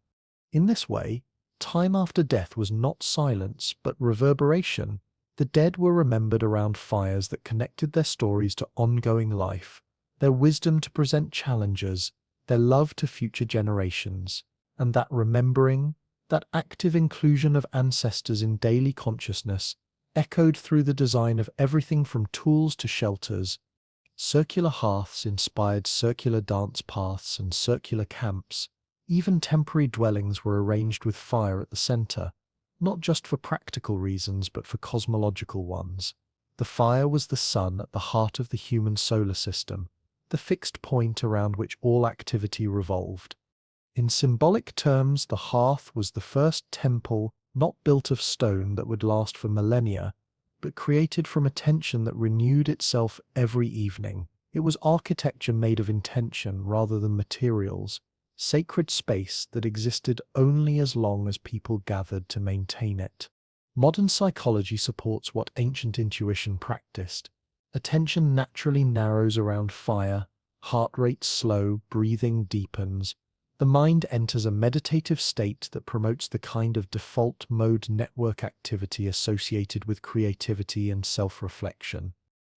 In this way, time after death was not silence, but reverberation. The dead were remembered around fires that connected their stories to ongoing life, their wisdom to present challenges, their love to future generations, and that remembering, that active inclusion of ancestors in daily consciousness, echoed through the design of everything from tools to shelters. Circular hearths inspired circular dance paths and circular camps. Even temporary dwellings were arranged with fire at the center, not just for practical reasons but for cosmological ones. The fire was the sun at the heart of the human solar system, the fixed point around which all activity revolved. In symbolic terms, the hearth was the first temple, not built of stone that would last for millennia, but created from attention that renewed itself every evening. It was architecture made of intention rather than materials, sacred space that existed only as long as people gathered to maintain it. Modern psychology supports what ancient intuition practiced. Attention naturally narrows around fire, heart rate slow, breathing deepens, The mind enters a meditative state that promotes the kind of default mode network activity associated with creativity and self-reflection.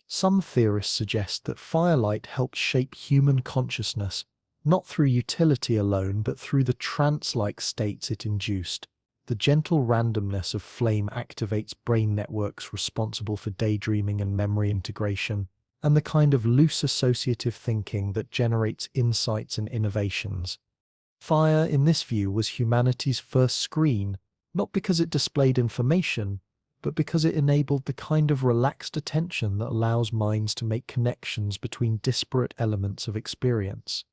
Some theorists suggest that firelight helps shape human consciousness, not through utility alone but through the trance-like states it induced. The gentle randomness of flame activates brain networks responsible for daydreaming and memory integration, and the kind of loose associative thinking that generates insights and innovations. Fire, in this view, was humanity's first screen, not because it displayed information, but because it enabled the kind of relaxed attention that allows minds to make connections between disparate elements of experience.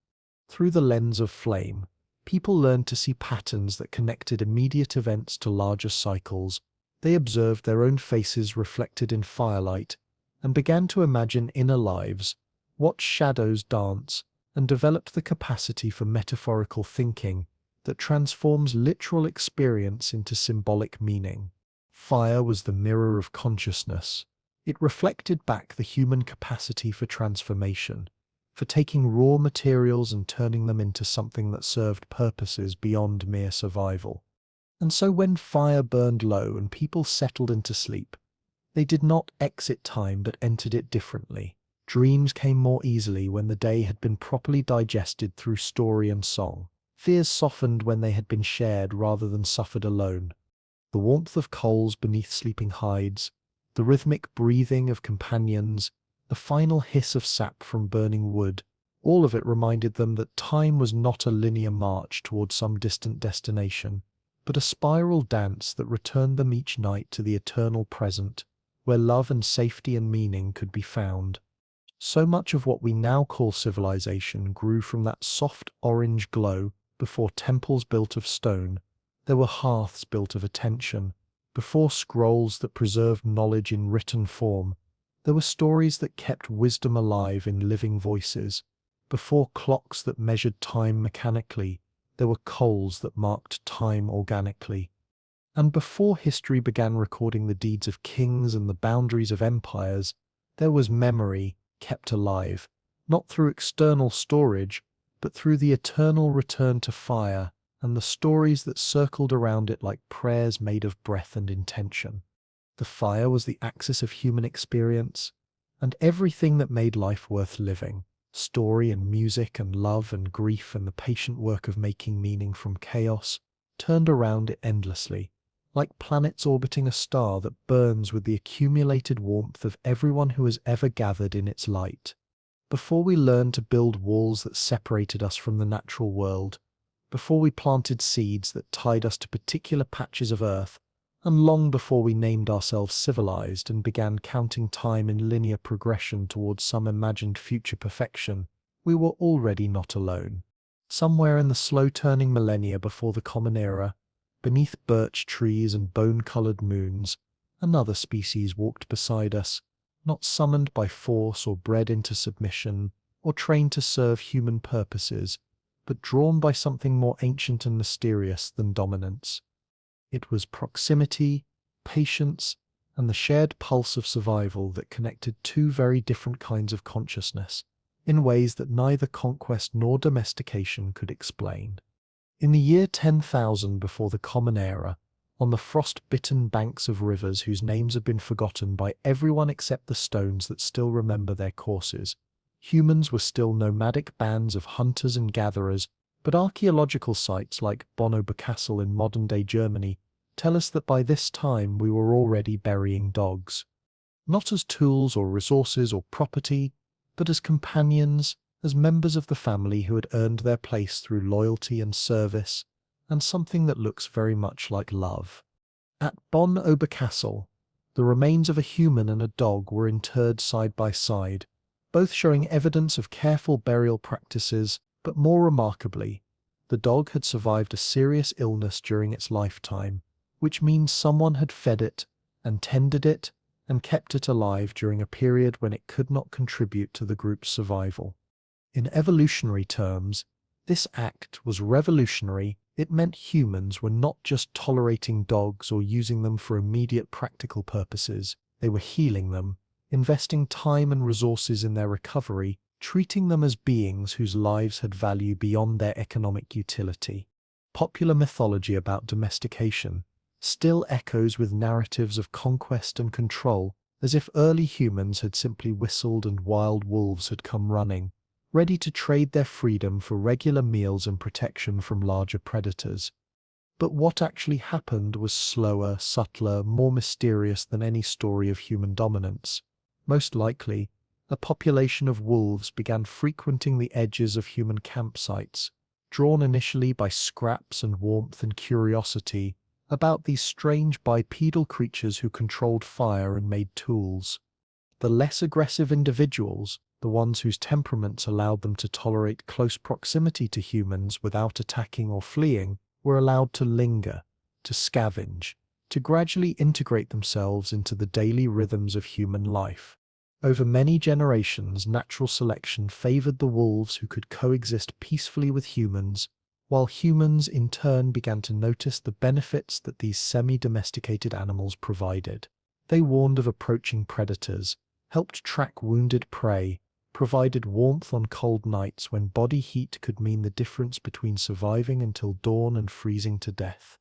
Through the lens of flame, people learned to see patterns that connected immediate events to larger cycles. They observed their own faces reflected in firelight and began to imagine inner lives, watched shadows dance, and developed the capacity for metaphorical thinking that transforms literal experience into symbolic meaning. Fire was the mirror of consciousness. It reflected back the human capacity for transformation, for taking raw materials and turning them into something that served purposes beyond mere survival. And so when fire burned low and people settled into sleep, they did not exit time but entered it differently. Dreams came more easily when the day had been properly digested through story and song. Fears softened when they had been shared rather than suffered alone. The warmth of coals beneath sleeping hides, the rhythmic breathing of companions, the final hiss of sap from burning wood, all of it reminded them that time was not a linear march toward some distant destination, but a spiral dance that returned them each night to the eternal present, where love and safety and meaning could be found. So much of what we now call civilization grew from that soft orange glow. Before temples built of stone, there were hearths built of attention. Before scrolls that preserved knowledge in written form, there were stories that kept wisdom alive in living voices. Before clocks that measured time mechanically, there were coals that marked time organically. And before history began recording the deeds of kings and the boundaries of empires, there was memory kept alive, not through external storage, but through the eternal return to fire and the stories that circled around it like prayers made of breath and intention. The fire was the axis of human experience, and everything that made life worth living, story and music and love and grief and the patient work of making meaning from chaos, turned around it endlessly, like planets orbiting a star that burns with the accumulated warmth of everyone who has ever gathered in its light. Before we learned to build walls that separated us from the natural world, before we planted seeds that tied us to particular patches of earth, and long before we named ourselves civilized and began counting time in linear progression towards some imagined future perfection, we were already not alone. Somewhere in the slow-turning millennia before the Common Era, beneath birch trees and bone-colored moons, another species walked beside us, not summoned by force or bred into submission or trained to serve human purposes, but drawn by something more ancient and mysterious than dominance. It was proximity, patience, and the shared pulse of survival that connected two very different kinds of consciousness, in ways that neither conquest nor domestication could explain. In the year 10,000 before the Common Era, on the frost-bitten banks of rivers whose names have been forgotten by everyone except the stones that still remember their courses, humans were still nomadic bands of hunters and gatherers, but archaeological sites like Bono-Castle in modern-day Germany tell us that by this time we were already burying dogs. Not as tools or resources or property, but as companions, as members of the family who had earned their place through loyalty and service, and something that looks very much like love. At Castle, the remains of a human and a dog were interred side by side, both showing evidence of careful burial practices, but more remarkably, the dog had survived a serious illness during its lifetime, which means someone had fed it and tended it and kept it alive during a period when it could not contribute to the group's survival. In evolutionary terms, this act was revolutionary. It meant humans were not just tolerating dogs or using them for immediate practical purposes, they were healing them, investing time and resources in their recovery, treating them as beings whose lives had value beyond their economic utility. Popular mythology about domestication still echoes with narratives of conquest and control, as if early humans had simply whistled and wild wolves had come running, ready to trade their freedom for regular meals and protection from larger predators. But what actually happened was slower, subtler, more mysterious than any story of human dominance. Most likely, a population of wolves began frequenting the edges of human campsites, drawn initially by scraps and warmth and curiosity about these strange bipedal creatures who controlled fire and made tools. The less aggressive individuals, the ones whose temperaments allowed them to tolerate close proximity to humans without attacking or fleeing, were allowed to linger, to scavenge, to gradually integrate themselves into the daily rhythms of human life. Over many generations, natural selection favored the wolves who could coexist peacefully with humans, while humans in turn began to notice the benefits that these semi-domesticated animals provided. They warned of approaching predators, helped track wounded prey, provided warmth on cold nights when body heat could mean the difference between surviving until dawn and freezing to death.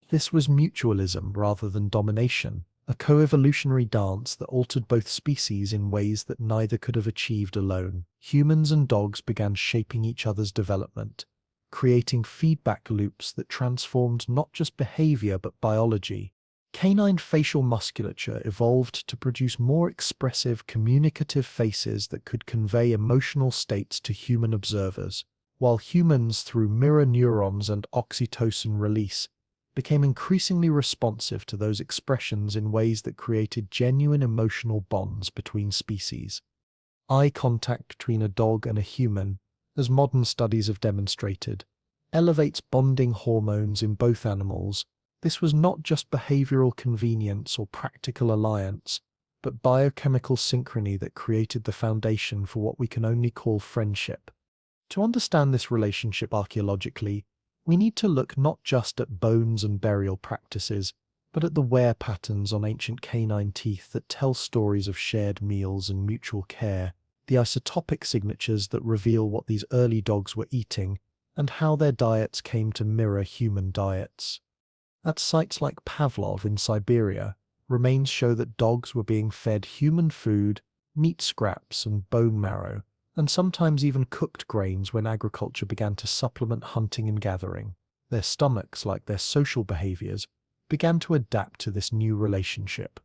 This was mutualism rather than domination, a co-evolutionary dance that altered both species in ways that neither could have achieved alone. Humans and dogs began shaping each other's development, creating feedback loops that transformed not just behavior but biology. Canine facial musculature evolved to produce more expressive, communicative faces that could convey emotional states to human observers, while humans, through mirror neurons and oxytocin release, became increasingly responsive to those expressions in ways that created genuine emotional bonds between species. Eye contact between a dog and a human, as modern studies have demonstrated, elevates bonding hormones in both animals. This was not just behavioral convenience or practical alliance, but biochemical synchrony that created the foundation for what we can only call friendship. To understand this relationship archaeologically, we need to look not just at bones and burial practices, but at the wear patterns on ancient canine teeth that tell stories of shared meals and mutual care, the isotopic signatures that reveal what these early dogs were eating, and how their diets came to mirror human diets. At sites like Pavlov in Siberia, remains show that dogs were being fed human food, meat scraps and bone marrow, and sometimes even cooked grains when agriculture began to supplement hunting and gathering. Their stomachs, like their social behaviors, began to adapt to this new relationship.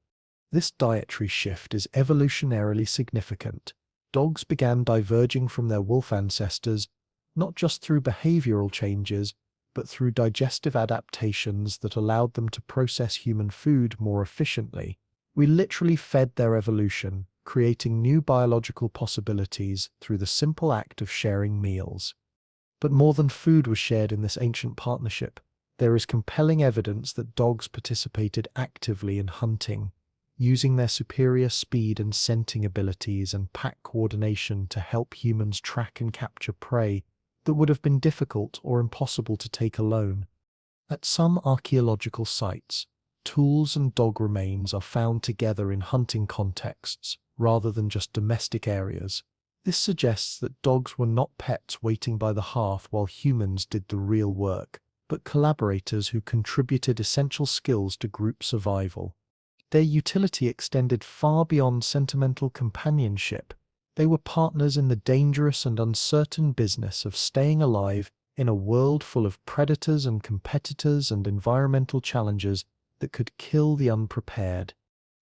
This dietary shift is evolutionarily significant. Dogs began diverging from their wolf ancestors, not just through behavioral changes, but through digestive adaptations that allowed them to process human food more efficiently. We literally fed their evolution, creating new biological possibilities through the simple act of sharing meals. But more than food was shared in this ancient partnership. There is compelling evidence that dogs participated actively in hunting, using their superior speed and scenting abilities and pack coordination to help humans track and capture prey that would have been difficult or impossible to take alone. At some archaeological sites, tools and dog remains are found together in hunting contexts rather than just domestic areas. This suggests that dogs were not pets waiting by the hearth while humans did the real work, but collaborators who contributed essential skills to group survival. Their utility extended far beyond sentimental companionship. They were partners in the dangerous and uncertain business of staying alive in a world full of predators and competitors and environmental challenges that could kill the unprepared.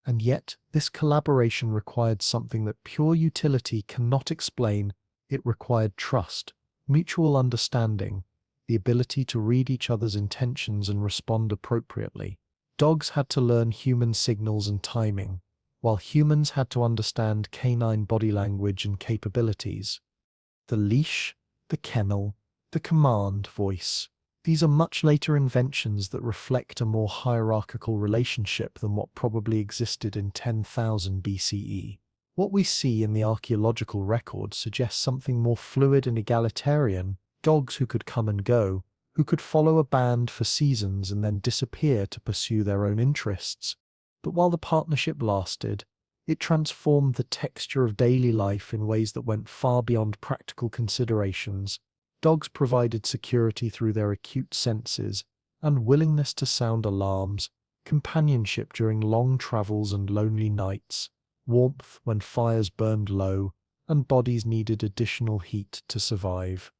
And yet, this collaboration required something that pure utility cannot explain. It required trust, mutual understanding, the ability to read each other's intentions and respond appropriately. Dogs had to learn human signals and timing, while humans had to understand canine body language and capabilities. The leash, the kennel, the command voice. These are much later inventions that reflect a more hierarchical relationship than what probably existed in 10,000 BCE. What we see in the archaeological record suggests something more fluid and egalitarian, dogs who could come and go, who could follow a band for seasons and then disappear to pursue their own interests. But while the partnership lasted, It transformed the texture of daily life in ways that went far beyond practical considerations. Dogs provided security through their acute senses and willingness to sound alarms, companionship during long travels and lonely nights, warmth when fires burned low, and bodies needed additional heat to survive.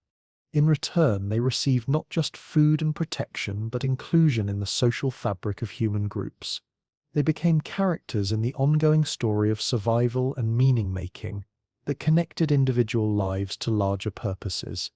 In return, they received not just food and protection, but inclusion in the social fabric of human groups. They became characters in the ongoing story of survival and meaning-making that connected individual lives to larger purposes.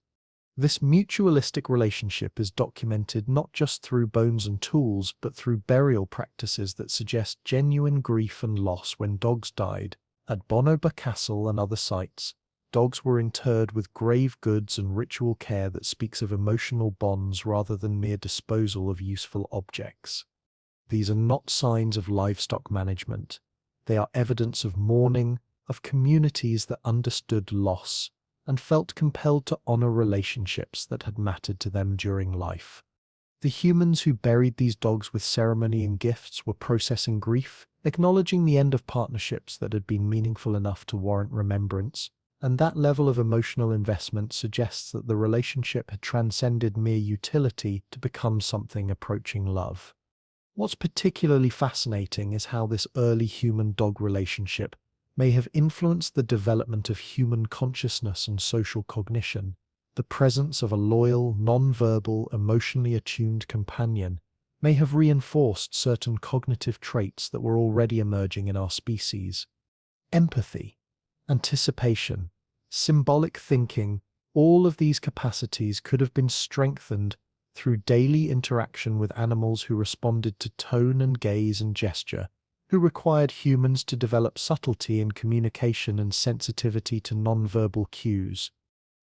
This mutualistic relationship is documented not just through bones and tools, but through burial practices that suggest genuine grief and loss when dogs died. At Bonoba Castle and other sites, dogs were interred with grave goods and ritual care that speaks of emotional bonds rather than mere disposal of useful objects. These are not signs of livestock management. They are evidence of mourning, of communities that understood loss and felt compelled to honor relationships that had mattered to them during life. The humans who buried these dogs with ceremony and gifts were processing grief, acknowledging the end of partnerships that had been meaningful enough to warrant remembrance, and that level of emotional investment suggests that the relationship had transcended mere utility to become something approaching love. What's particularly fascinating is how this early human-dog relationship may have influenced the development of human consciousness and social cognition. The presence of a loyal, non-verbal, emotionally attuned companion may have reinforced certain cognitive traits that were already emerging in our species. Empathy, anticipation, symbolic thinking, all of these capacities could have been strengthened through daily interaction with animals who responded to tone and gaze and gesture, who required humans to develop subtlety in communication and sensitivity to nonverbal cues.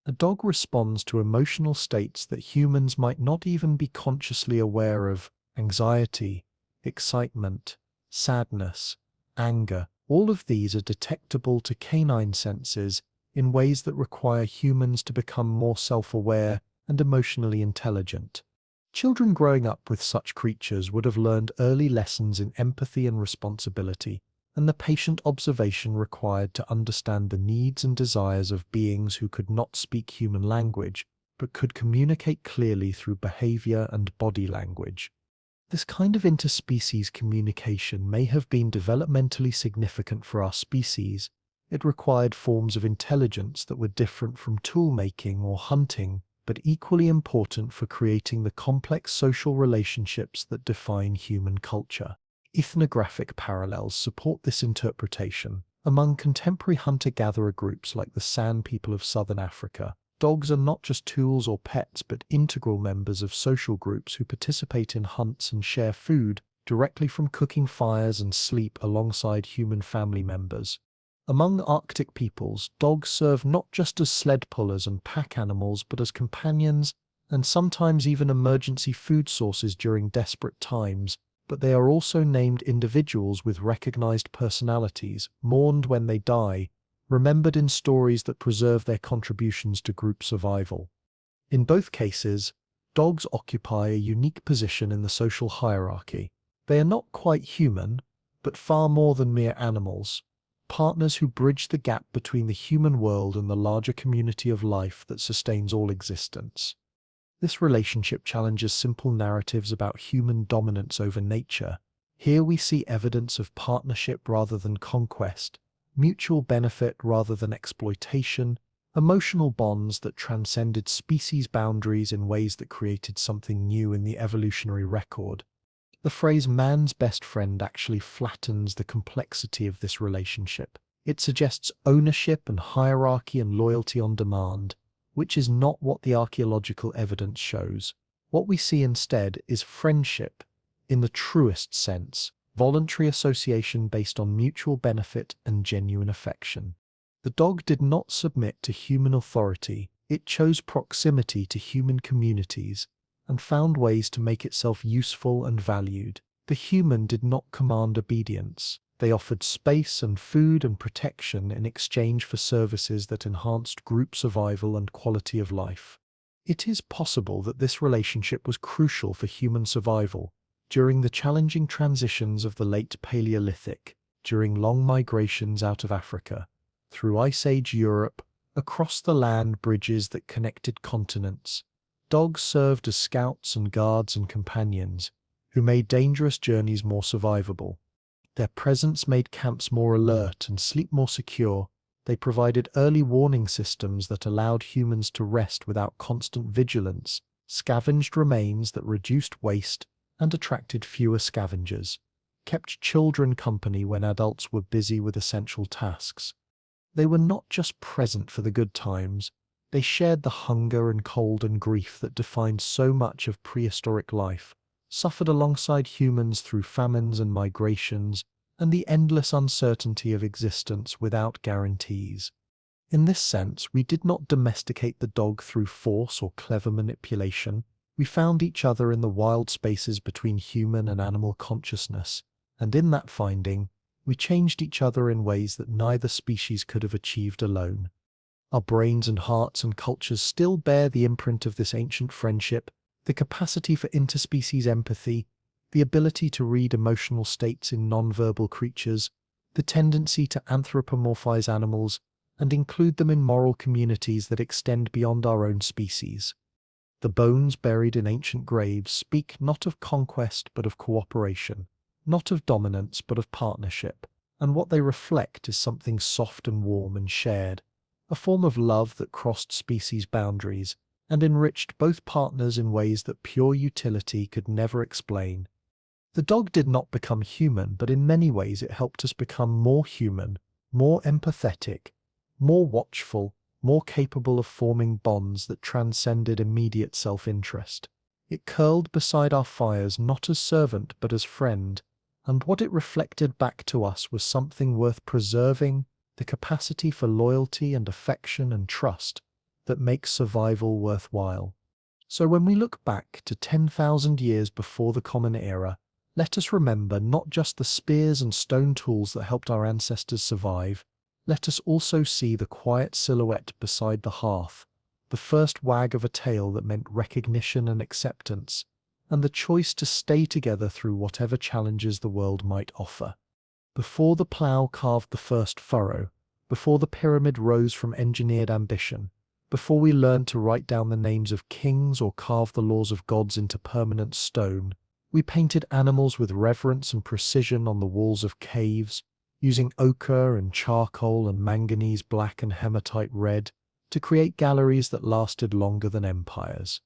A dog responds to emotional states that humans might not even be consciously aware of: anxiety, excitement, sadness, anger. All of these are detectable to canine senses in ways that require humans to become more self-aware and emotionally intelligent. Children growing up with such creatures would have learned early lessons in empathy and responsibility, and the patient observation required to understand the needs and desires of beings who could not speak human language, but could communicate clearly through behavior and body language. This kind of interspecies communication may have been developmentally significant for our species. It required forms of intelligence that were different from tool-making or hunting, but equally important for creating the complex social relationships that define human culture. Ethnographic parallels support this interpretation. Among contemporary hunter-gatherer groups like the San people of southern Africa, dogs are not just tools or pets, but integral members of social groups who participate in hunts and share food, directly from cooking fires and sleep alongside human family members. Among Arctic peoples, dogs serve not just as sled pullers and pack animals, but as companions and sometimes even emergency food sources during desperate times. But they are also named individuals with recognized personalities, mourned when they die, remembered in stories that preserve their contributions to group survival. In both cases, dogs occupy a unique position in the social hierarchy. They are not quite human, but far more than mere animals, partners who bridge the gap between the human world and the larger community of life that sustains all existence. This relationship challenges simple narratives about human dominance over nature. Here we see evidence of partnership rather than conquest, mutual benefit rather than exploitation, emotional bonds that transcended species boundaries in ways that created something new in the evolutionary record. The phrase "man's best friend" actually flattens the complexity of this relationship. It suggests ownership and hierarchy and loyalty on demand, which is not what the archaeological evidence shows. What we see instead is friendship, in the truest sense, voluntary association based on mutual benefit and genuine affection. The dog did not submit to human authority, it chose proximity to human communities and found ways to make itself useful and valued. The human did not command obedience. They offered space and food and protection in exchange for services that enhanced group survival and quality of life. It is possible that this relationship was crucial for human survival during the challenging transitions of the late Paleolithic, during long migrations out of Africa, through Ice Age Europe, across the land bridges that connected continents. Dogs served as scouts and guards and companions, who made dangerous journeys more survivable. Their presence made camps more alert and sleep more secure. They provided early warning systems that allowed humans to rest without constant vigilance, scavenged remains that reduced waste and attracted fewer scavengers, kept children company when adults were busy with essential tasks. They were not just present for the good times, they shared the hunger and cold and grief that defined so much of prehistoric life, suffered alongside humans through famines and migrations, and the endless uncertainty of existence without guarantees. In this sense, we did not domesticate the dog through force or clever manipulation. We found each other in the wild spaces between human and animal consciousness, and in that finding, we changed each other in ways that neither species could have achieved alone. Our brains and hearts and cultures still bear the imprint of this ancient friendship, the capacity for interspecies empathy, the ability to read emotional states in nonverbal creatures, the tendency to anthropomorphize animals and include them in moral communities that extend beyond our own species. The bones buried in ancient graves speak not of conquest but of cooperation, not of dominance but of partnership, and what they reflect is something soft and warm and shared, a form of love that crossed species boundaries and enriched both partners in ways that pure utility could never explain. The dog did not become human, but in many ways it helped us become more human, more empathetic, more watchful, more capable of forming bonds that transcended immediate self-interest. It curled beside our fires not as servant but as friend, and what it reflected back to us was something worth preserving, the capacity for loyalty and affection and trust that makes survival worthwhile. So when we look back to 10,000 years before the Common Era, let us remember not just the spears and stone tools that helped our ancestors survive. Let us also see the quiet silhouette beside the hearth, the first wag of a tail that meant recognition and acceptance, and the choice to stay together through whatever challenges the world might offer. Before the plough carved the first furrow, before the pyramid rose from engineered ambition, before we learned to write down the names of kings or carve the laws of gods into permanent stone, we painted animals with reverence and precision on the walls of caves, using ochre and charcoal and manganese black and hematite red to create galleries that lasted longer than empires.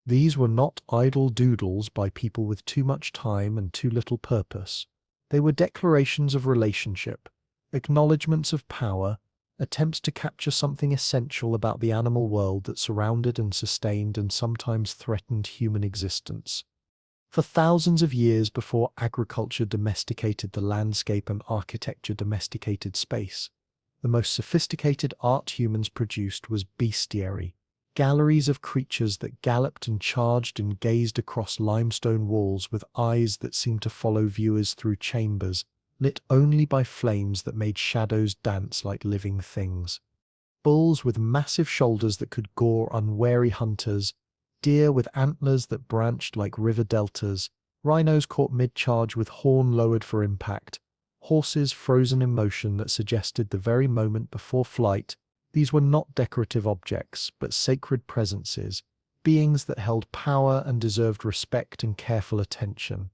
These were not idle doodles by people with too much time and too little purpose. They were declarations of relationship, acknowledgements of power, attempts to capture something essential about the animal world that surrounded and sustained and sometimes threatened human existence. For thousands of years before agriculture domesticated the landscape and architecture domesticated space, the most sophisticated art humans produced was bestiary, galleries of creatures that galloped and charged and gazed across limestone walls with eyes that seemed to follow viewers through chambers, lit only by flames that made shadows dance like living things. Bulls with massive shoulders that could gore unwary hunters, deer with antlers that branched like river deltas, rhinos caught mid-charge with horn lowered for impact, horses frozen in motion that suggested the very moment before flight. These were not decorative objects, but sacred presences, beings that held power and deserved respect and careful attention.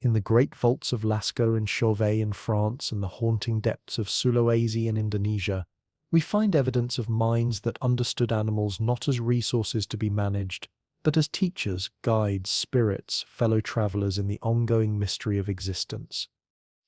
In the great vaults of Lascaux and Chauvet in France and the haunting depths of Sulawesi in Indonesia, we find evidence of minds that understood animals not as resources to be managed, but as teachers, guides, spirits, fellow travelers in the ongoing mystery of existence.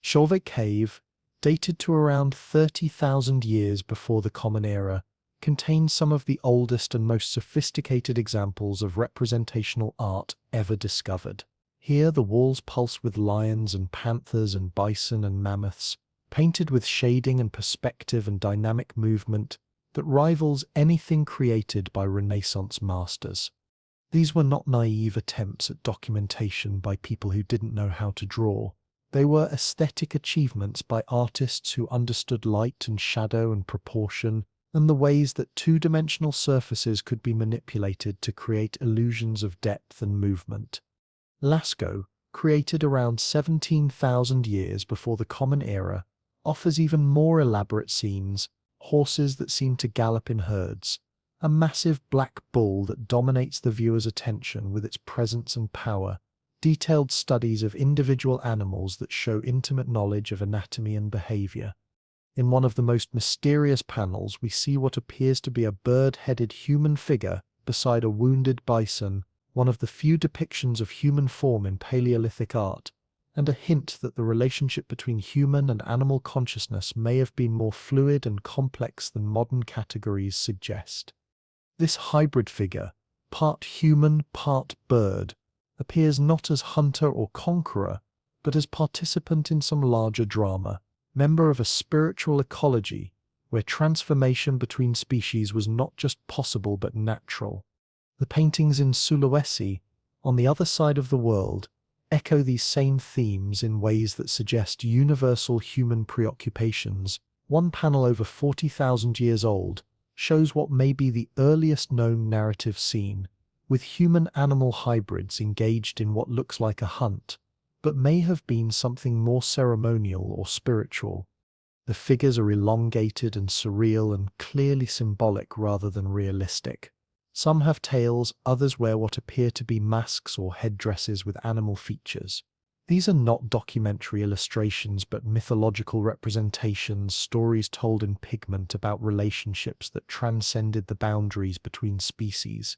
Chauvet Cave, dated to around 30,000 years before the Common Era, contains some of the oldest and most sophisticated examples of representational art ever discovered. Here the walls pulse with lions and panthers and bison and mammoths, painted with shading and perspective and dynamic movement that rivals anything created by Renaissance masters. These were not naive attempts at documentation by people who didn't know how to draw. They were aesthetic achievements by artists who understood light and shadow and proportion and the ways that two-dimensional surfaces could be manipulated to create illusions of depth and movement. Lascaux, created around 17,000 years before the Common Era, offers even more elaborate scenes, horses that seem to gallop in herds, a massive black bull that dominates the viewer's attention with its presence and power, detailed studies of individual animals that show intimate knowledge of anatomy and behavior. In one of the most mysterious panels, we see what appears to be a bird-headed human figure beside a wounded bison, one of the few depictions of human form in Paleolithic art, and a hint that the relationship between human and animal consciousness may have been more fluid and complex than modern categories suggest. This hybrid figure, part human, part bird, appears not as hunter or conqueror, but as participant in some larger drama, member of a spiritual ecology where transformation between species was not just possible but natural. The paintings in Sulawesi, on the other side of the world, echo these same themes in ways that suggest universal human preoccupations. One panel over 40,000 years old shows what may be the earliest known narrative scene, with human-animal hybrids engaged in what looks like a hunt, but may have been something more ceremonial or spiritual. The figures are elongated and surreal and clearly symbolic rather than realistic. Some have tails, others wear what appear to be masks or headdresses with animal features. These are not documentary illustrations but mythological representations, stories told in pigment about relationships that transcended the boundaries between species.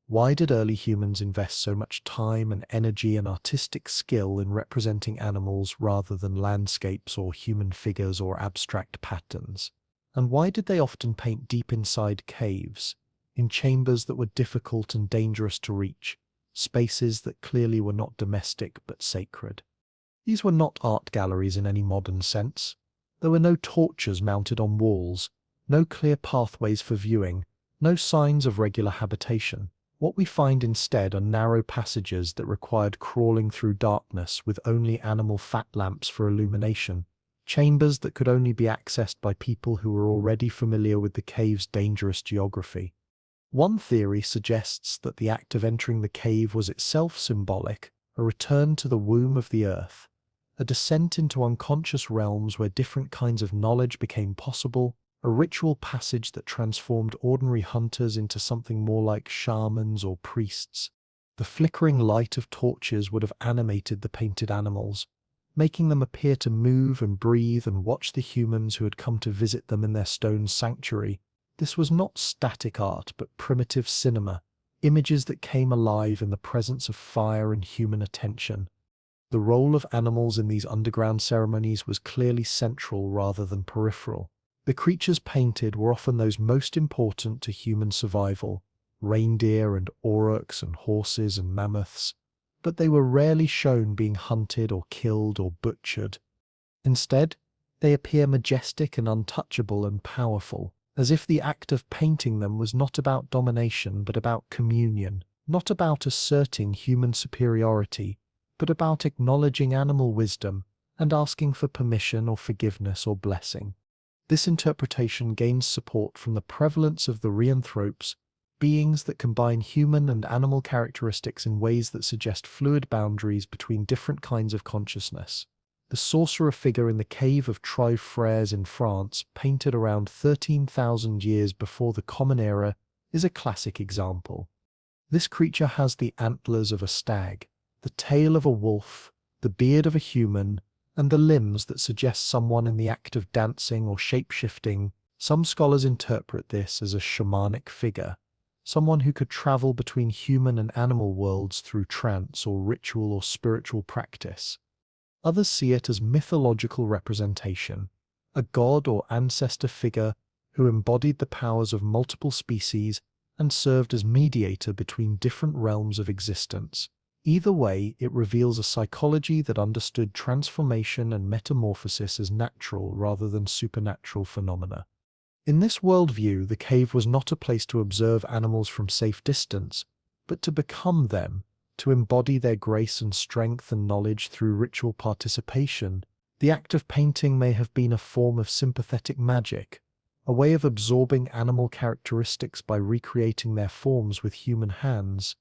Why did early humans invest so much time and energy and artistic skill in representing animals rather than landscapes or human figures or abstract patterns? And why did they often paint deep inside caves, in chambers that were difficult and dangerous to reach, spaces that clearly were not domestic but sacred? These were not art galleries in any modern sense. There were no torches mounted on walls, no clear pathways for viewing, no signs of regular habitation. What we find instead are narrow passages that required crawling through darkness with only animal fat lamps for illumination, chambers that could only be accessed by people who were already familiar with the cave's dangerous geography. One theory suggests that the act of entering the cave was itself symbolic, a return to the womb of the earth, a descent into unconscious realms where different kinds of knowledge became possible, a ritual passage that transformed ordinary hunters into something more like shamans or priests. The flickering light of torches would have animated the painted animals, making them appear to move and breathe and watch the humans who had come to visit them in their stone sanctuary. This was not static art, but primitive cinema, images that came alive in the presence of fire and human attention. The role of animals in these underground ceremonies was clearly central rather than peripheral. The creatures painted were often those most important to human survival, reindeer and aurochs and horses and mammoths, but they were rarely shown being hunted or killed or butchered. Instead, they appear majestic and untouchable and powerful, as if the act of painting them was not about domination but about communion, not about asserting human superiority, but about acknowledging animal wisdom and asking for permission or forgiveness or blessing. This interpretation gains support from the prevalence of the rheanthropes, beings that combine human and animal characteristics in ways that suggest fluid boundaries between different kinds of consciousness. The sorcerer figure in the cave of Trois Frères in France, painted around 13,000 years before the Common Era, is a classic example. This creature has the antlers of a stag, the tail of a wolf, the beard of a human, and the limbs that suggest someone in the act of dancing or shape-shifting. Some scholars interpret this as a shamanic figure, someone who could travel between human and animal worlds through trance or ritual or spiritual practice. Others see it as mythological representation, a god or ancestor figure who embodied the powers of multiple species and served as mediator between different realms of existence. Either way, it reveals a psychology that understood transformation and metamorphosis as natural rather than supernatural phenomena. In this worldview, the cave was not a place to observe animals from safe distance, but to become them, to embody their grace and strength and knowledge through ritual participation. The act of painting may have been a form of sympathetic magic, a way of absorbing animal characteristics by recreating their forms with human hands.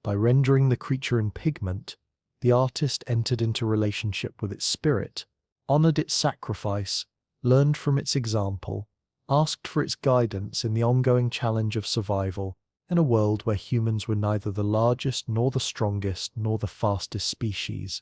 By rendering the creature in pigment, the artist entered into relationship with its spirit, honored its sacrifice, learned from its example, asked for its guidance in the ongoing challenge of survival in a world where humans were neither the largest nor the strongest nor the fastest species.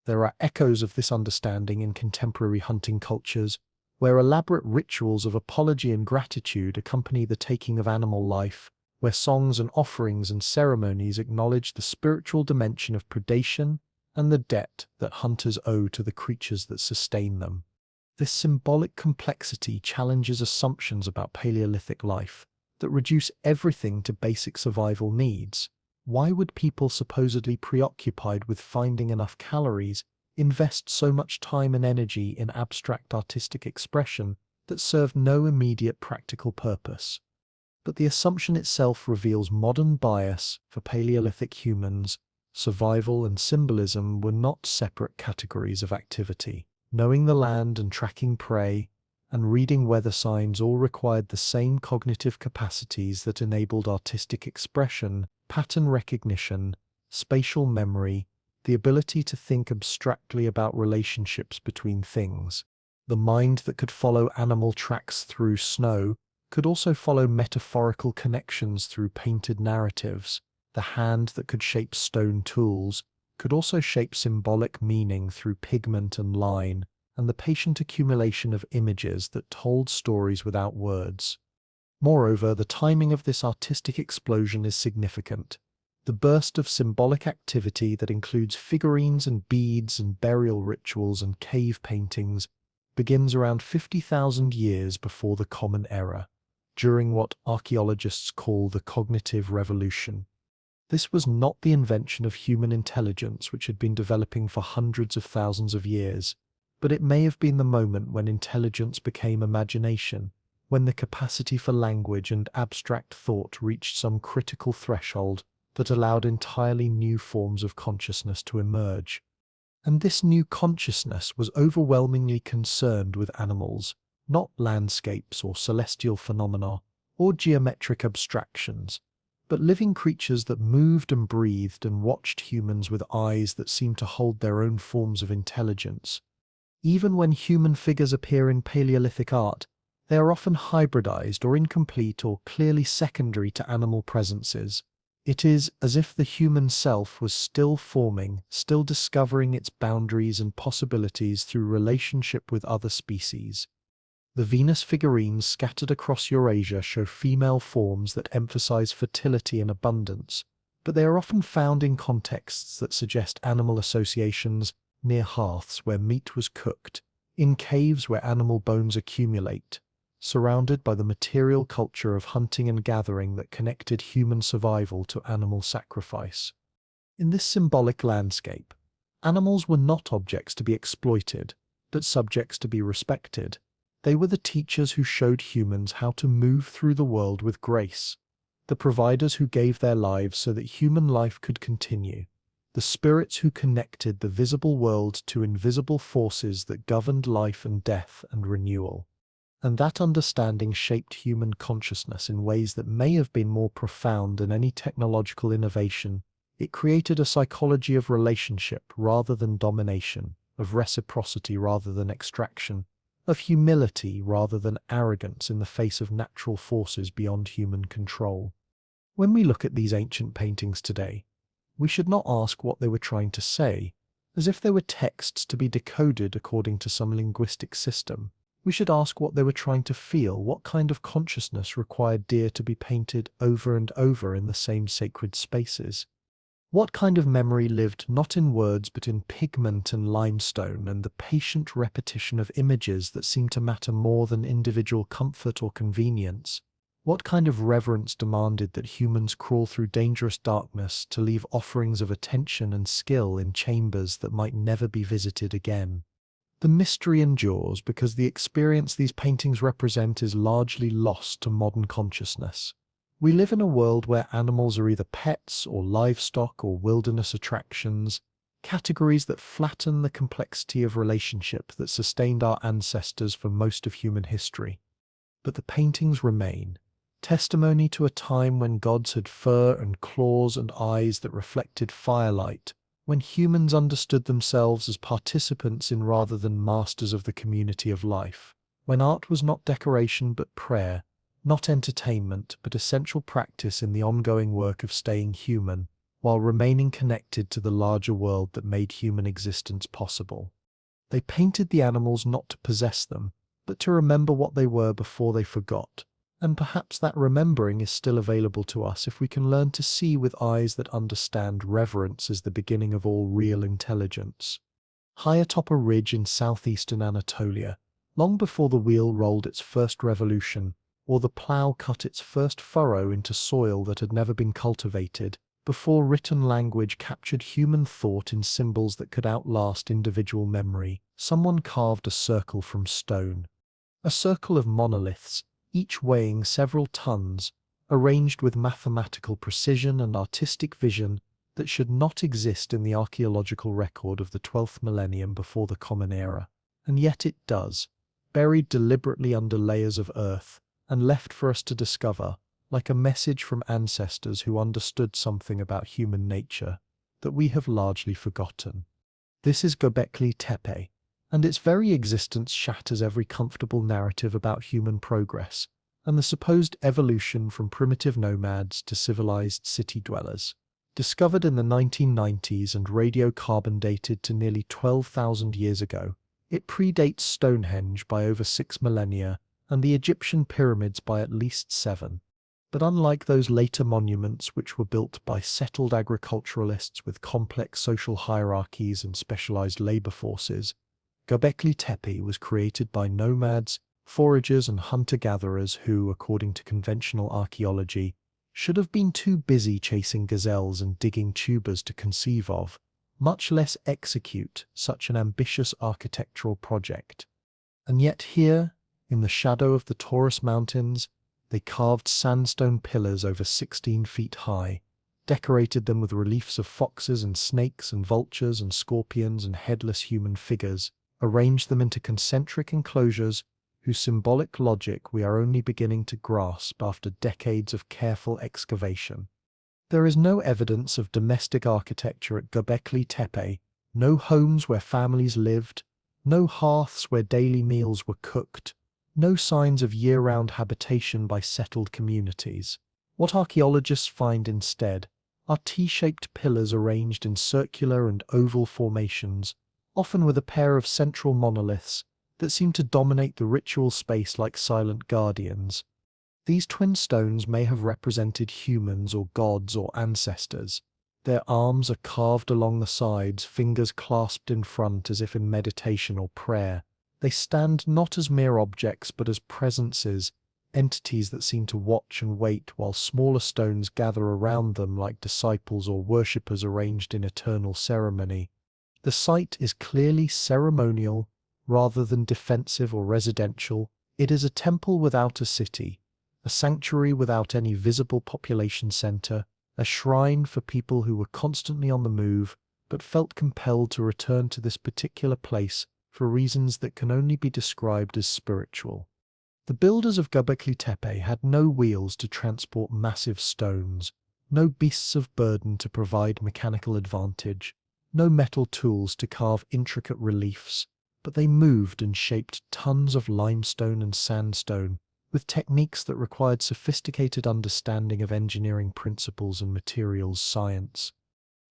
There are echoes of this understanding in contemporary hunting cultures, where elaborate rituals of apology and gratitude accompany the taking of animal life, where songs and offerings and ceremonies acknowledge the spiritual dimension of predation and the debt that hunters owe to the creatures that sustain them. This symbolic complexity challenges assumptions about Paleolithic life that reduce everything to basic survival needs. Why would people supposedly preoccupied with finding enough calories invest so much time and energy in abstract artistic expression that served no immediate practical purpose? But the assumption itself reveals modern bias for Paleolithic humans. Survival and symbolism were not separate categories of activity. Knowing the land and tracking prey and reading weather signs all required the same cognitive capacities that enabled artistic expression, pattern recognition, spatial memory, the ability to think abstractly about relationships between things. The mind that could follow animal tracks through snow could also follow metaphorical connections through painted narratives. The hand that could shape stone tools could also shape symbolic meaning through pigment and line, and the patient accumulation of images that told stories without words. Moreover, the timing of this artistic explosion is significant. The burst of symbolic activity that includes figurines and beads and burial rituals and cave paintings begins around 50,000 years before the Common Era, during what archaeologists call the cognitive revolution. This was not the invention of human intelligence which had been developing for hundreds of thousands of years, but it may have been the moment when intelligence became imagination, when the capacity for language and abstract thought reached some critical threshold that allowed entirely new forms of consciousness to emerge. And this new consciousness was overwhelmingly concerned with animals, not landscapes or celestial phenomena or geometric abstractions, but living creatures that moved and breathed and watched humans with eyes that seemed to hold their own forms of intelligence. Even when human figures appear in Paleolithic art, they are often hybridized or incomplete or clearly secondary to animal presences. It is as if the human self was still forming, still discovering its boundaries and possibilities through relationship with other species. The Venus figurines scattered across Eurasia show female forms that emphasize fertility and abundance, but they are often found in contexts that suggest animal associations, near hearths where meat was cooked, in caves where animal bones accumulate, surrounded by the material culture of hunting and gathering that connected human survival to animal sacrifice. In this symbolic landscape, animals were not objects to be exploited, but subjects to be respected. They were the teachers who showed humans how to move through the world with grace, the providers who gave their lives so that human life could continue, the spirits who connected the visible world to invisible forces that governed life and death and renewal. And that understanding shaped human consciousness in ways that may have been more profound than any technological innovation. It created a psychology of relationship rather than domination, of reciprocity rather than extraction, of humility rather than arrogance in the face of natural forces beyond human control. When we look at these ancient paintings today, we should not ask what they were trying to say, as if they were texts to be decoded according to some linguistic system. We should ask what they were trying to feel, what kind of consciousness required deer to be painted over and over in the same sacred spaces. What kind of memory lived not in words but in pigment and limestone and the patient repetition of images that seemed to matter more than individual comfort or convenience? What kind of reverence demanded that humans crawl through dangerous darkness to leave offerings of attention and skill in chambers that might never be visited again? The mystery endures because the experience these paintings represent is largely lost to modern consciousness. We live in a world where animals are either pets or livestock or wilderness attractions, categories that flatten the complexity of relationship that sustained our ancestors for most of human history. But the paintings remain, testimony to a time when gods had fur and claws and eyes that reflected firelight, when humans understood themselves as participants in rather than masters of the community of life, when art was not decoration but prayer, not entertainment but essential practice in the ongoing work of staying human, while remaining connected to the larger world that made human existence possible. They painted the animals not to possess them, but to remember what they were before they forgot. And perhaps that remembering is still available to us if we can learn to see with eyes that understand reverence as the beginning of all real intelligence. High atop a ridge in southeastern Anatolia, long before the wheel rolled its first revolution, or the plough cut its first furrow into soil that had never been cultivated, before written language captured human thought in symbols that could outlast individual memory, someone carved a circle from stone. A circle of monoliths, each weighing several tons, arranged with mathematical precision and artistic vision that should not exist in the archaeological record of the 12th millennium before the Common Era. And yet it does, buried deliberately under layers of earth, and left for us to discover, like a message from ancestors who understood something about human nature that we have largely forgotten. This is Göbekli Tepe, and its very existence shatters every comfortable narrative about human progress and the supposed evolution from primitive nomads to civilized city dwellers. Discovered in the 1990s and radiocarbon dated to nearly 12,000 years ago, it predates Stonehenge by over 6 millennia and the Egyptian pyramids by at least 7. But unlike those later monuments which were built by settled agriculturalists with complex social hierarchies and specialized labor forces, Göbekli Tepe was created by nomads, foragers and hunter-gatherers who, according to conventional archaeology, should have been too busy chasing gazelles and digging tubers to conceive of, much less execute, such an ambitious architectural project. And yet here, in the shadow of the Taurus Mountains, they carved sandstone pillars over 16 feet high, decorated them with reliefs of foxes and snakes and vultures and scorpions and headless human figures, arranged them into concentric enclosures whose symbolic logic we are only beginning to grasp after decades of careful excavation. There is no evidence of domestic architecture at Göbekli Tepe, no homes where families lived, no hearths where daily meals were cooked, no signs of year-round habitation by settled communities. What archaeologists find instead are T-shaped pillars arranged in circular and oval formations, often with a pair of central monoliths that seem to dominate the ritual space like silent guardians. These twin stones may have represented humans or gods or ancestors. Their arms are carved along the sides, fingers clasped in front as if in meditation or prayer. They stand not as mere objects but as presences, entities that seem to watch and wait while smaller stones gather around them like disciples or worshippers arranged in eternal ceremony. The site is clearly ceremonial rather than defensive or residential. It is a temple without a city, a sanctuary without any visible population center, a shrine for people who were constantly on the move but felt compelled to return to this particular place for reasons that can only be described as spiritual. The builders of Göbekli Tepe had no wheels to transport massive stones, no beasts of burden to provide mechanical advantage, no metal tools to carve intricate reliefs, but they moved and shaped tons of limestone and sandstone with techniques that required sophisticated understanding of engineering principles and materials science.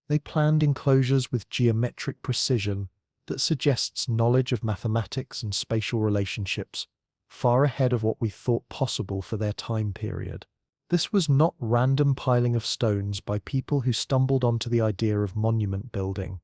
They planned enclosures with geometric precision that suggests knowledge of mathematics and spatial relationships, far ahead of what we thought possible for their time period. This was not random piling of stones by people who stumbled onto the idea of monument building.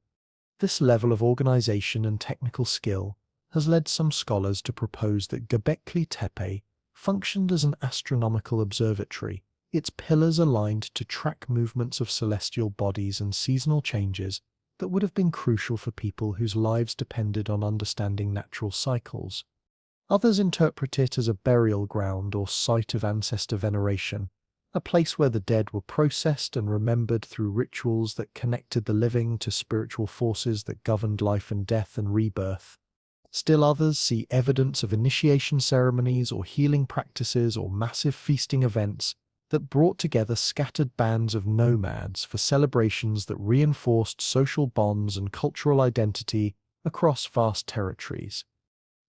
This level of organization and technical skill has led some scholars to propose that Göbekli Tepe functioned as an astronomical observatory, its pillars aligned to track movements of celestial bodies and seasonal changes that would have been crucial for people whose lives depended on understanding natural cycles. Others interpret it as a burial ground or site of ancestor veneration, a place where the dead were processed and remembered through rituals that connected the living to spiritual forces that governed life and death and rebirth. Still others see evidence of initiation ceremonies or healing practices or massive feasting events that brought together scattered bands of nomads for celebrations that reinforced social bonds and cultural identity across vast territories.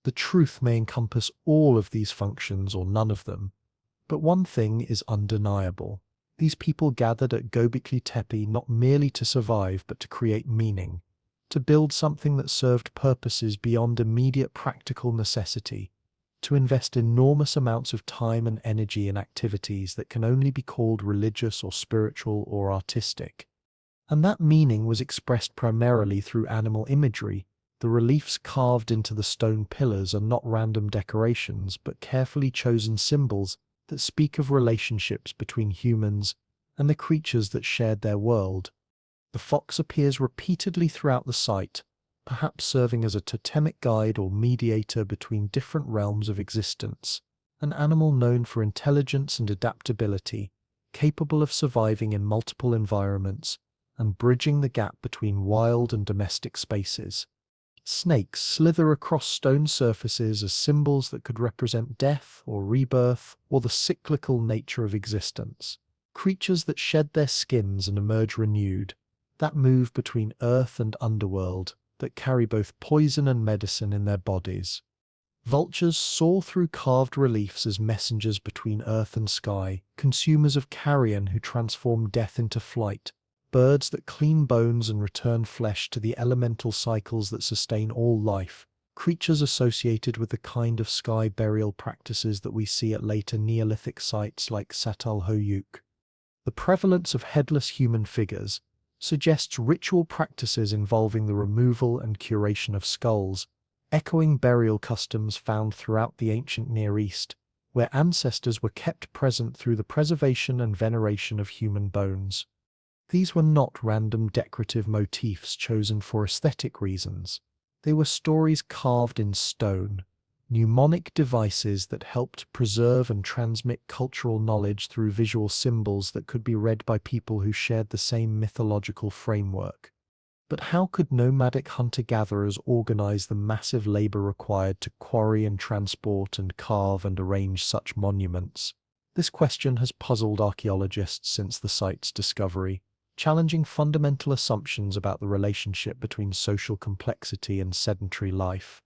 The truth may encompass all of these functions or none of them, but one thing is undeniable. These people gathered at Göbekli Tepe not merely to survive but to create meaning, to build something that served purposes beyond immediate practical necessity, to invest enormous amounts of time and energy in activities that can only be called religious or spiritual or artistic. And that meaning was expressed primarily through animal imagery. The reliefs carved into the stone pillars are not random decorations, but carefully chosen symbols that speak of relationships between humans and the creatures that shared their world. The fox appears repeatedly throughout the site, perhaps serving as a totemic guide or mediator between different realms of existence, an animal known for intelligence and adaptability, capable of surviving in multiple environments and bridging the gap between wild and domestic spaces. Snakes slither across stone surfaces as symbols that could represent death or rebirth or the cyclical nature of existence. Creatures that shed their skins and emerge renewed, that move between earth and underworld, that carry both poison and medicine in their bodies. Vultures soar through carved reliefs as messengers between earth and sky, consumers of carrion who transform death into flight, birds that clean bones and return flesh to the elemental cycles that sustain all life, creatures associated with the kind of sky burial practices that we see at later Neolithic sites like Satal Hoyuk. The prevalence of headless human figures suggests ritual practices involving the removal and curation of skulls, echoing burial customs found throughout the ancient Near East, where ancestors were kept present through the preservation and veneration of human bones. These were not random decorative motifs chosen for aesthetic reasons. They were stories carved in stone, mnemonic devices that helped preserve and transmit cultural knowledge through visual symbols that could be read by people who shared the same mythological framework. But how could nomadic hunter-gatherers organize the massive labor required to quarry and transport and carve and arrange such monuments? This question has puzzled archaeologists since the site's discovery, challenging fundamental assumptions about the relationship between social complexity and sedentary life.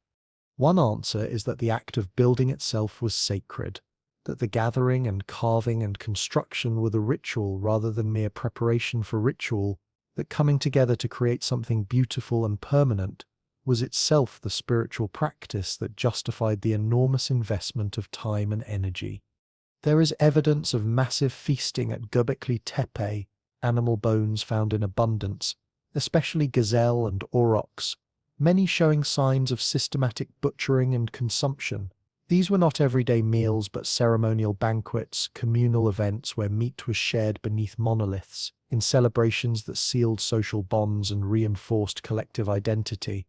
One answer is that the act of building itself was sacred, that the gathering and carving and construction were the ritual rather than mere preparation for ritual, that coming together to create something beautiful and permanent was itself the spiritual practice that justified the enormous investment of time and energy. There is evidence of massive feasting at Göbekli Tepe, animal bones found in abundance, especially gazelle and aurochs, many showing signs of systematic butchering and consumption. These were not everyday meals but ceremonial banquets, communal events where meat was shared beneath monoliths, in celebrations that sealed social bonds and reinforced collective identity.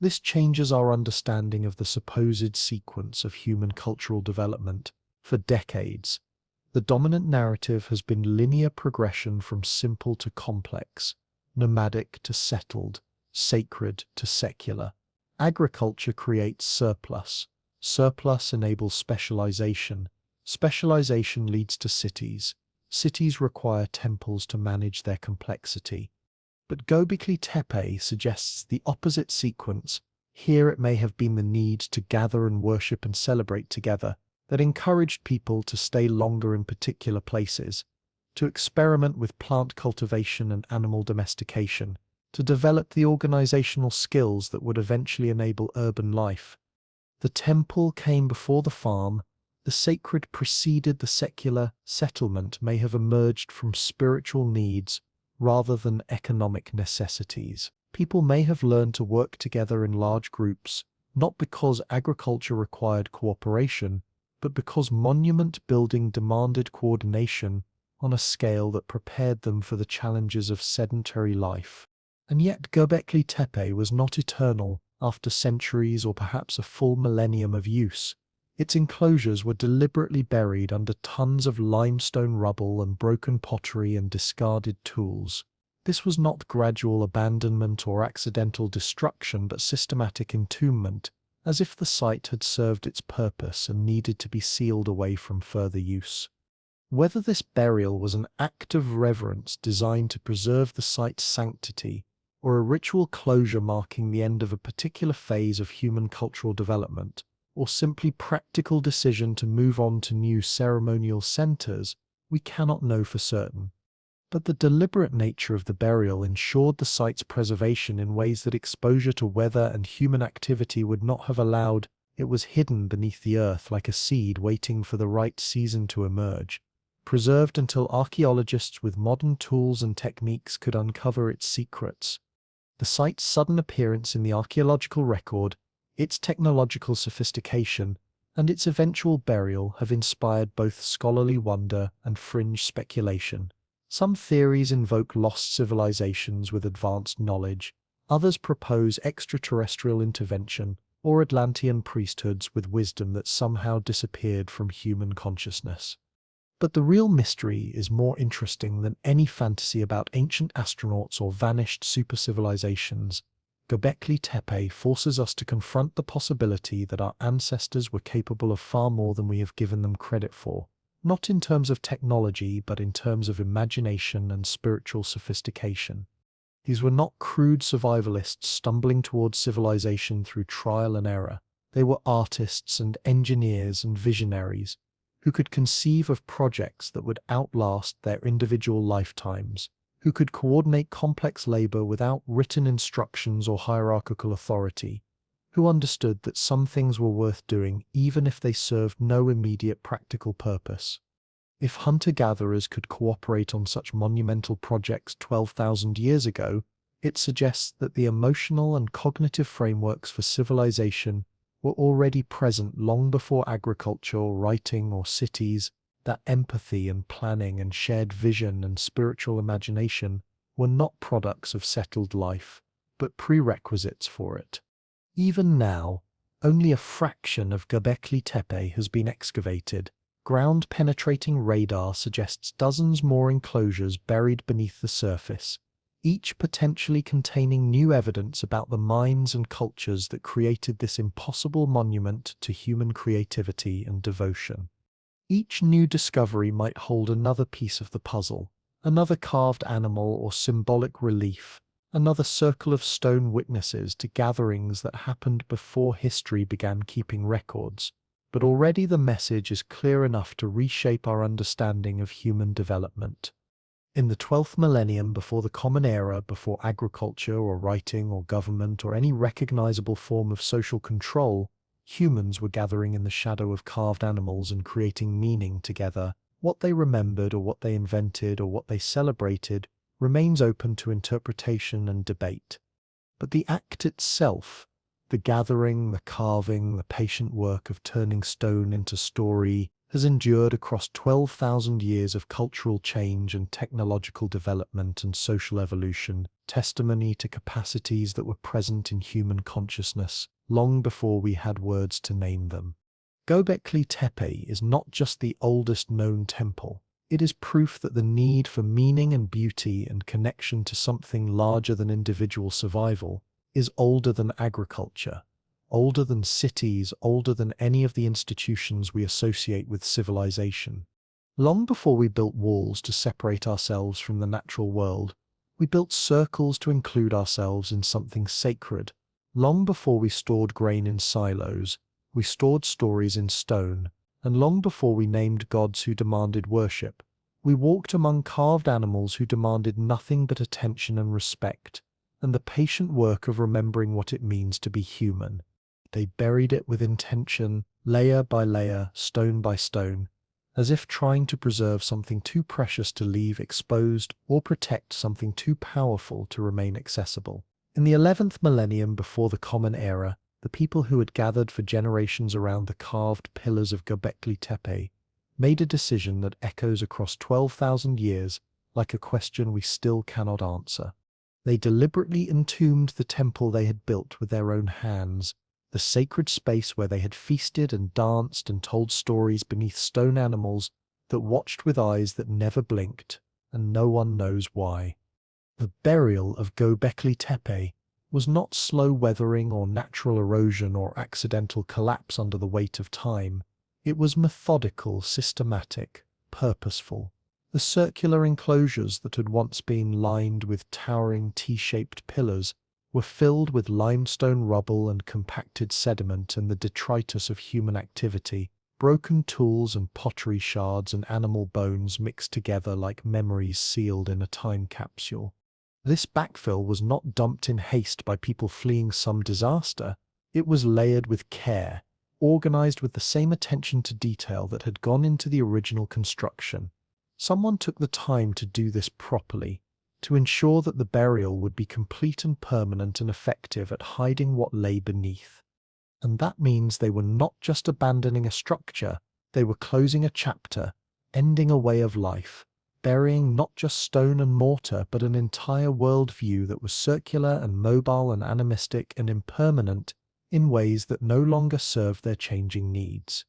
This changes our understanding of the supposed sequence of human cultural development. For decades, the dominant narrative has been linear progression from simple to complex, nomadic to settled, sacred to secular. Agriculture creates surplus. Surplus enables specialization. Specialization leads to cities. Cities require temples to manage their complexity. But Göbekli Tepe suggests the opposite sequence. Here it may have been the need to gather and worship and celebrate together that encouraged people to stay longer in particular places, to experiment with plant cultivation and animal domestication, to develop the organizational skills that would eventually enable urban life. The temple came before the farm. The sacred preceded the secular. Settlement may have emerged from spiritual needs rather than economic necessities. People may have learned to work together in large groups, not because agriculture required cooperation, but because monument building demanded coordination on a scale that prepared them for the challenges of sedentary life. And yet Göbekli Tepe was not eternal. After centuries or perhaps a full millennium of use, its enclosures were deliberately buried under tons of limestone rubble and broken pottery and discarded tools. This was not gradual abandonment or accidental destruction, but systematic entombment, as if the site had served its purpose and needed to be sealed away from further use. Whether this burial was an act of reverence designed to preserve the site's sanctity, or a ritual closure marking the end of a particular phase of human cultural development, or simply practical decision to move on to new ceremonial centers, we cannot know for certain. But the deliberate nature of the burial ensured the site's preservation in ways that exposure to weather and human activity would not have allowed. It was hidden beneath the earth like a seed waiting for the right season to emerge, preserved until archaeologists with modern tools and techniques could uncover its secrets. The site's sudden appearance in the archaeological record, its technological sophistication, and its eventual burial have inspired both scholarly wonder and fringe speculation. Some theories invoke lost civilizations with advanced knowledge, others propose extraterrestrial intervention, or Atlantean priesthoods with wisdom that somehow disappeared from human consciousness. But the real mystery is more interesting than any fantasy about ancient astronauts or vanished supercivilizations. Göbekli Tepe forces us to confront the possibility that our ancestors were capable of far more than we have given them credit for, not in terms of technology, but in terms of imagination and spiritual sophistication. These were not crude survivalists stumbling towards civilization through trial and error. They were artists and engineers and visionaries who could conceive of projects that would outlast their individual lifetimes, who could coordinate complex labor without written instructions or hierarchical authority, who understood that some things were worth doing even if they served no immediate practical purpose. If hunter-gatherers could cooperate on such monumental projects 12,000 years ago, it suggests that the emotional and cognitive frameworks for civilization were already present long before agriculture or writing or cities, that empathy and planning and shared vision and spiritual imagination were not products of settled life, but prerequisites for it. Even now, only a fraction of Göbekli Tepe has been excavated. Ground-penetrating radar suggests dozens more enclosures buried beneath the surface, each potentially containing new evidence about the minds and cultures that created this impossible monument to human creativity and devotion. Each new discovery might hold another piece of the puzzle, another carved animal or symbolic relief, another circle of stone witnesses to gatherings that happened before history began keeping records. But already the message is clear enough to reshape our understanding of human development. In the 12th millennium before the Common Era, before agriculture or writing or government or any recognizable form of social control, humans were gathering in the shadow of carved animals and creating meaning together. What they remembered or what they invented or what they celebrated remains open to interpretation and debate. But the act itself, the gathering, the carving, the patient work of turning stone into story, has endured across 12,000 years of cultural change and technological development and social evolution, testimony to capacities that were present in human consciousness long before we had words to name them. Göbekli Tepe is not just the oldest known temple. It is proof that the need for meaning and beauty and connection to something larger than individual survival is older than agriculture, older than cities, older than any of the institutions we associate with civilization. Long before we built walls to separate ourselves from the natural world, we built circles to include ourselves in something sacred. Long before we stored grain in silos, we stored stories in stone, and long before we named gods who demanded worship, we walked among carved animals who demanded nothing but attention and respect, and the patient work of remembering what it means to be human. They buried it with intention, layer by layer, stone by stone, as if trying to preserve something too precious to leave exposed or protect something too powerful to remain accessible. In the 11th millennium before the Common Era, the people who had gathered for generations around the carved pillars of Göbekli Tepe made a decision that echoes across 12,000 years like a question we still cannot answer. They deliberately entombed the temple they had built with their own hands, the sacred space where they had feasted and danced and told stories beneath stone animals that watched with eyes that never blinked, and no one knows why. The burial of Göbekli Tepe was not slow weathering or natural erosion or accidental collapse under the weight of time. It was methodical, systematic, purposeful. The circular enclosures that had once been lined with towering T-shaped pillars were filled with limestone rubble and compacted sediment and the detritus of human activity. Broken tools and pottery shards and animal bones mixed together like memories sealed in a time capsule. This backfill was not dumped in haste by people fleeing some disaster. It was layered with care, organized with the same attention to detail that had gone into the original construction. Someone took the time to do this properly, to ensure that the burial would be complete and permanent and effective at hiding what lay beneath. And that means they were not just abandoning a structure, they were closing a chapter, ending a way of life, burying not just stone and mortar but an entire worldview that was circular and mobile and animistic and impermanent in ways that no longer served their changing needs.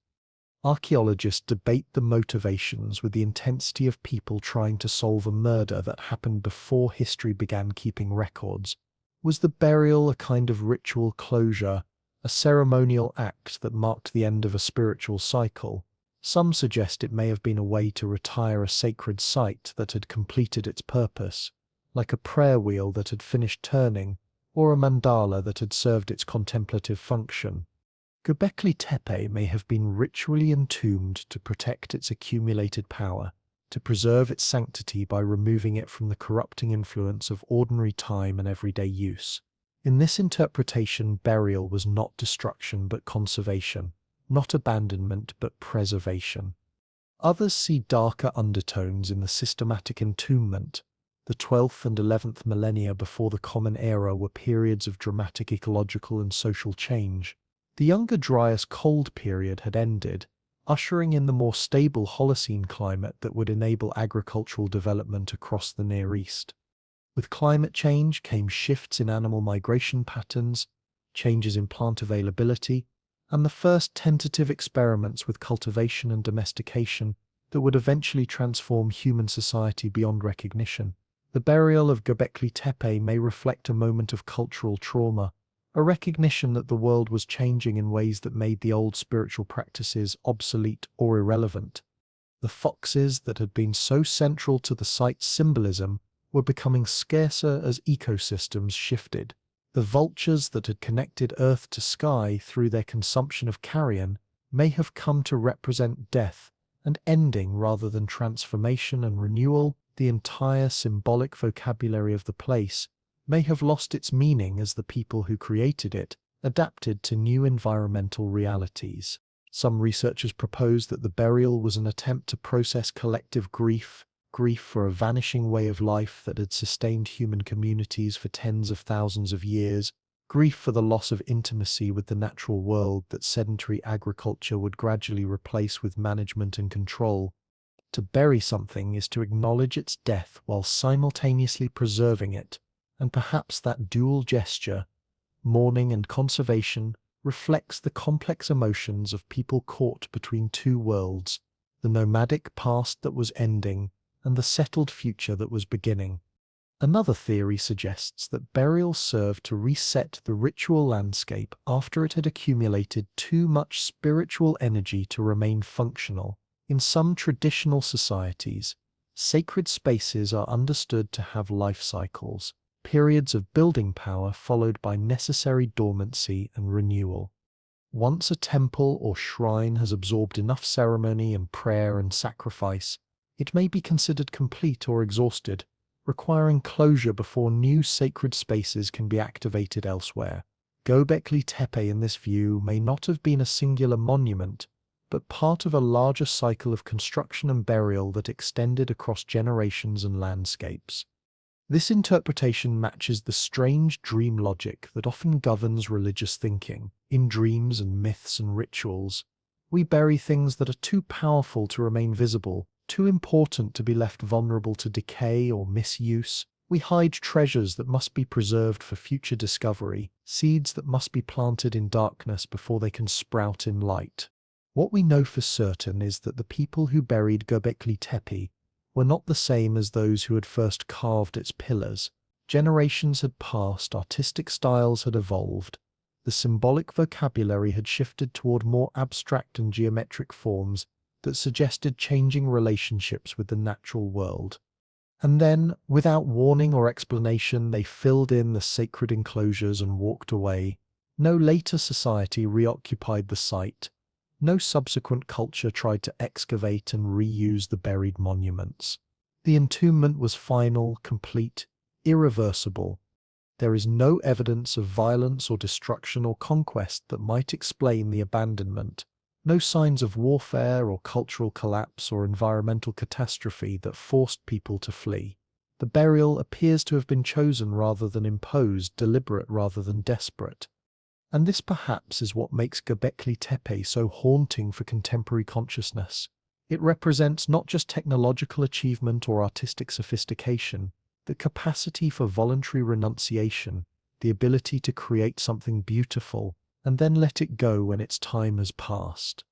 Archaeologists debate the motivations with the intensity of people trying to solve a murder that happened before history began keeping records. Was the burial a kind of ritual closure, a ceremonial act that marked the end of a spiritual cycle? Some suggest it may have been a way to retire a sacred site that had completed its purpose, like a prayer wheel that had finished turning, or a mandala that had served its contemplative function. Göbekli Tepe may have been ritually entombed to protect its accumulated power, to preserve its sanctity by removing it from the corrupting influence of ordinary time and everyday use. In this interpretation, burial was not destruction but conservation, not abandonment but preservation. Others see darker undertones in the systematic entombment. The 12th and 11th millennia before the Common Era were periods of dramatic ecological and social change. The Younger Dryas Cold period had ended, ushering in the more stable Holocene climate that would enable agricultural development across the Near East. With climate change came shifts in animal migration patterns, changes in plant availability, and the first tentative experiments with cultivation and domestication that would eventually transform human society beyond recognition. The burial of Göbekli Tepe may reflect a moment of cultural trauma, a recognition that the world was changing in ways that made the old spiritual practices obsolete or irrelevant. The foxes that had been so central to the site's symbolism were becoming scarcer as ecosystems shifted. The vultures that had connected earth to sky through their consumption of carrion may have come to represent death and ending rather than transformation and renewal. The entire symbolic vocabulary of the place may have lost its meaning as the people who created it adapted to new environmental realities. Some researchers propose that the burial was an attempt to process collective grief for a vanishing way of life that had sustained human communities for tens of thousands of years, grief for the loss of intimacy with the natural world that sedentary agriculture would gradually replace with management and control. To bury something is to acknowledge its death while simultaneously preserving it, and perhaps that dual gesture, mourning and conservation, reflects the complex emotions of people caught between two worlds, the nomadic past that was ending and the settled future that was beginning. Another theory suggests that burial served to reset the ritual landscape after it had accumulated too much spiritual energy to remain functional. In some traditional societies, sacred spaces are understood to have life cycles, periods of building power followed by necessary dormancy and renewal. Once a temple or shrine has absorbed enough ceremony and prayer and sacrifice, it may be considered complete or exhausted, requiring closure before new sacred spaces can be activated elsewhere. Göbekli Tepe in this view may not have been a singular monument, but part of a larger cycle of construction and burial that extended across generations and landscapes. This interpretation matches the strange dream logic that often governs religious thinking. In dreams and myths and rituals, we bury things that are too powerful to remain visible, too important to be left vulnerable to decay or misuse. We hide treasures that must be preserved for future discovery, seeds that must be planted in darkness before they can sprout in light. What we know for certain is that the people who buried Göbekli Tepe were not the same as those who had first carved its pillars. Generations had passed, artistic styles had evolved, the symbolic vocabulary had shifted toward more abstract and geometric forms, that suggested changing relationships with the natural world. And then, without warning or explanation, they filled in the sacred enclosures and walked away. No later society reoccupied the site. No subsequent culture tried to excavate and reuse the buried monuments. The entombment was final, complete, irreversible. There is no evidence of violence or destruction or conquest that might explain the abandonment. No signs of warfare or cultural collapse or environmental catastrophe that forced people to flee. The burial appears to have been chosen rather than imposed, deliberate rather than desperate. And this perhaps is what makes Göbekli Tepe so haunting for contemporary consciousness. It represents not just technological achievement or artistic sophistication, the capacity for voluntary renunciation, the ability to create something beautiful, and then let it go when its time has passed.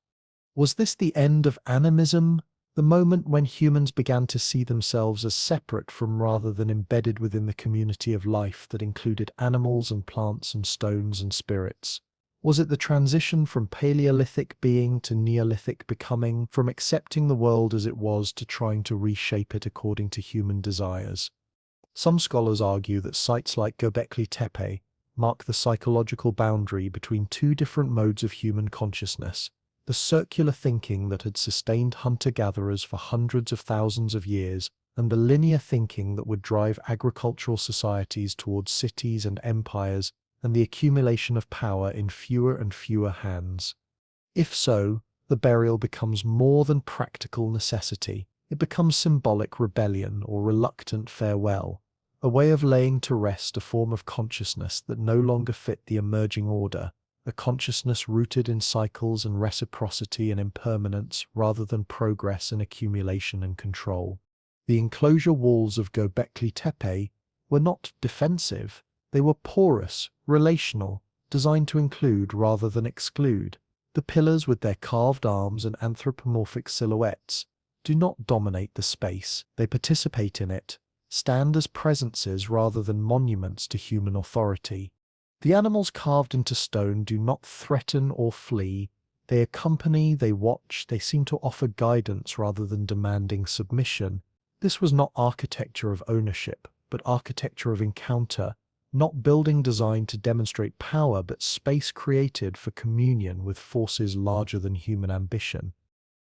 Was this the end of animism, the moment when humans began to see themselves as separate from rather than embedded within the community of life that included animals and plants and stones and spirits? Was it the transition from Paleolithic being to Neolithic becoming, from accepting the world as it was to trying to reshape it according to human desires? Some scholars argue that sites like Göbekli Tepe mark the psychological boundary between two different modes of human consciousness: the circular thinking that had sustained hunter-gatherers for hundreds of thousands of years, and the linear thinking that would drive agricultural societies towards cities and empires and the accumulation of power in fewer and fewer hands. If so, the burial becomes more than practical necessity. It becomes symbolic rebellion or reluctant farewell, a way of laying to rest a form of consciousness that no longer fit the emerging order, a consciousness rooted in cycles and reciprocity and impermanence rather than progress and accumulation and control. The enclosure walls of Göbekli Tepe were not defensive, they were porous, relational, designed to include rather than exclude. The pillars with their carved arms and anthropomorphic silhouettes do not dominate the space, they participate in it, stand as presences rather than monuments to human authority. The animals carved into stone do not threaten or flee, they accompany, they watch, they seem to offer guidance rather than demanding submission. This was not architecture of ownership, but architecture of encounter, not building designed to demonstrate power, but space created for communion with forces larger than human ambition.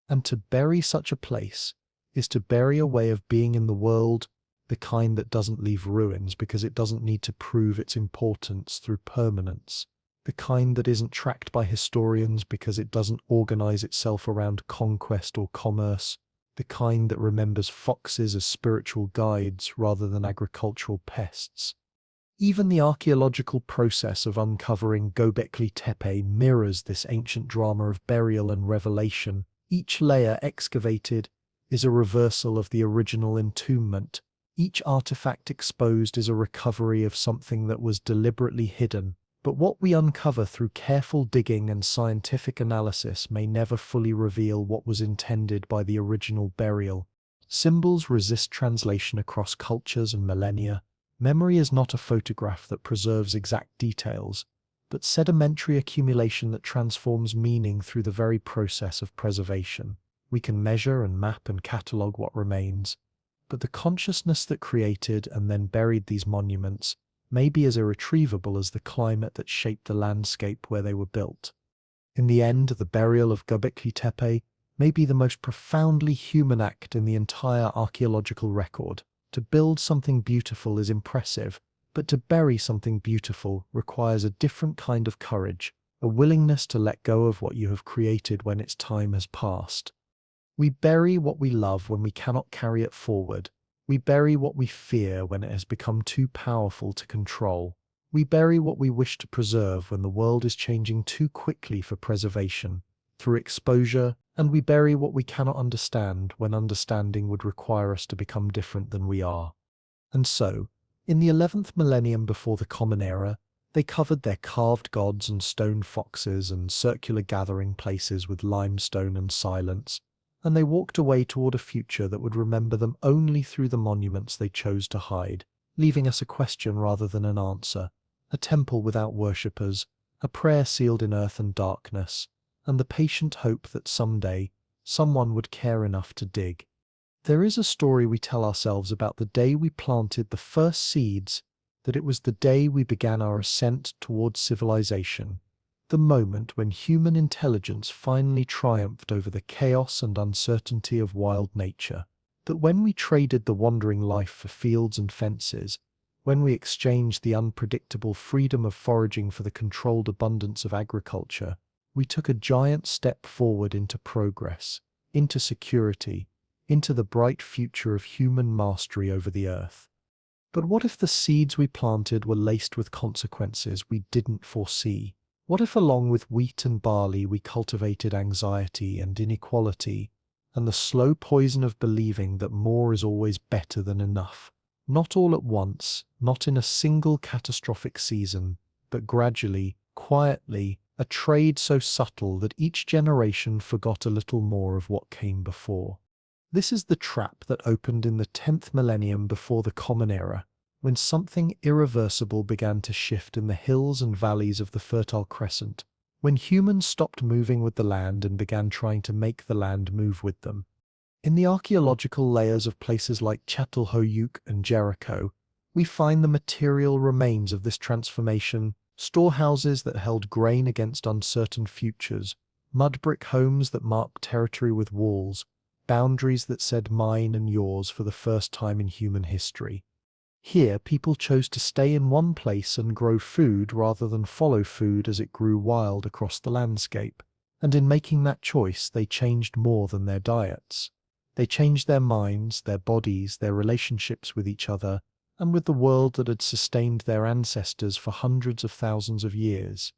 And to bury such a place is to bury a way of being in the world, the kind that doesn't leave ruins because it doesn't need to prove its importance through permanence, the kind that isn't tracked by historians because it doesn't organize itself around conquest or commerce, the kind that remembers foxes as spiritual guides rather than agricultural pests. Even the archaeological process of uncovering Göbekli Tepe mirrors this ancient drama of burial and revelation. Each layer excavated is a reversal of the original entombment. Each artifact exposed is a recovery of something that was deliberately hidden. But what we uncover through careful digging and scientific analysis may never fully reveal what was intended by the original burial. Symbols resist translation across cultures and millennia. Memory is not a photograph that preserves exact details, but sedimentary accumulation that transforms meaning through the very process of preservation. We can measure and map and catalogue what remains, but the consciousness that created and then buried these monuments may be as irretrievable as the climate that shaped the landscape where they were built. In the end, the burial of Göbekli Tepe may be the most profoundly human act in the entire archaeological record. To build something beautiful is impressive, but to bury something beautiful requires a different kind of courage, a willingness to let go of what you have created when its time has passed. We bury what we love when we cannot carry it forward. We bury what we fear when it has become too powerful to control. We bury what we wish to preserve when the world is changing too quickly for preservation, through exposure, and we bury what we cannot understand when understanding would require us to become different than we are. And so, in the 11th millennium before the Common Era, they covered their carved gods and stone foxes and circular gathering places with limestone and silence, and they walked away toward a future that would remember them only through the monuments they chose to hide, leaving us a question rather than an answer, a temple without worshippers, a prayer sealed in earth and darkness, and the patient hope that someday, someone would care enough to dig. There is a story we tell ourselves about the day we planted the first seeds, that it was the day we began our ascent towards civilization, the moment when human intelligence finally triumphed over the chaos and uncertainty of wild nature, that when we traded the wandering life for fields and fences, when we exchanged the unpredictable freedom of foraging for the controlled abundance of agriculture, we took a giant step forward into progress, into security, into the bright future of human mastery over the earth. But what if the seeds we planted were laced with consequences we didn't foresee? What if along with wheat and barley we cultivated anxiety and inequality, and the slow poison of believing that more is always better than enough? Not all at once, not in a single catastrophic season, but gradually, quietly, a trade so subtle that each generation forgot a little more of what came before. This is the trap that opened in the 10th millennium before the Common Era, when something irreversible began to shift in the hills and valleys of the Fertile Crescent, when humans stopped moving with the land and began trying to make the land move with them. In the archaeological layers of places like Çatalhöyük and Jericho, we find the material remains of this transformation: storehouses that held grain against uncertain futures, mud brick homes that marked territory with walls, boundaries that said mine and yours for the first time in human history. Here, people chose to stay in one place and grow food rather than follow food as it grew wild across the landscape. And in making that choice, they changed more than their diets. They changed their minds, their bodies, their relationships with each other, and with the world that had sustained their ancestors for hundreds of thousands of years.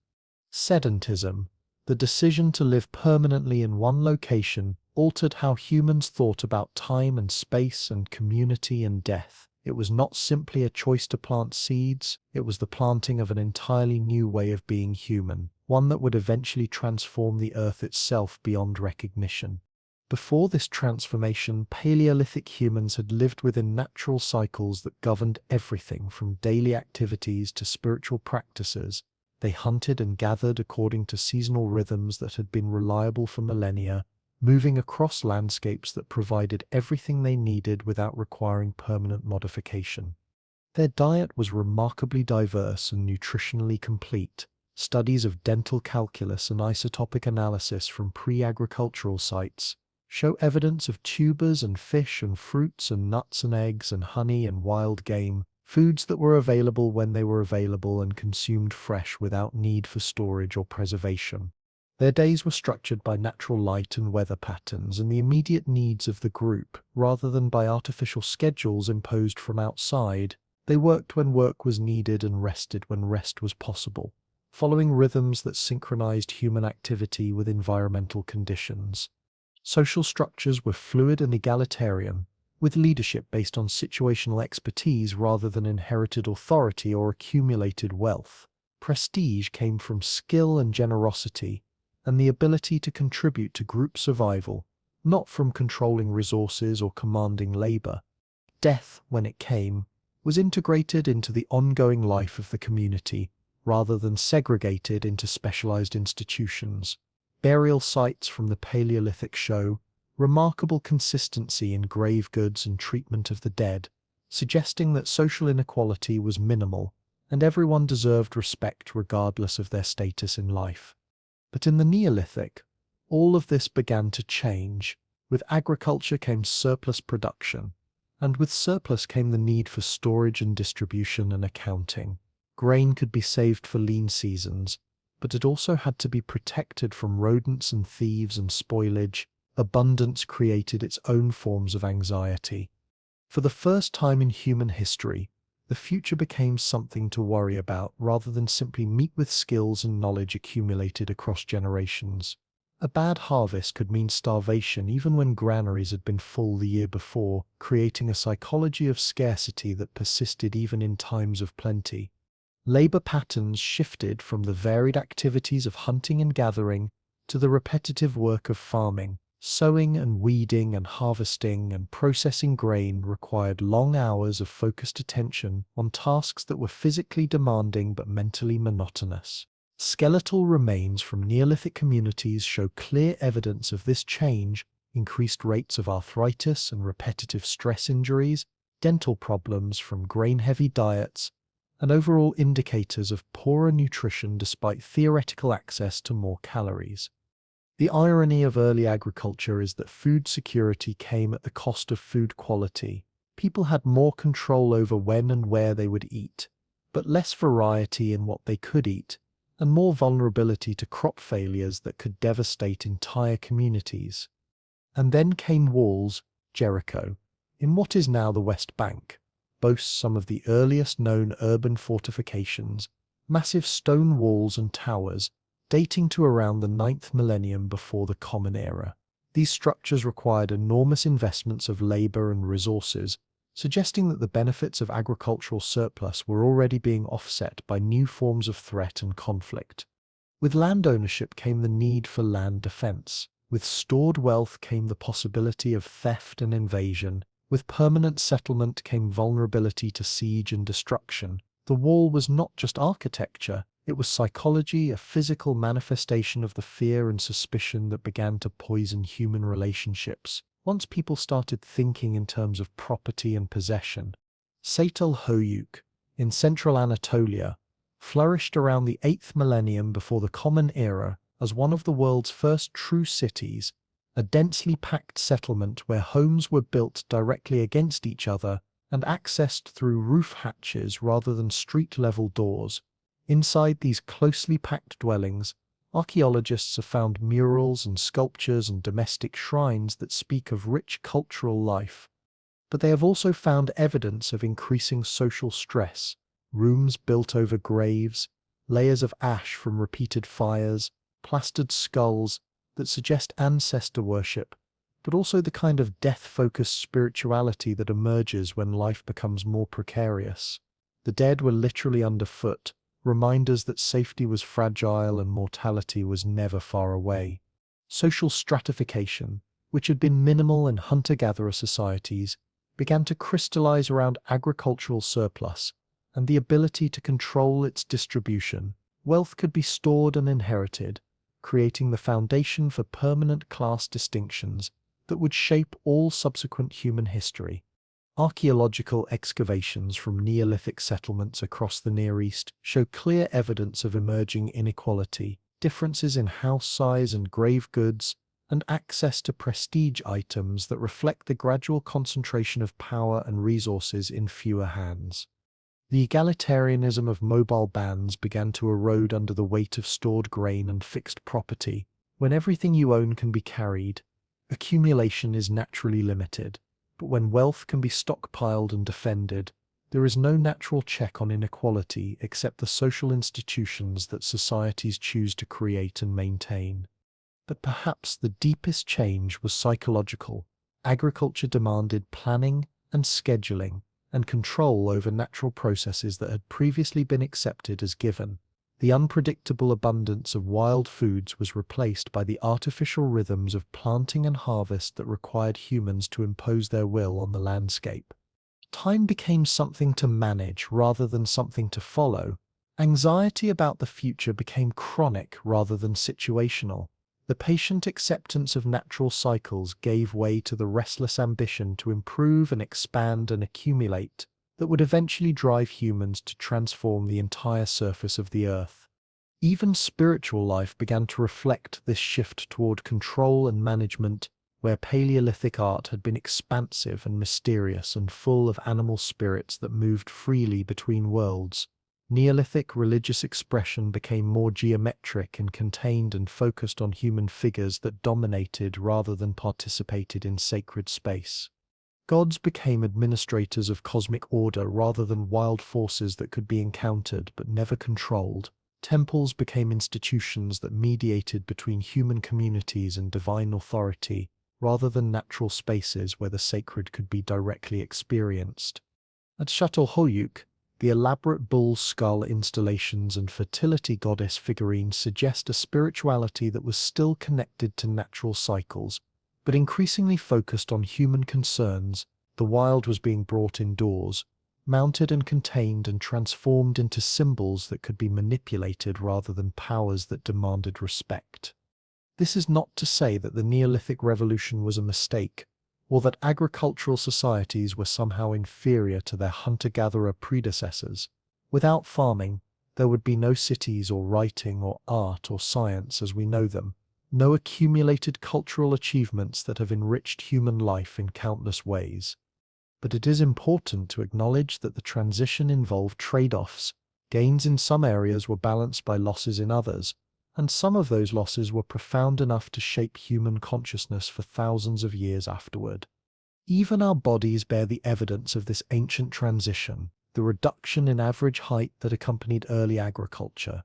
Sedentism, the decision to live permanently in one location, altered how humans thought about time and space and community and death. It was not simply a choice to plant seeds, it was the planting of an entirely new way of being human, one that would eventually transform the earth itself beyond recognition. Before this transformation, Paleolithic humans had lived within natural cycles that governed everything from daily activities to spiritual practices. They hunted and gathered according to seasonal rhythms that had been reliable for millennia, moving across landscapes that provided everything they needed without requiring permanent modification. Their diet was remarkably diverse and nutritionally complete. Studies of dental calculus and isotopic analysis from pre-agricultural sites show evidence of tubers and fish and fruits and nuts and eggs and honey and wild game, foods that were available when they were available and consumed fresh without need for storage or preservation. Their days were structured by natural light and weather patterns and the immediate needs of the group, rather than by artificial schedules imposed from outside. They worked when work was needed and rested when rest was possible, following rhythms that synchronized human activity with environmental conditions. Social structures were fluid and egalitarian, with leadership based on situational expertise rather than inherited authority or accumulated wealth. Prestige came from skill and generosity, and the ability to contribute to group survival, not from controlling resources or commanding labor. Death, when it came, was integrated into the ongoing life of the community, rather than segregated into specialized institutions. Burial sites from the Paleolithic show remarkable consistency in grave goods and treatment of the dead, suggesting that social inequality was minimal and everyone deserved respect regardless of their status in life. But in the Neolithic, all of this began to change. With agriculture came surplus production, and with surplus came the need for storage and distribution and accounting. Grain could be saved for lean seasons, but it also had to be protected from rodents and thieves and spoilage. Abundance created its own forms of anxiety. For the first time in human history, the future became something to worry about rather than simply meet with skills and knowledge accumulated across generations. A bad harvest could mean starvation even when granaries had been full the year before, creating a psychology of scarcity that persisted even in times of plenty. Labor patterns shifted from the varied activities of hunting and gathering to the repetitive work of farming. Sowing and weeding and harvesting and processing grain required long hours of focused attention on tasks that were physically demanding but mentally monotonous. Skeletal remains from Neolithic communities show clear evidence of this change, increased rates of arthritis and repetitive stress injuries, dental problems from grain-heavy diets, and overall indicators of poorer nutrition despite theoretical access to more calories. The irony of early agriculture is that food security came at the cost of food quality. People had more control over when and where they would eat, but less variety in what they could eat, and more vulnerability to crop failures that could devastate entire communities. And then came walls. Jericho, in what is now the West Bank, boasts some of the earliest known urban fortifications, massive stone walls and towers, dating to around the 9th millennium before the Common Era. These structures required enormous investments of labor and resources, suggesting that the benefits of agricultural surplus were already being offset by new forms of threat and conflict. With land ownership came the need for land defense. With stored wealth came the possibility of theft and invasion. With permanent settlement came vulnerability to siege and destruction. The wall was not just architecture, it was psychology, a physical manifestation of the fear and suspicion that began to poison human relationships. Once people started thinking in terms of property and possession. Çatalhöyük, in central Anatolia, flourished around the 8th millennium before the Common Era as one of the world's first true cities, a densely packed settlement where homes were built directly against each other and accessed through roof hatches rather than street-level doors. Inside these closely packed dwellings, archaeologists have found murals and sculptures and domestic shrines that speak of rich cultural life. But they have also found evidence of increasing social stress, rooms built over graves, layers of ash from repeated fires, plastered skulls that suggest ancestor worship, but also the kind of death-focused spirituality that emerges when life becomes more precarious. The dead were literally underfoot, reminders that safety was fragile and mortality was never far away. Social stratification, which had been minimal in hunter-gatherer societies, began to crystallize around agricultural surplus and the ability to control its distribution. Wealth could be stored and inherited, creating the foundation for permanent class distinctions that would shape all subsequent human history. Archaeological excavations from Neolithic settlements across the Near East show clear evidence of emerging inequality, differences in house size and grave goods, and access to prestige items that reflect the gradual concentration of power and resources in fewer hands. The egalitarianism of mobile bands began to erode under the weight of stored grain and fixed property. When everything you own can be carried, accumulation is naturally limited. But when wealth can be stockpiled and defended, there is no natural check on inequality except the social institutions that societies choose to create and maintain. But perhaps the deepest change was psychological. Agriculture demanded planning and scheduling and control over natural processes that had previously been accepted as given. The unpredictable abundance of wild foods was replaced by the artificial rhythms of planting and harvest that required humans to impose their will on the landscape. Time became something to manage rather than something to follow. Anxiety about the future became chronic rather than situational. The patient acceptance of natural cycles gave way to the restless ambition to improve and expand and accumulate that would eventually drive humans to transform the entire surface of the earth. Even spiritual life began to reflect this shift toward control and management, where Paleolithic art had been expansive and mysterious and full of animal spirits that moved freely between worlds. Neolithic religious expression became more geometric and contained and focused on human figures that dominated rather than participated in sacred space. Gods became administrators of cosmic order rather than wild forces that could be encountered but never controlled. Temples became institutions that mediated between human communities and divine authority, rather than natural spaces where the sacred could be directly experienced. At Çatalhöyük, the elaborate bull skull installations and fertility goddess figurines suggest a spirituality that was still connected to natural cycles, but increasingly focused on human concerns. The wild was being brought indoors, mounted and contained and transformed into symbols that could be manipulated rather than powers that demanded respect. This is not to say that the Neolithic Revolution was a mistake, or that agricultural societies were somehow inferior to their hunter-gatherer predecessors. Without farming, there would be no cities or writing or art or science as we know them, no accumulated cultural achievements that have enriched human life in countless ways. But it is important to acknowledge that the transition involved trade-offs. Gains in some areas were balanced by losses in others, and some of those losses were profound enough to shape human consciousness for thousands of years afterward. Even our bodies bear the evidence of this ancient transition: the reduction in average height that accompanied early agriculture,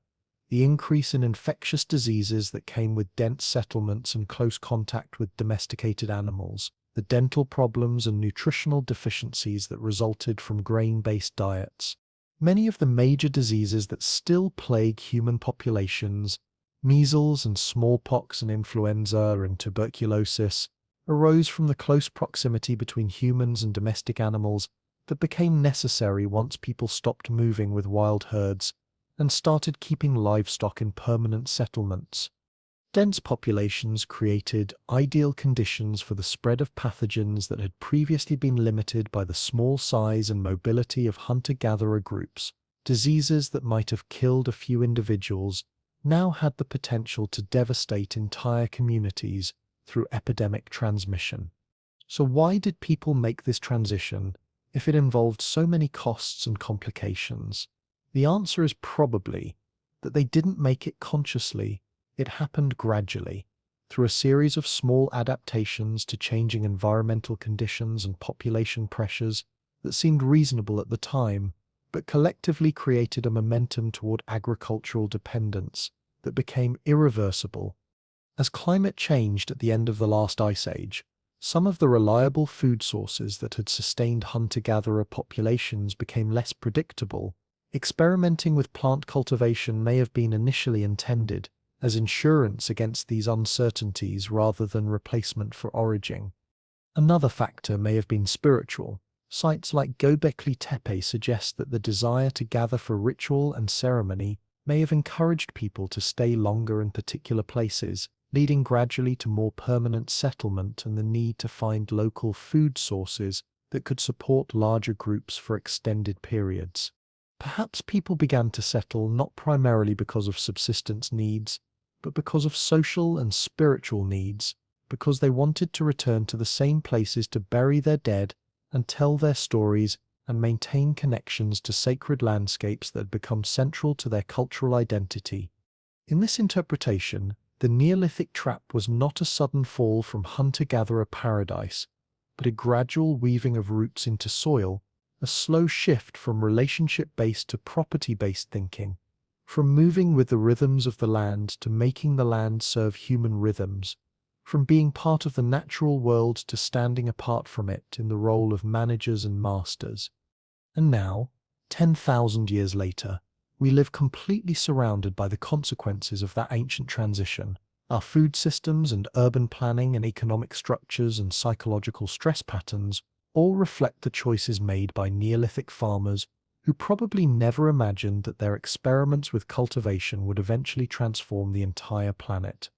the increase in infectious diseases that came with dense settlements and close contact with domesticated animals, the dental problems and nutritional deficiencies that resulted from grain-based diets. Many of the major diseases that still plague human populations, measles and smallpox and influenza and tuberculosis, arose from the close proximity between humans and domestic animals that became necessary once people stopped moving with wild herds and started keeping livestock in permanent settlements. Dense populations created ideal conditions for the spread of pathogens that had previously been limited by the small size and mobility of hunter-gatherer groups. Diseases that might have killed a few individuals now had the potential to devastate entire communities through epidemic transmission. So why did people make this transition if it involved so many costs and complications? The answer is probably that they didn't make it consciously. It happened gradually, through a series of small adaptations to changing environmental conditions and population pressures that seemed reasonable at the time, but collectively created a momentum toward agricultural dependence that became irreversible. As climate changed at the end of the last ice age, some of the reliable food sources that had sustained hunter-gatherer populations became less predictable. Experimenting with plant cultivation may have been initially intended as insurance against these uncertainties rather than replacement for foraging. Another factor may have been spiritual. Sites like Göbekli Tepe suggest that the desire to gather for ritual and ceremony may have encouraged people to stay longer in particular places, leading gradually to more permanent settlement and the need to find local food sources that could support larger groups for extended periods. Perhaps people began to settle not primarily because of subsistence needs, but because of social and spiritual needs, because they wanted to return to the same places to bury their dead and tell their stories and maintain connections to sacred landscapes that had become central to their cultural identity. In this interpretation, the Neolithic trap was not a sudden fall from hunter-gatherer paradise, but a gradual weaving of roots into soil, a slow shift from relationship-based to property-based thinking, from moving with the rhythms of the land to making the land serve human rhythms, from being part of the natural world to standing apart from it in the role of managers and masters. And now, 10,000 years later, we live completely surrounded by the consequences of that ancient transition. Our food systems and urban planning and economic structures and psychological stress patterns all reflect the choices made by Neolithic farmers who probably never imagined that their experiments with cultivation would eventually transform the entire planet.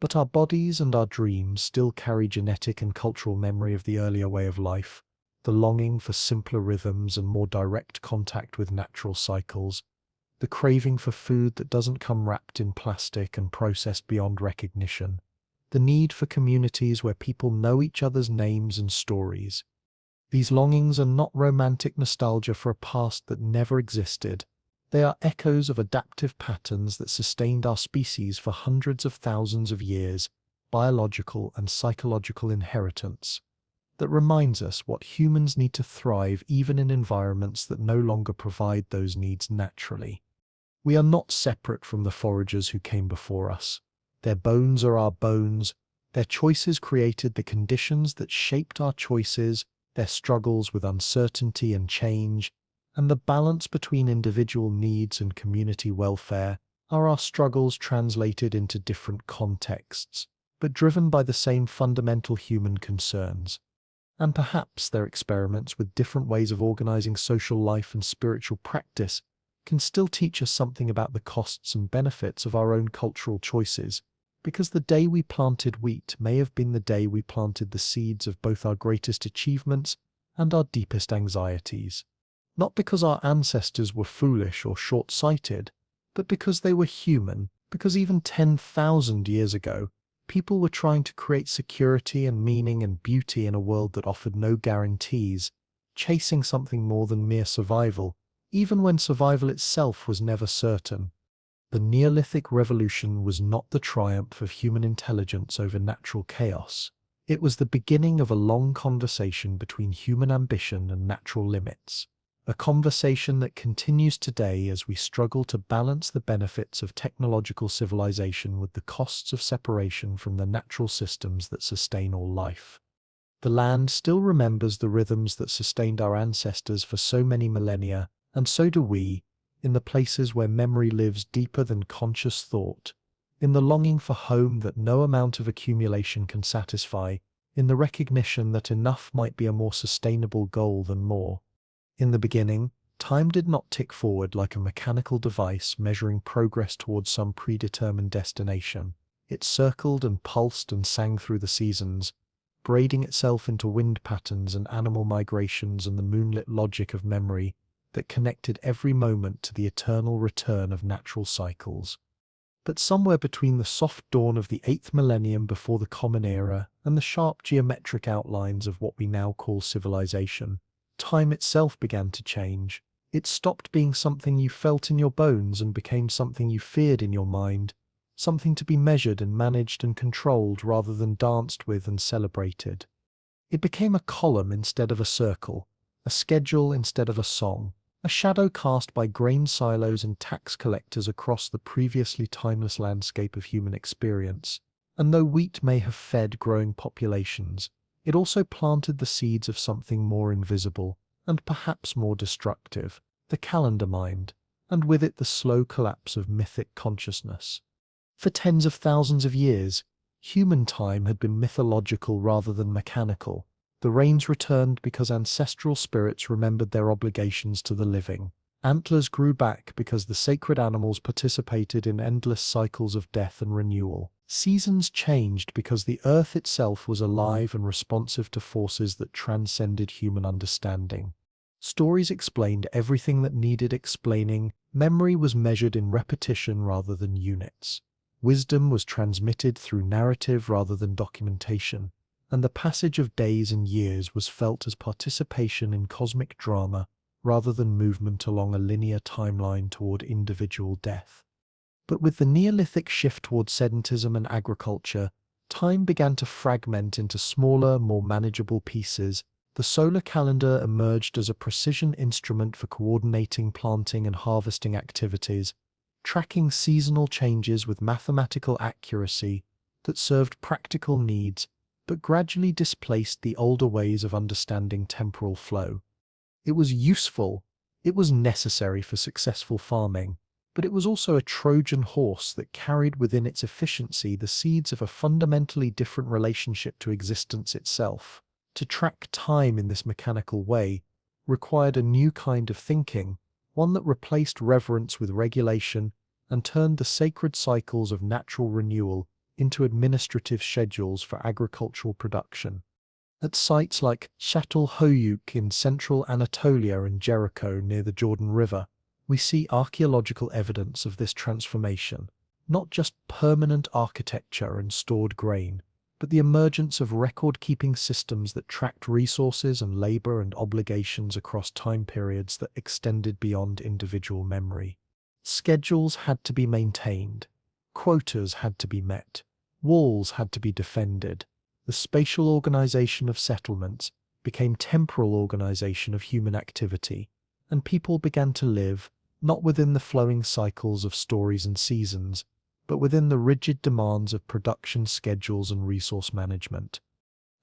But our bodies and our dreams still carry genetic and cultural memory of the earlier way of life, the longing for simpler rhythms and more direct contact with natural cycles, the craving for food that doesn't come wrapped in plastic and processed beyond recognition, the need for communities where people know each other's names and stories. These longings are not romantic nostalgia for a past that never existed. They are echoes of adaptive patterns that sustained our species for hundreds of thousands of years, biological and psychological inheritance that reminds us what humans need to thrive even in environments that no longer provide those needs naturally. We are not separate from the foragers who came before us. Their bones are our bones. Their choices created the conditions that shaped our choices, their struggles with uncertainty and change, and the balance between individual needs and community welfare are our struggles translated into different contexts, but driven by the same fundamental human concerns. And perhaps their experiments with different ways of organizing social life and spiritual practice can still teach us something about the costs and benefits of our own cultural choices, Because the day we planted wheat may have been the day we planted the seeds of both our greatest achievements and our deepest anxieties. Not because our ancestors were foolish or short-sighted, but because they were human, because even 10,000 years ago, people were trying to create security and meaning and beauty in a world that offered no guarantees, chasing something more than mere survival, even when survival itself was never certain. The Neolithic Revolution was not the triumph of human intelligence over natural chaos. It was the beginning of a long conversation between human ambition and natural limits. A conversation that continues today as we struggle to balance the benefits of technological civilization with the costs of separation from the natural systems that sustain all life. The land still remembers the rhythms that sustained our ancestors for so many millennia, and so do we, in the places where memory lives deeper than conscious thought, in the longing for home that no amount of accumulation can satisfy, in the recognition that enough might be a more sustainable goal than more. In the beginning, time did not tick forward like a mechanical device measuring progress towards some predetermined destination. It circled and pulsed and sang through the seasons, braiding itself into wind patterns and animal migrations and the moonlit logic of memory that connected every moment to the eternal return of natural cycles. But somewhere between the soft dawn of the 8th millennium before the Common Era and the sharp geometric outlines of what we now call civilization, time itself began to change. It stopped being something you felt in your bones and became something you feared in your mind, something to be measured and managed and controlled rather than danced with and celebrated. It became a column instead of a circle, a schedule instead of a song, a shadow cast by grain silos and tax collectors across the previously timeless landscape of human experience. And though wheat may have fed growing populations, it also planted the seeds of something more invisible, and perhaps more destructive, the calendar mind, and with it the slow collapse of mythic consciousness. For tens of thousands of years, human time had been mythological rather than mechanical. The rains returned because ancestral spirits remembered their obligations to the living. Antlers grew back because the sacred animals participated in endless cycles of death and renewal. Seasons changed because the earth itself was alive and responsive to forces that transcended human understanding. Stories explained everything that needed explaining. Memory was measured in repetition rather than units. Wisdom was transmitted through narrative rather than documentation. And the passage of days and years was felt as participation in cosmic drama rather than movement along a linear timeline toward individual death. But with the Neolithic shift toward sedentism and agriculture, time began to fragment into smaller, more manageable pieces. The solar calendar emerged as a precision instrument for coordinating planting and harvesting activities, tracking seasonal changes with mathematical accuracy that served practical needs but gradually displaced the older ways of understanding temporal flow. It was useful, it was necessary for successful farming, but it was also a Trojan horse that carried within its efficiency the seeds of a fundamentally different relationship to existence itself. To track time in this mechanical way required a new kind of thinking, one that replaced reverence with regulation and turned the sacred cycles of natural renewal into administrative schedules for agricultural production. At sites like Çatalhöyük in central Anatolia and Jericho near the Jordan River, we see archaeological evidence of this transformation, not just permanent architecture and stored grain, but the emergence of record-keeping systems that tracked resources and labor and obligations across time periods that extended beyond individual memory. Schedules had to be maintained, quotas had to be met, walls had to be defended. The spatial organization of settlements became temporal organization of human activity, and people began to live, not within the flowing cycles of stories and seasons, but within the rigid demands of production schedules and resource management.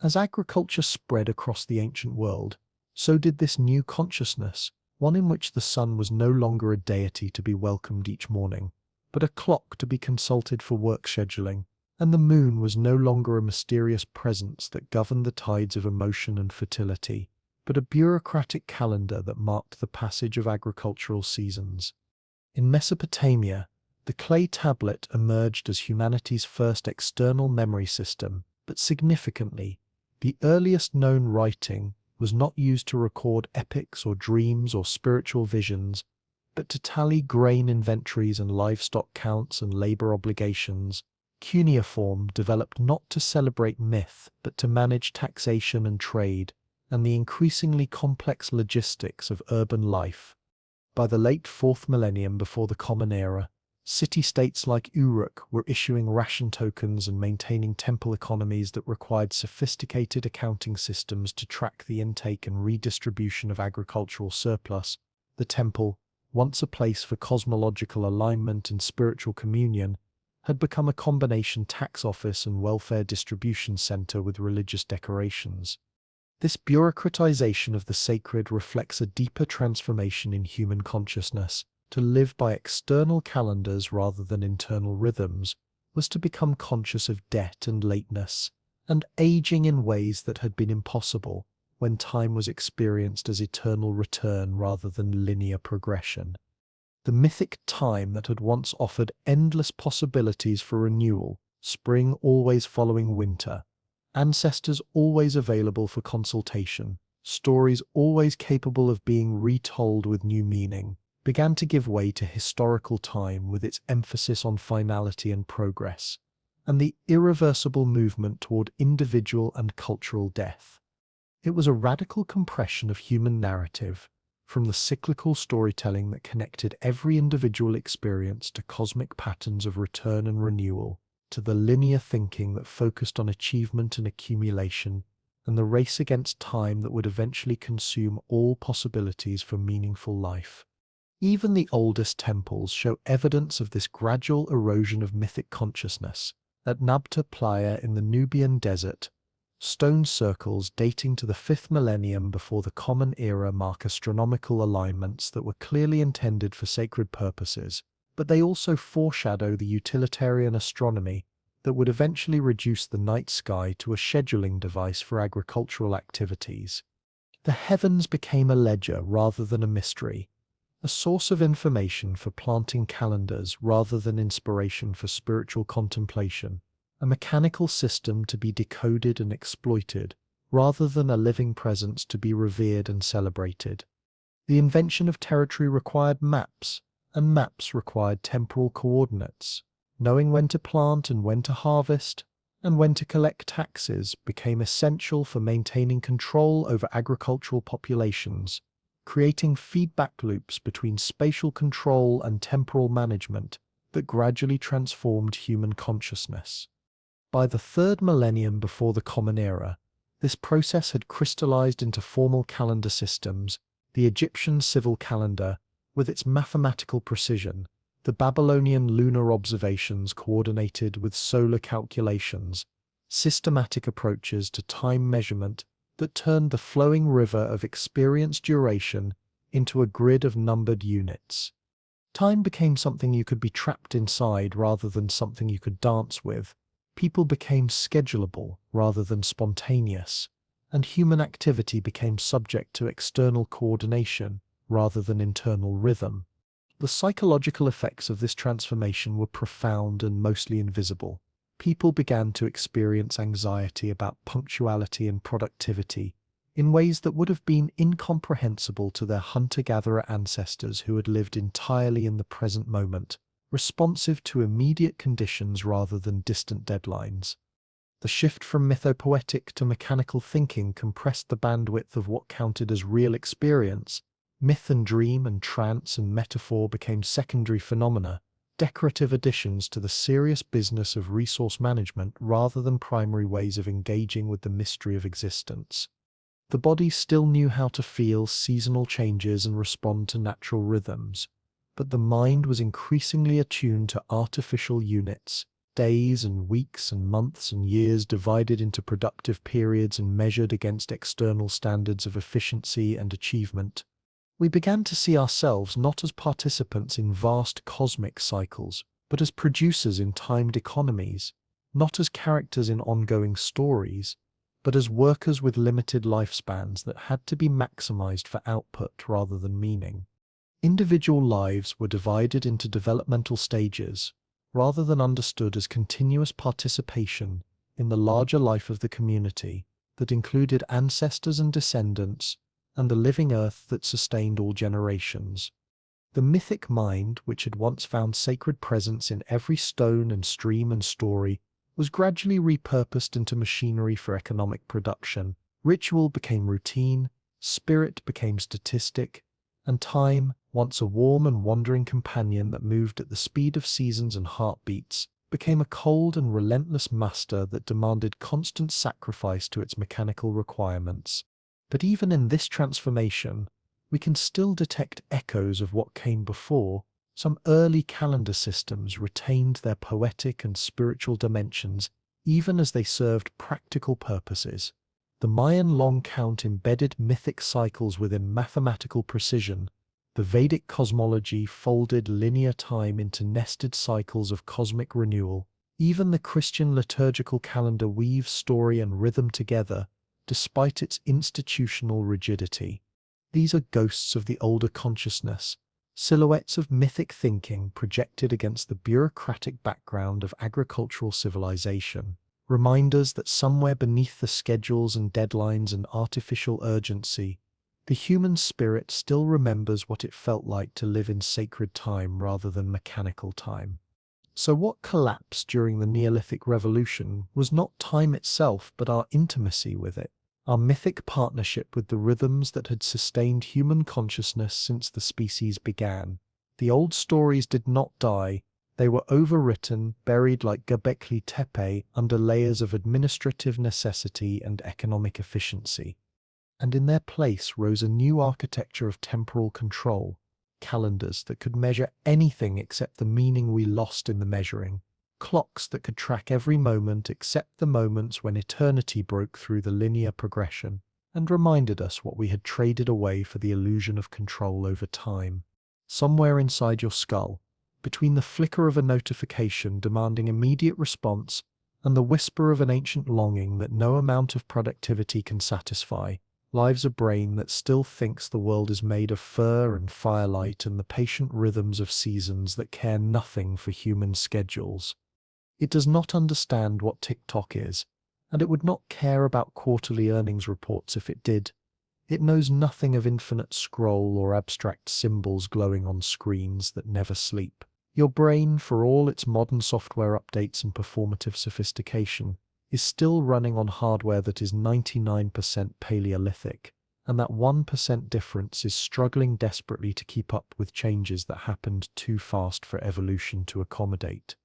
As agriculture spread across the ancient world, so did this new consciousness, one in which the sun was no longer a deity to be welcomed each morning, but a clock to be consulted for work scheduling, and the moon was no longer a mysterious presence that governed the tides of emotion and fertility, but a bureaucratic calendar that marked the passage of agricultural seasons. In Mesopotamia, The clay tablet emerged as humanity's first external memory system, but significantly, the earliest known writing was not used to record epics or dreams or spiritual visions, but to tally grain inventories and livestock counts and labor obligations. Cuneiform developed not to celebrate myth, but to manage taxation and trade, and the increasingly complex logistics of urban life. By the late 4th millennium before the Common Era, city-states like Uruk were issuing ration tokens and maintaining temple economies that required sophisticated accounting systems to track the intake and redistribution of agricultural surplus. The temple, once a place for cosmological alignment and spiritual communion, had become a combination tax office and welfare distribution center with religious decorations. This bureaucratization of the sacred reflects a deeper transformation in human consciousness. To live by external calendars rather than internal rhythms was to become conscious of debt and lateness, and aging in ways that had been impossible when time was experienced as eternal return rather than linear progression. The mythic time that had once offered endless possibilities for renewal, spring always following winter, ancestors always available for consultation, stories always capable of being retold with new meaning, began to give way to historical time with its emphasis on finality and progress, and the irreversible movement toward individual and cultural death. It was a radical compression of human narrative, from the cyclical storytelling that connected every individual experience to cosmic patterns of return and renewal, to the linear thinking that focused on achievement and accumulation, and the race against time that would eventually consume all possibilities for meaningful life. Even the oldest temples show evidence of this gradual erosion of mythic consciousness. At Nabta Playa in the Nubian desert, stone circles dating to the 5th millennium before the Common Era mark astronomical alignments that were clearly intended for sacred purposes, but they also foreshadow the utilitarian astronomy that would eventually reduce the night sky to a scheduling device for agricultural activities. The heavens became a ledger rather than a mystery, a source of information for planting calendars rather than inspiration for spiritual contemplation, a mechanical system to be decoded and exploited rather than a living presence to be revered and celebrated. The invention of territory required maps, and maps required temporal coordinates. Knowing when to plant and when to harvest, and when to collect taxes became essential for maintaining control over agricultural populations, creating feedback loops between spatial control and temporal management that gradually transformed human consciousness. By the 3rd millennium before the Common Era, this process had crystallized into formal calendar systems: the Egyptian civil calendar, with its mathematical precision, the Babylonian lunar observations coordinated with solar calculations, systematic approaches to time measurement that turned the flowing river of experience duration into a grid of numbered units. Time became something you could be trapped inside rather than something you could dance with. People became schedulable rather than spontaneous, and human activity became subject to external coordination rather than internal rhythm. The psychological effects of this transformation were profound and mostly invisible. People began to experience anxiety about punctuality and productivity in ways that would have been incomprehensible to their hunter-gatherer ancestors who had lived entirely in the present moment, responsive to immediate conditions rather than distant deadlines. The shift from mythopoetic to mechanical thinking compressed the bandwidth of what counted as real experience. Myth and dream and trance and metaphor became secondary phenomena, decorative additions to the serious business of resource management rather than primary ways of engaging with the mystery of existence. The body still knew how to feel seasonal changes and respond to natural rhythms, but the mind was increasingly attuned to artificial units, days and weeks and months and years divided into productive periods and measured against external standards of efficiency and achievement. We began to see ourselves not as participants in vast cosmic cycles, but as producers in timed economies, not as characters in ongoing stories, but as workers with limited lifespans that had to be maximized for output rather than meaning. Individual lives were divided into developmental stages, rather than understood as continuous participation in the larger life of the community that included ancestors and descendants, and the living earth that sustained all generations. The mythic mind, which had once found sacred presence in every stone and stream and story, was gradually repurposed into machinery for economic production. Ritual became routine, spirit became statistic, and time, once a warm and wandering companion that moved at the speed of seasons and heartbeats, became a cold and relentless master that demanded constant sacrifice to its mechanical requirements. But even in this transformation, we can still detect echoes of what came before. Some early calendar systems retained their poetic and spiritual dimensions even as they served practical purposes. The Mayan long count embedded mythic cycles within mathematical precision. The Vedic cosmology folded linear time into nested cycles of cosmic renewal. Even the Christian liturgical calendar weaves story and rhythm together, despite its institutional rigidity. These are ghosts of the older consciousness, silhouettes of mythic thinking projected against the bureaucratic background of agricultural civilization. Reminders that somewhere beneath the schedules and deadlines and artificial urgency, the human spirit still remembers what it felt like to live in sacred time rather than mechanical time. So what collapsed during the Neolithic Revolution was not time itself, but our intimacy with it, our mythic partnership with the rhythms that had sustained human consciousness since the species began. The old stories did not die. They were overwritten, buried like Göbekli Tepe under layers of administrative necessity and economic efficiency. And in their place rose a new architecture of temporal control, calendars that could measure anything except the meaning we lost in the measuring, clocks that could track every moment except the moments when eternity broke through the linear progression, and reminded us what we had traded away for the illusion of control over time. Somewhere inside your skull, between the flicker of a notification demanding immediate response and the whisper of an ancient longing that no amount of productivity can satisfy, lives a brain that still thinks the world is made of fur and firelight and the patient rhythms of seasons that care nothing for human schedules. It does not understand what TikTok is, and it would not care about quarterly earnings reports if it did. It knows nothing of infinite scroll or abstract symbols glowing on screens that never sleep. Your brain, for all its modern software updates and performative sophistication, is still running on hardware that is 99% Paleolithic, and that 1% difference is struggling desperately to keep up with changes that happened too fast for evolution to accommodate.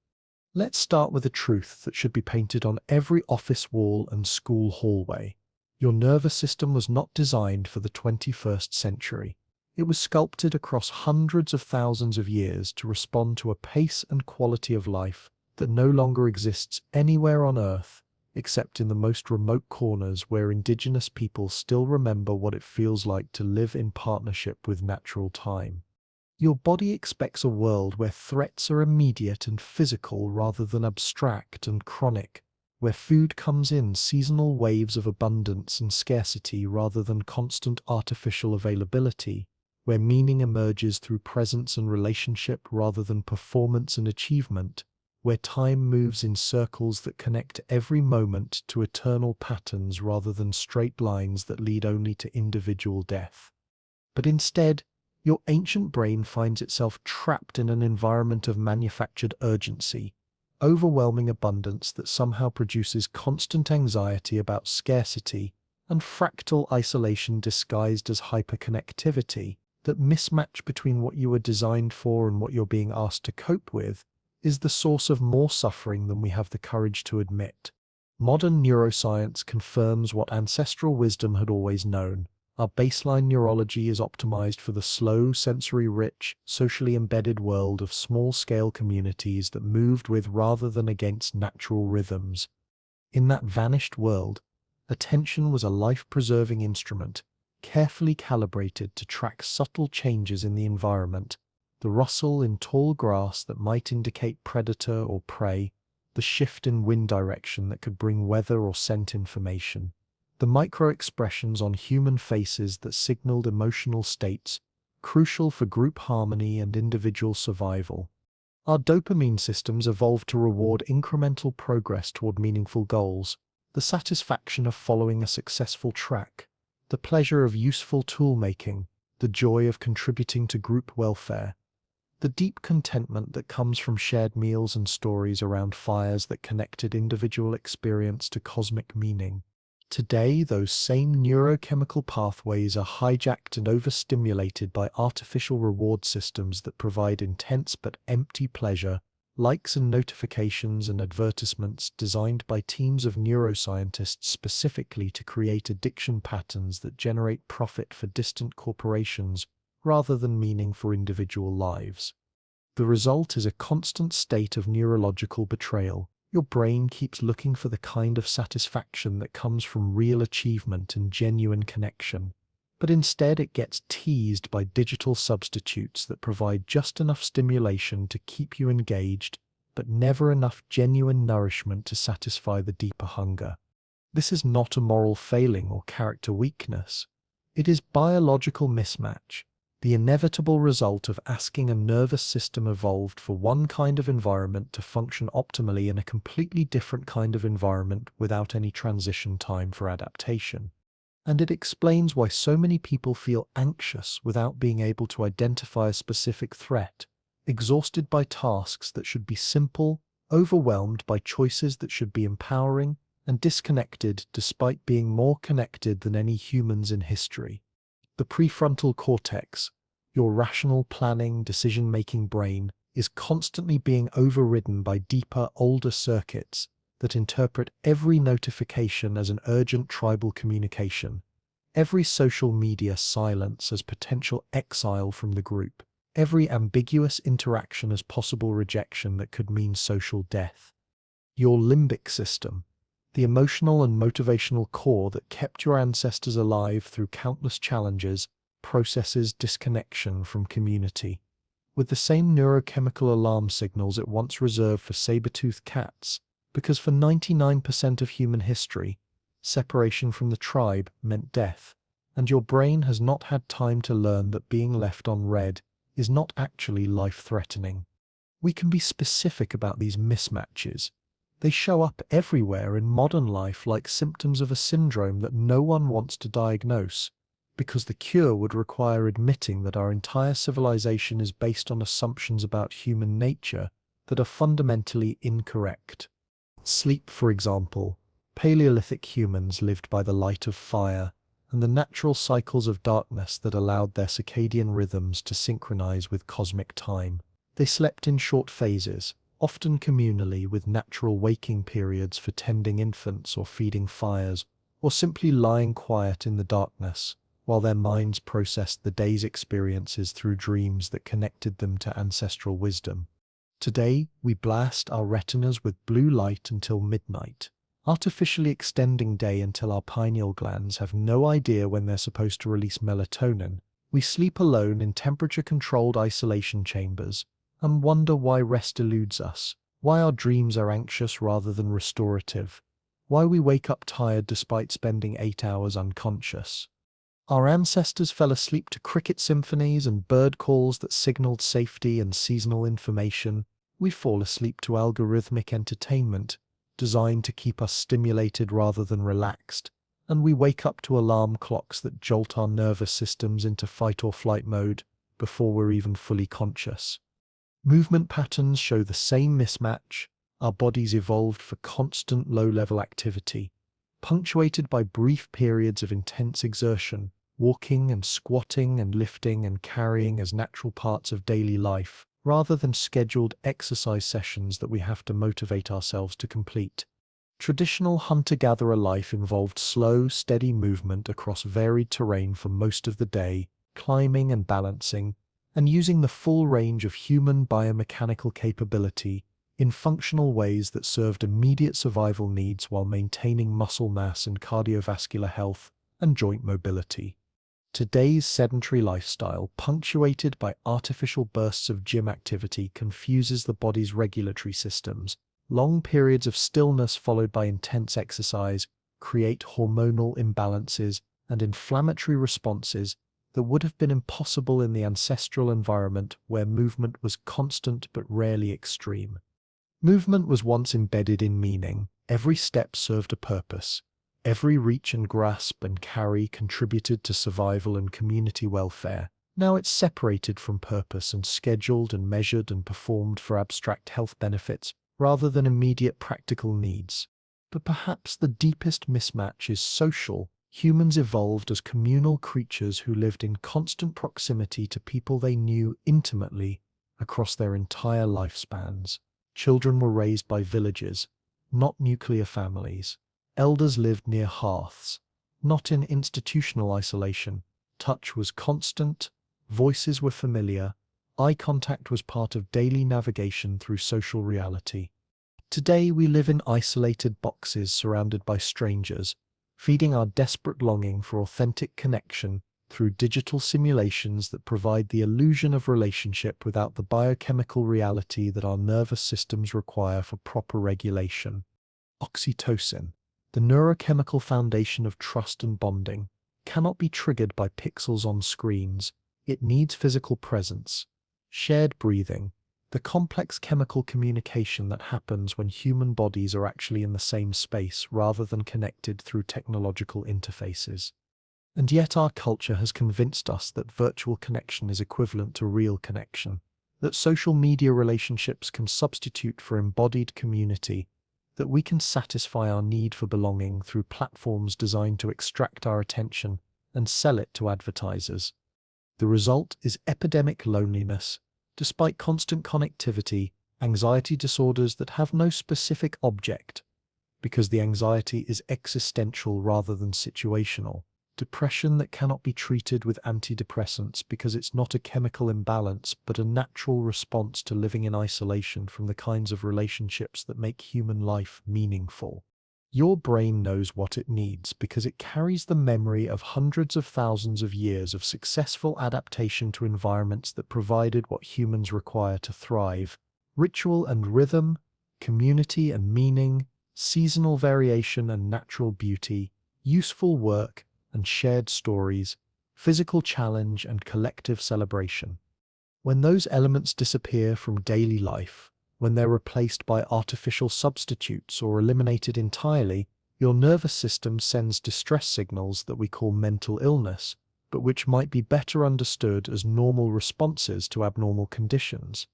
Let's start with a truth that should be painted on every office wall and school hallway. Your nervous system was not designed for the 21st century. It was sculpted across hundreds of thousands of years to respond to a pace and quality of life that no longer exists anywhere on Earth except in the most remote corners where indigenous people still remember what it feels like to live in partnership with natural time. Your body expects a world where threats are immediate and physical rather than abstract and chronic, where food comes in seasonal waves of abundance and scarcity rather than constant artificial availability, where meaning emerges through presence and relationship rather than performance and achievement, where time moves in circles that connect every moment to eternal patterns rather than straight lines that lead only to individual death. But instead, your ancient brain finds itself trapped in an environment of manufactured urgency, overwhelming abundance that somehow produces constant anxiety about scarcity, and fractal isolation disguised as hyperconnectivity. That mismatch between what you were designed for and what you're being asked to cope with is the source of more suffering than we have the courage to admit. Modern neuroscience confirms what ancestral wisdom had always known. Our baseline neurology is optimized for the slow, sensory-rich, socially embedded world of small-scale communities that moved with rather than against natural rhythms. In that vanished world, attention was a life-preserving instrument, carefully calibrated to track subtle changes in the environment, the rustle in tall grass that might indicate predator or prey, the shift in wind direction that could bring weather or scent information, the micro-expressions on human faces that signaled emotional states, crucial for group harmony and individual survival. Our dopamine systems evolved to reward incremental progress toward meaningful goals, the satisfaction of following a successful track, the pleasure of useful tool-making, the joy of contributing to group welfare, the deep contentment that comes from shared meals and stories around fires that connected individual experience to cosmic meaning. Today, those same neurochemical pathways are hijacked and overstimulated by artificial reward systems that provide intense but empty pleasure, likes and notifications and advertisements designed by teams of neuroscientists specifically to create addiction patterns that generate profit for distant corporations rather than meaning for individual lives. The result is a constant state of neurological betrayal. Your brain keeps looking for the kind of satisfaction that comes from real achievement and genuine connection, but instead it gets teased by digital substitutes that provide just enough stimulation to keep you engaged, but never enough genuine nourishment to satisfy the deeper hunger. This is not a moral failing or character weakness. It is biological mismatch, the inevitable result of asking a nervous system evolved for one kind of environment to function optimally in a completely different kind of environment without any transition time for adaptation. And it explains why so many people feel anxious without being able to identify a specific threat, exhausted by tasks that should be simple, overwhelmed by choices that should be empowering, and disconnected despite being more connected than any humans in history. The prefrontal cortex, your rational planning, decision-making brain, is constantly being overridden by deeper, older circuits that interpret every notification as an urgent tribal communication, every social media silence as potential exile from the group, every ambiguous interaction as possible rejection that could mean social death. Your limbic system, the emotional and motivational core that kept your ancestors alive through countless challenges, processes disconnection from community. With the same neurochemical alarm signals it once reserved for saber-toothed cats, because for 99% of human history, separation from the tribe meant death, and your brain has not had time to learn that being left on red is not actually life-threatening. We can be specific about these mismatches. They show up everywhere in modern life like symptoms of a syndrome that no one wants to diagnose, because the cure would require admitting that our entire civilization is based on assumptions about human nature that are fundamentally incorrect. Sleep, for example. Paleolithic humans lived by the light of fire and the natural cycles of darkness that allowed their circadian rhythms to synchronize with cosmic time. They slept in short phases, often communally, with natural waking periods for tending infants or feeding fires, or simply lying quiet in the darkness, while their minds processed the day's experiences through dreams that connected them to ancestral wisdom. Today, we blast our retinas with blue light until midnight, artificially extending day until our pineal glands have no idea when they're supposed to release melatonin. We sleep alone in temperature-controlled isolation chambers, and wonder why rest eludes us, why our dreams are anxious rather than restorative, why we wake up tired despite spending 8 hours unconscious. Our ancestors fell asleep to cricket symphonies and bird calls that signaled safety and seasonal information. We fall asleep to algorithmic entertainment, designed to keep us stimulated rather than relaxed, and we wake up to alarm clocks that jolt our nervous systems into fight or flight mode before we're even fully conscious. Movement patterns show the same mismatch. Our bodies evolved for constant low-level activity, punctuated by brief periods of intense exertion, walking and squatting and lifting and carrying as natural parts of daily life, rather than scheduled exercise sessions that we have to motivate ourselves to complete. Traditional hunter-gatherer life involved slow, steady movement across varied terrain for most of the day, climbing and balancing, and using the full range of human biomechanical capability in functional ways that served immediate survival needs while maintaining muscle mass and cardiovascular health and joint mobility. Today's sedentary lifestyle, punctuated by artificial bursts of gym activity, confuses the body's regulatory systems. Long periods of stillness followed by intense exercise create hormonal imbalances and inflammatory responses that would have been impossible in the ancestral environment where movement was constant but rarely extreme. Movement was once embedded in meaning. Every step served a purpose. Every reach and grasp and carry contributed to survival and community welfare. Now it's separated from purpose and scheduled and measured and performed for abstract health benefits rather than immediate practical needs. But perhaps the deepest mismatch is social. Humans evolved as communal creatures who lived in constant proximity to people they knew intimately across their entire lifespans. Children were raised by villages, not nuclear families. Elders lived near hearths, not in institutional isolation. Touch was constant, voices were familiar, eye contact was part of daily navigation through social reality. Today we live in isolated boxes surrounded by strangers, feeding our desperate longing for authentic connection through digital simulations that provide the illusion of relationship without the biochemical reality that our nervous systems require for proper regulation. Oxytocin, the neurochemical foundation of trust and bonding, cannot be triggered by pixels on screens. It needs physical presence, shared breathing, the complex chemical communication that happens when human bodies are actually in the same space rather than connected through technological interfaces. And yet our culture has convinced us that virtual connection is equivalent to real connection, that social media relationships can substitute for embodied community, that we can satisfy our need for belonging through platforms designed to extract our attention and sell it to advertisers. The result is epidemic loneliness. Despite constant connectivity, anxiety disorders that have no specific object, because the anxiety is existential rather than situational. Depression that cannot be treated with antidepressants because it's not a chemical imbalance but a natural response to living in isolation from the kinds of relationships that make human life meaningful. Your brain knows what it needs because it carries the memory of hundreds of thousands of years of successful adaptation to environments that provided what humans require to thrive: ritual and rhythm, community and meaning, seasonal variation and natural beauty, useful work and shared stories, physical challenge and collective celebration. When those elements disappear from daily life, when they're replaced by artificial substitutes or eliminated entirely, your nervous system sends distress signals that we call mental illness, but which might be better understood as normal responses to abnormal conditions.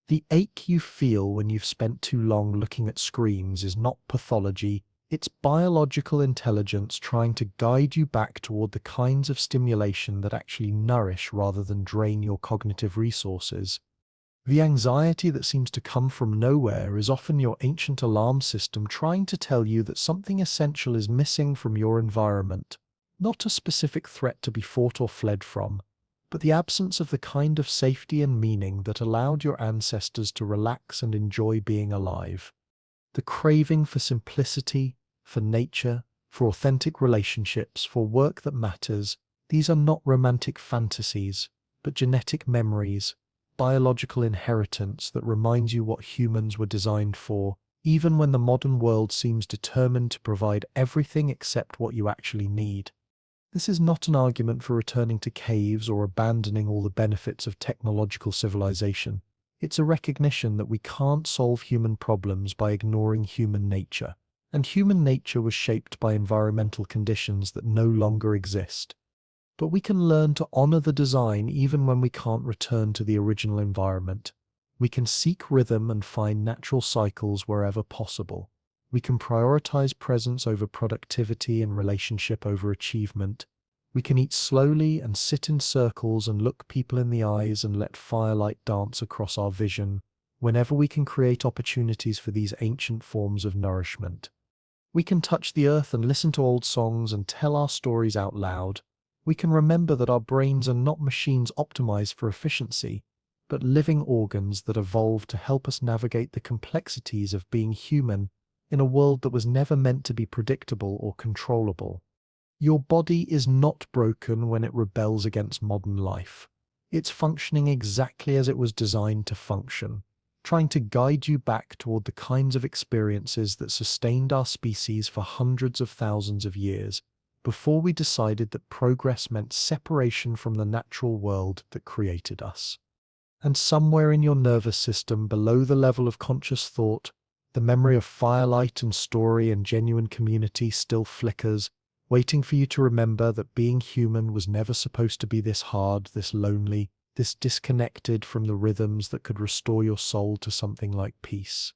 The ache you feel when you've spent too long looking at screens is not pathology, it's biological intelligence trying to guide you back toward the kinds of stimulation that actually nourish rather than drain your cognitive resources. The anxiety that seems to come from nowhere is often your ancient alarm system trying to tell you that something essential is missing from your environment, not a specific threat to be fought or fled from, but the absence of the kind of safety and meaning that allowed your ancestors to relax and enjoy being alive. The craving for simplicity, for nature, for authentic relationships, for work that matters, these are not romantic fantasies, but genetic memories, biological inheritance that reminds you what humans were designed for, even when the modern world seems determined to provide everything except what you actually need. This is not an argument for returning to caves or abandoning all the benefits of technological civilization. It's a recognition that we can't solve human problems by ignoring human nature, and human nature was shaped by environmental conditions that no longer exist. But we can learn to honor the design even when we can't return to the original environment. We can seek rhythm and find natural cycles wherever possible. We can prioritize presence over productivity and relationship over achievement. We can eat slowly and sit in circles and look people in the eyes and let firelight dance across our vision. Whenever we can create opportunities for these ancient forms of nourishment. We can touch the earth and listen to old songs and tell our stories out loud. We can remember that our brains are not machines optimized for efficiency, but living organs that evolved to help us navigate the complexities of being human in a world that was never meant to be predictable or controllable. Your body is not broken when it rebels against modern life. It's functioning exactly as it was designed to function, trying to guide you back toward the kinds of experiences that sustained our species for hundreds of thousands of years, before we decided that progress meant separation from the natural world that created us. And somewhere in your nervous system, below the level of conscious thought, the memory of firelight and story and genuine community still flickers, waiting for you to remember that being human was never supposed to be this hard, this lonely, this disconnected from the rhythms that could restore your soul to something like peace.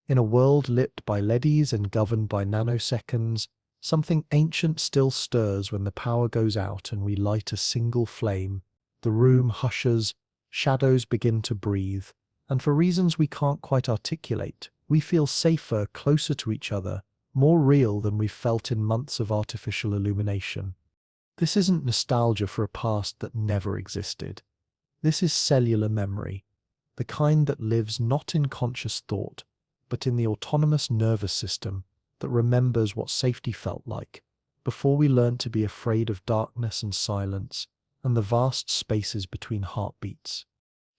In a world lit by LEDs and governed by nanoseconds, something ancient still stirs when the power goes out and we light a single flame. The room hushes, shadows begin to breathe, and for reasons we can't quite articulate, we feel safer, closer to each other, more real than we've felt in months of artificial illumination. This isn't nostalgia for a past that never existed. This is cellular memory, the kind that lives not in conscious thought, but in the autonomous nervous system that remembers what safety felt like before we learned to be afraid of darkness and silence and the vast spaces between heartbeats.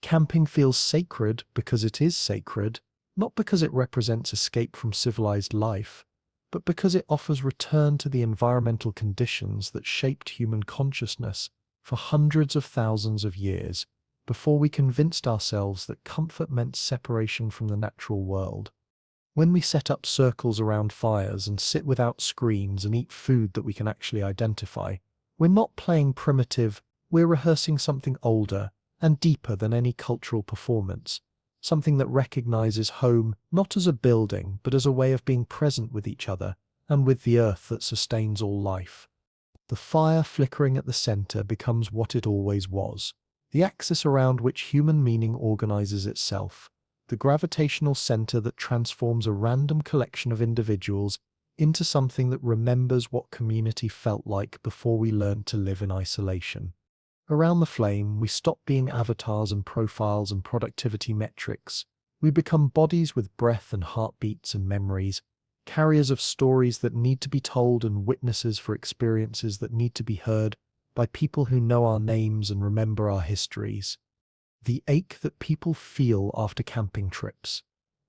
Camping feels sacred because it is sacred, not because it represents escape from civilized life, but because it offers return to the environmental conditions that shaped human consciousness for hundreds of thousands of years before we convinced ourselves that comfort meant separation from the natural world. When we set up circles around fires and sit without screens and eat food that we can actually identify, we're not playing primitive, we're rehearsing something older and deeper than any cultural performance, something that recognizes home not as a building but as a way of being present with each other and with the earth that sustains all life. The fire flickering at the center becomes what it always was, the axis around which human meaning organizes itself, the gravitational center that transforms a random collection of individuals into something that remembers what community felt like before we learned to live in isolation. Around the flame, we stop being avatars and profiles and productivity metrics. We become bodies with breath and heartbeats and memories, carriers of stories that need to be told and witnesses for experiences that need to be heard by people who know our names and remember our histories. The ache that people feel after camping trips,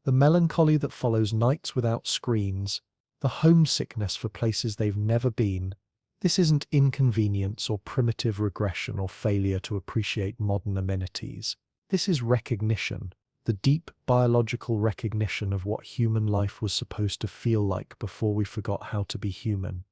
the melancholy that follows nights without screens, the homesickness for places they've never been. This isn't inconvenience or primitive regression or failure to appreciate modern amenities. This is recognition, the deep biological recognition of what human life was supposed to feel like before we forgot how to be human.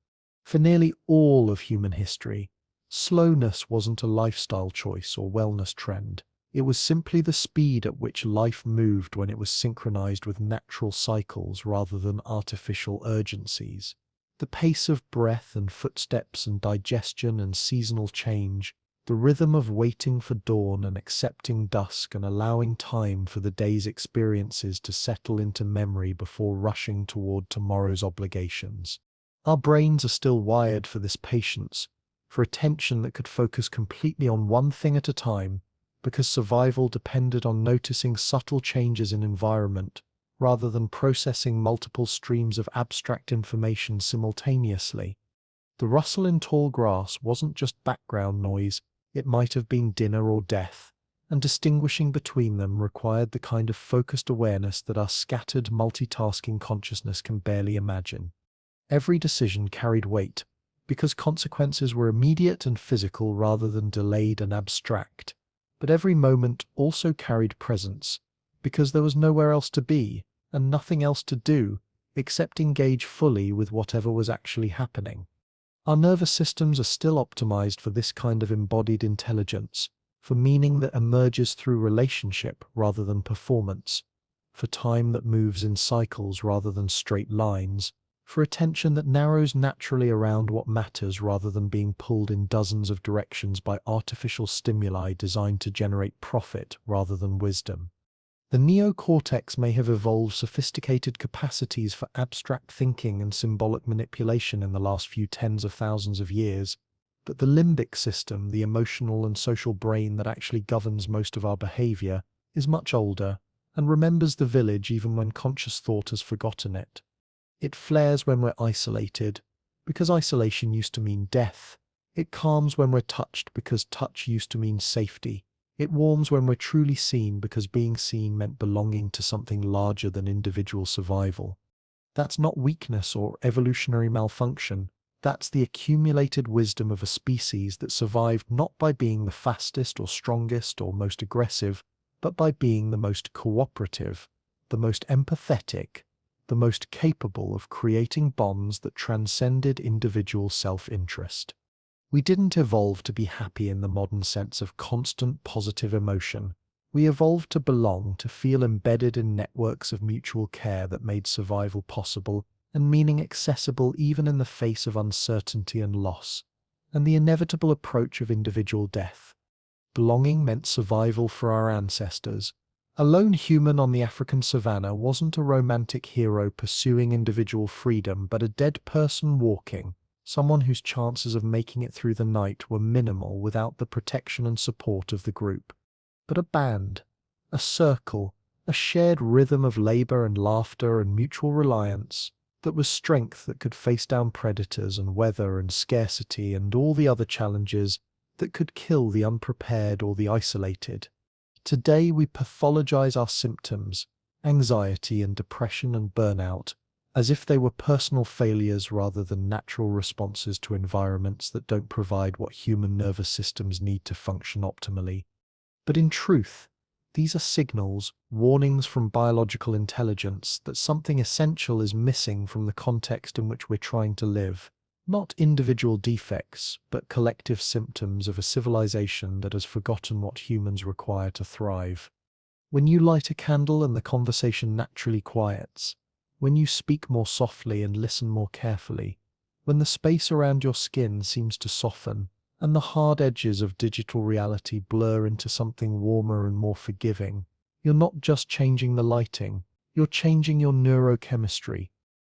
For nearly all of human history, slowness wasn't a lifestyle choice or wellness trend. It was simply the speed at which life moved when it was synchronized with natural cycles rather than artificial urgencies. The pace of breath and footsteps and digestion and seasonal change, the rhythm of waiting for dawn and accepting dusk and allowing time for the day's experiences to settle into memory before rushing toward tomorrow's obligations. Our brains are still wired for this patience, for attention that could focus completely on one thing at a time, because survival depended on noticing subtle changes in environment rather than processing multiple streams of abstract information simultaneously. The rustle in tall grass wasn't just background noise, it might have been dinner or death, and distinguishing between them required the kind of focused awareness that our scattered, multitasking consciousness can barely imagine. Every decision carried weight, because consequences were immediate and physical rather than delayed and abstract. But every moment also carried presence, because there was nowhere else to be, and nothing else to do, except engage fully with whatever was actually happening. Our nervous systems are still optimized for this kind of embodied intelligence, for meaning that emerges through relationship rather than performance, for time that moves in cycles rather than straight lines, for attention that narrows naturally around what matters rather than being pulled in dozens of directions by artificial stimuli designed to generate profit rather than wisdom. The neocortex may have evolved sophisticated capacities for abstract thinking and symbolic manipulation in the last few tens of thousands of years, but the limbic system, the emotional and social brain that actually governs most of our behavior, is much older and remembers the village even when conscious thought has forgotten it. It flares when we're isolated, because isolation used to mean death. It calms when we're touched, because touch used to mean safety. It warms when we're truly seen, because being seen meant belonging to something larger than individual survival. That's not weakness or evolutionary malfunction. That's the accumulated wisdom of a species that survived not by being the fastest or strongest or most aggressive, but by being the most cooperative, the most empathetic, the most capable of creating bonds that transcended individual self-interest. We didn't evolve to be happy in the modern sense of constant positive emotion. We evolved to belong, to feel embedded in networks of mutual care that made survival possible and meaning accessible even in the face of uncertainty and loss, and the inevitable approach of individual death. Belonging meant survival for our ancestors. A lone human on the African savannah wasn't a romantic hero pursuing individual freedom, but a dead person walking, someone whose chances of making it through the night were minimal without the protection and support of the group. But a band, a circle, a shared rhythm of labor and laughter and mutual reliance, that was strength that could face down predators and weather and scarcity and all the other challenges that could kill the unprepared or the isolated. Today we pathologize our symptoms, anxiety and depression and burnout, as if they were personal failures rather than natural responses to environments that don't provide what human nervous systems need to function optimally. But in truth, these are signals, warnings from biological intelligence that something essential is missing from the context in which we're trying to live. Not individual defects, but collective symptoms of a civilization that has forgotten what humans require to thrive. When you light a candle and the conversation naturally quiets, when you speak more softly and listen more carefully, when the space around your skin seems to soften, and the hard edges of digital reality blur into something warmer and more forgiving, you're not just changing the lighting, you're changing your neurochemistry.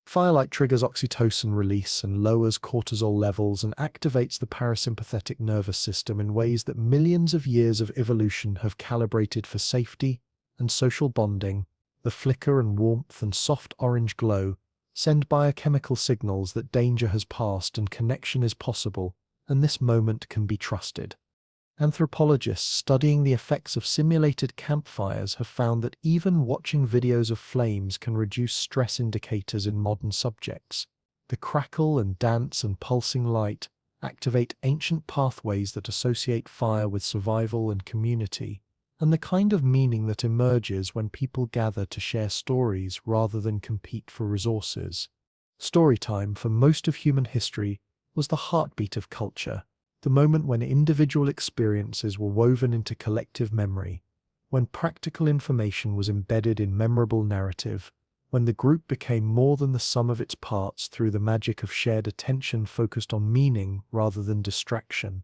Firelight triggers oxytocin release and lowers cortisol levels and activates the parasympathetic nervous system in ways that millions of years of evolution have calibrated for safety and social bonding. The flicker and warmth and soft orange glow send biochemical signals that danger has passed and connection is possible, and this moment can be trusted. Anthropologists studying the effects of simulated campfires have found that even watching videos of flames can reduce stress indicators in modern subjects. The crackle and dance and pulsing light activate ancient pathways that associate fire with survival and community, and the kind of meaning that emerges when people gather to share stories rather than compete for resources. Storytime, for most of human history, was the heartbeat of culture, the moment when individual experiences were woven into collective memory, when practical information was embedded in memorable narrative, when the group became more than the sum of its parts through the magic of shared attention focused on meaning rather than distraction.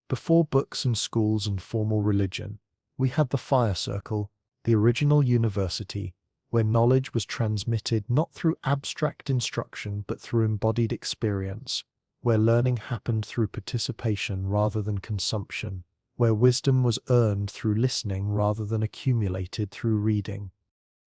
Before books and schools and formal religion, we had the fire circle, the original university, where knowledge was transmitted not through abstract instruction but through embodied experience, where learning happened through participation rather than consumption, where wisdom was earned through listening rather than accumulated through reading.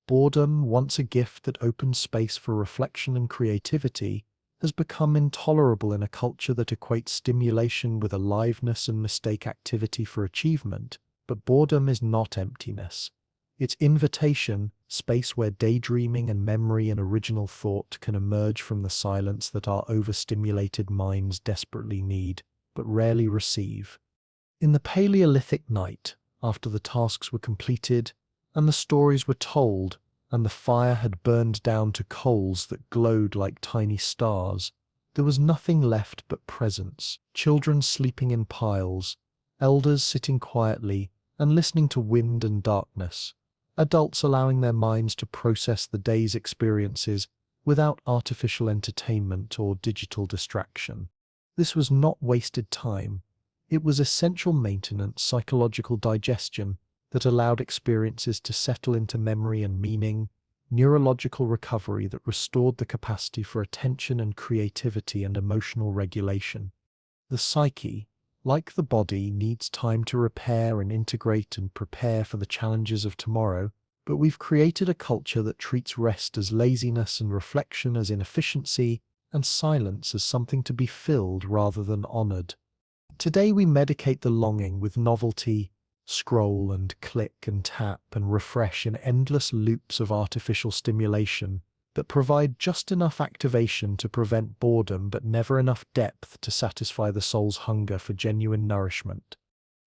Boredom, once a gift that opened space for reflection and creativity, has become intolerable in a culture that equates stimulation with aliveness and mistake activity for achievement. But boredom is not emptiness. It's invitation, space where daydreaming and memory and original thought can emerge from the silence that our overstimulated minds desperately need, but rarely receive. In the Paleolithic night, after the tasks were completed, and the stories were told, and the fire had burned down to coals that glowed like tiny stars, there was nothing left but presence, children sleeping in piles, elders sitting quietly and listening to wind and darkness, adults allowing their minds to process the day's experiences without artificial entertainment or digital distraction. This was not wasted time. It was essential maintenance, psychological digestion that allowed experiences to settle into memory and meaning, neurological recovery that restored the capacity for attention and creativity and emotional regulation. The psyche, like the body, needs time to repair and integrate and prepare for the challenges of tomorrow, but we've created a culture that treats rest as laziness and reflection as inefficiency and silence as something to be filled rather than honored. Today we medicate the longing with novelty, scroll and click and tap and refresh in endless loops of artificial stimulation, that provide just enough activation to prevent boredom but never enough depth to satisfy the soul's hunger for genuine nourishment.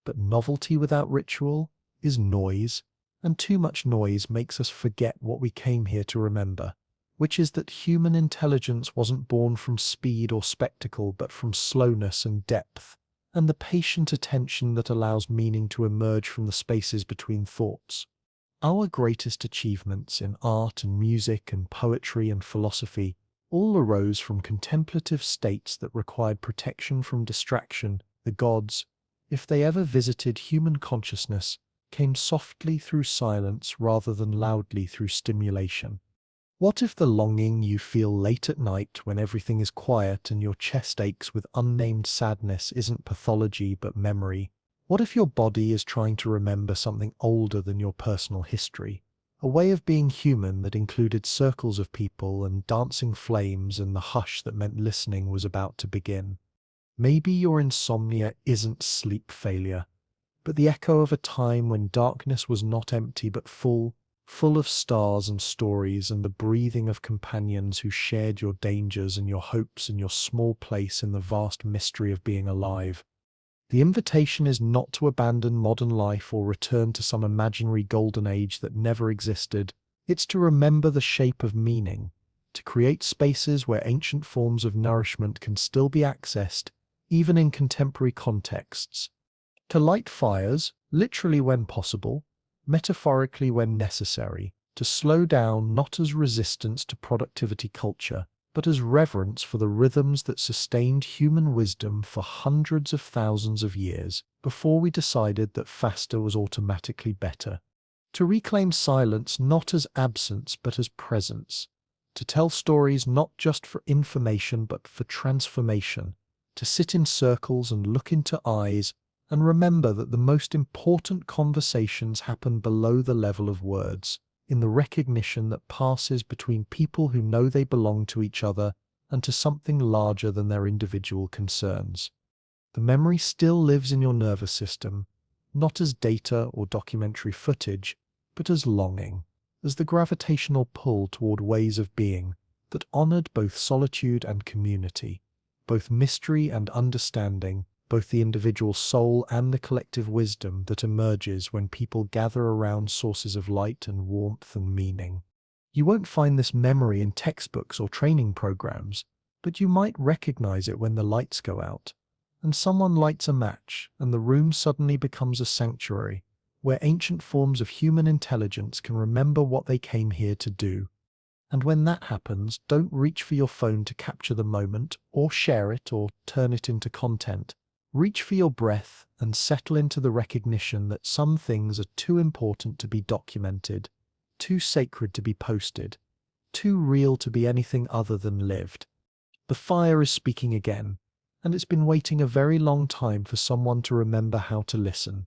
But novelty without ritual is noise, and too much noise makes us forget what we came here to remember, which is that human intelligence wasn't born from speed or spectacle but from slowness and depth, and the patient attention that allows meaning to emerge from the spaces between thoughts. Our greatest achievements in art and music and poetry and philosophy all arose from contemplative states that required protection from distraction. The gods, if they ever visited human consciousness, came softly through silence rather than loudly through stimulation. What if the longing you feel late at night when everything is quiet and your chest aches with unnamed sadness isn't pathology but memory? What if your body is trying to remember something older than your personal history? A way of being human that included circles of people and dancing flames and the hush that meant listening was about to begin. Maybe your insomnia isn't sleep failure, but the echo of a time when darkness was not empty but full of stars and stories and the breathing of companions who shared your dangers and your hopes and your small place in the vast mystery of being alive. The invitation is not to abandon modern life or return to some imaginary golden age that never existed. It's to remember the shape of meaning, to create spaces where ancient forms of nourishment can still be accessed, even in contemporary contexts. To light fires, literally when possible, metaphorically when necessary, to slow down not as resistance to productivity culture, but as reverence for the rhythms that sustained human wisdom for hundreds of thousands of years before we decided that faster was automatically better. To reclaim silence not as absence but as presence. To tell stories not just for information but for transformation. To sit in circles and look into eyes and remember that the most important conversations happen below the level of words, in the recognition that passes between people who know they belong to each other and to something larger than their individual concerns. The memory still lives in your nervous system, not as data or documentary footage, but as longing, as the gravitational pull toward ways of being that honored both solitude and community, both mystery and understanding, both the individual soul and the collective wisdom that emerges when people gather around sources of light and warmth and meaning. You won't find this memory in textbooks or training programs, but you might recognize it when the lights go out, and someone lights a match, and the room suddenly becomes a sanctuary, where ancient forms of human intelligence can remember what they came here to do. And when that happens, don't reach for your phone to capture the moment, or share it, or turn it into content. Reach for your breath and settle into the recognition that some things are too important to be documented, too sacred to be posted, too real to be anything other than lived. The fire is speaking again, and it's been waiting a very long time for someone to remember how to listen.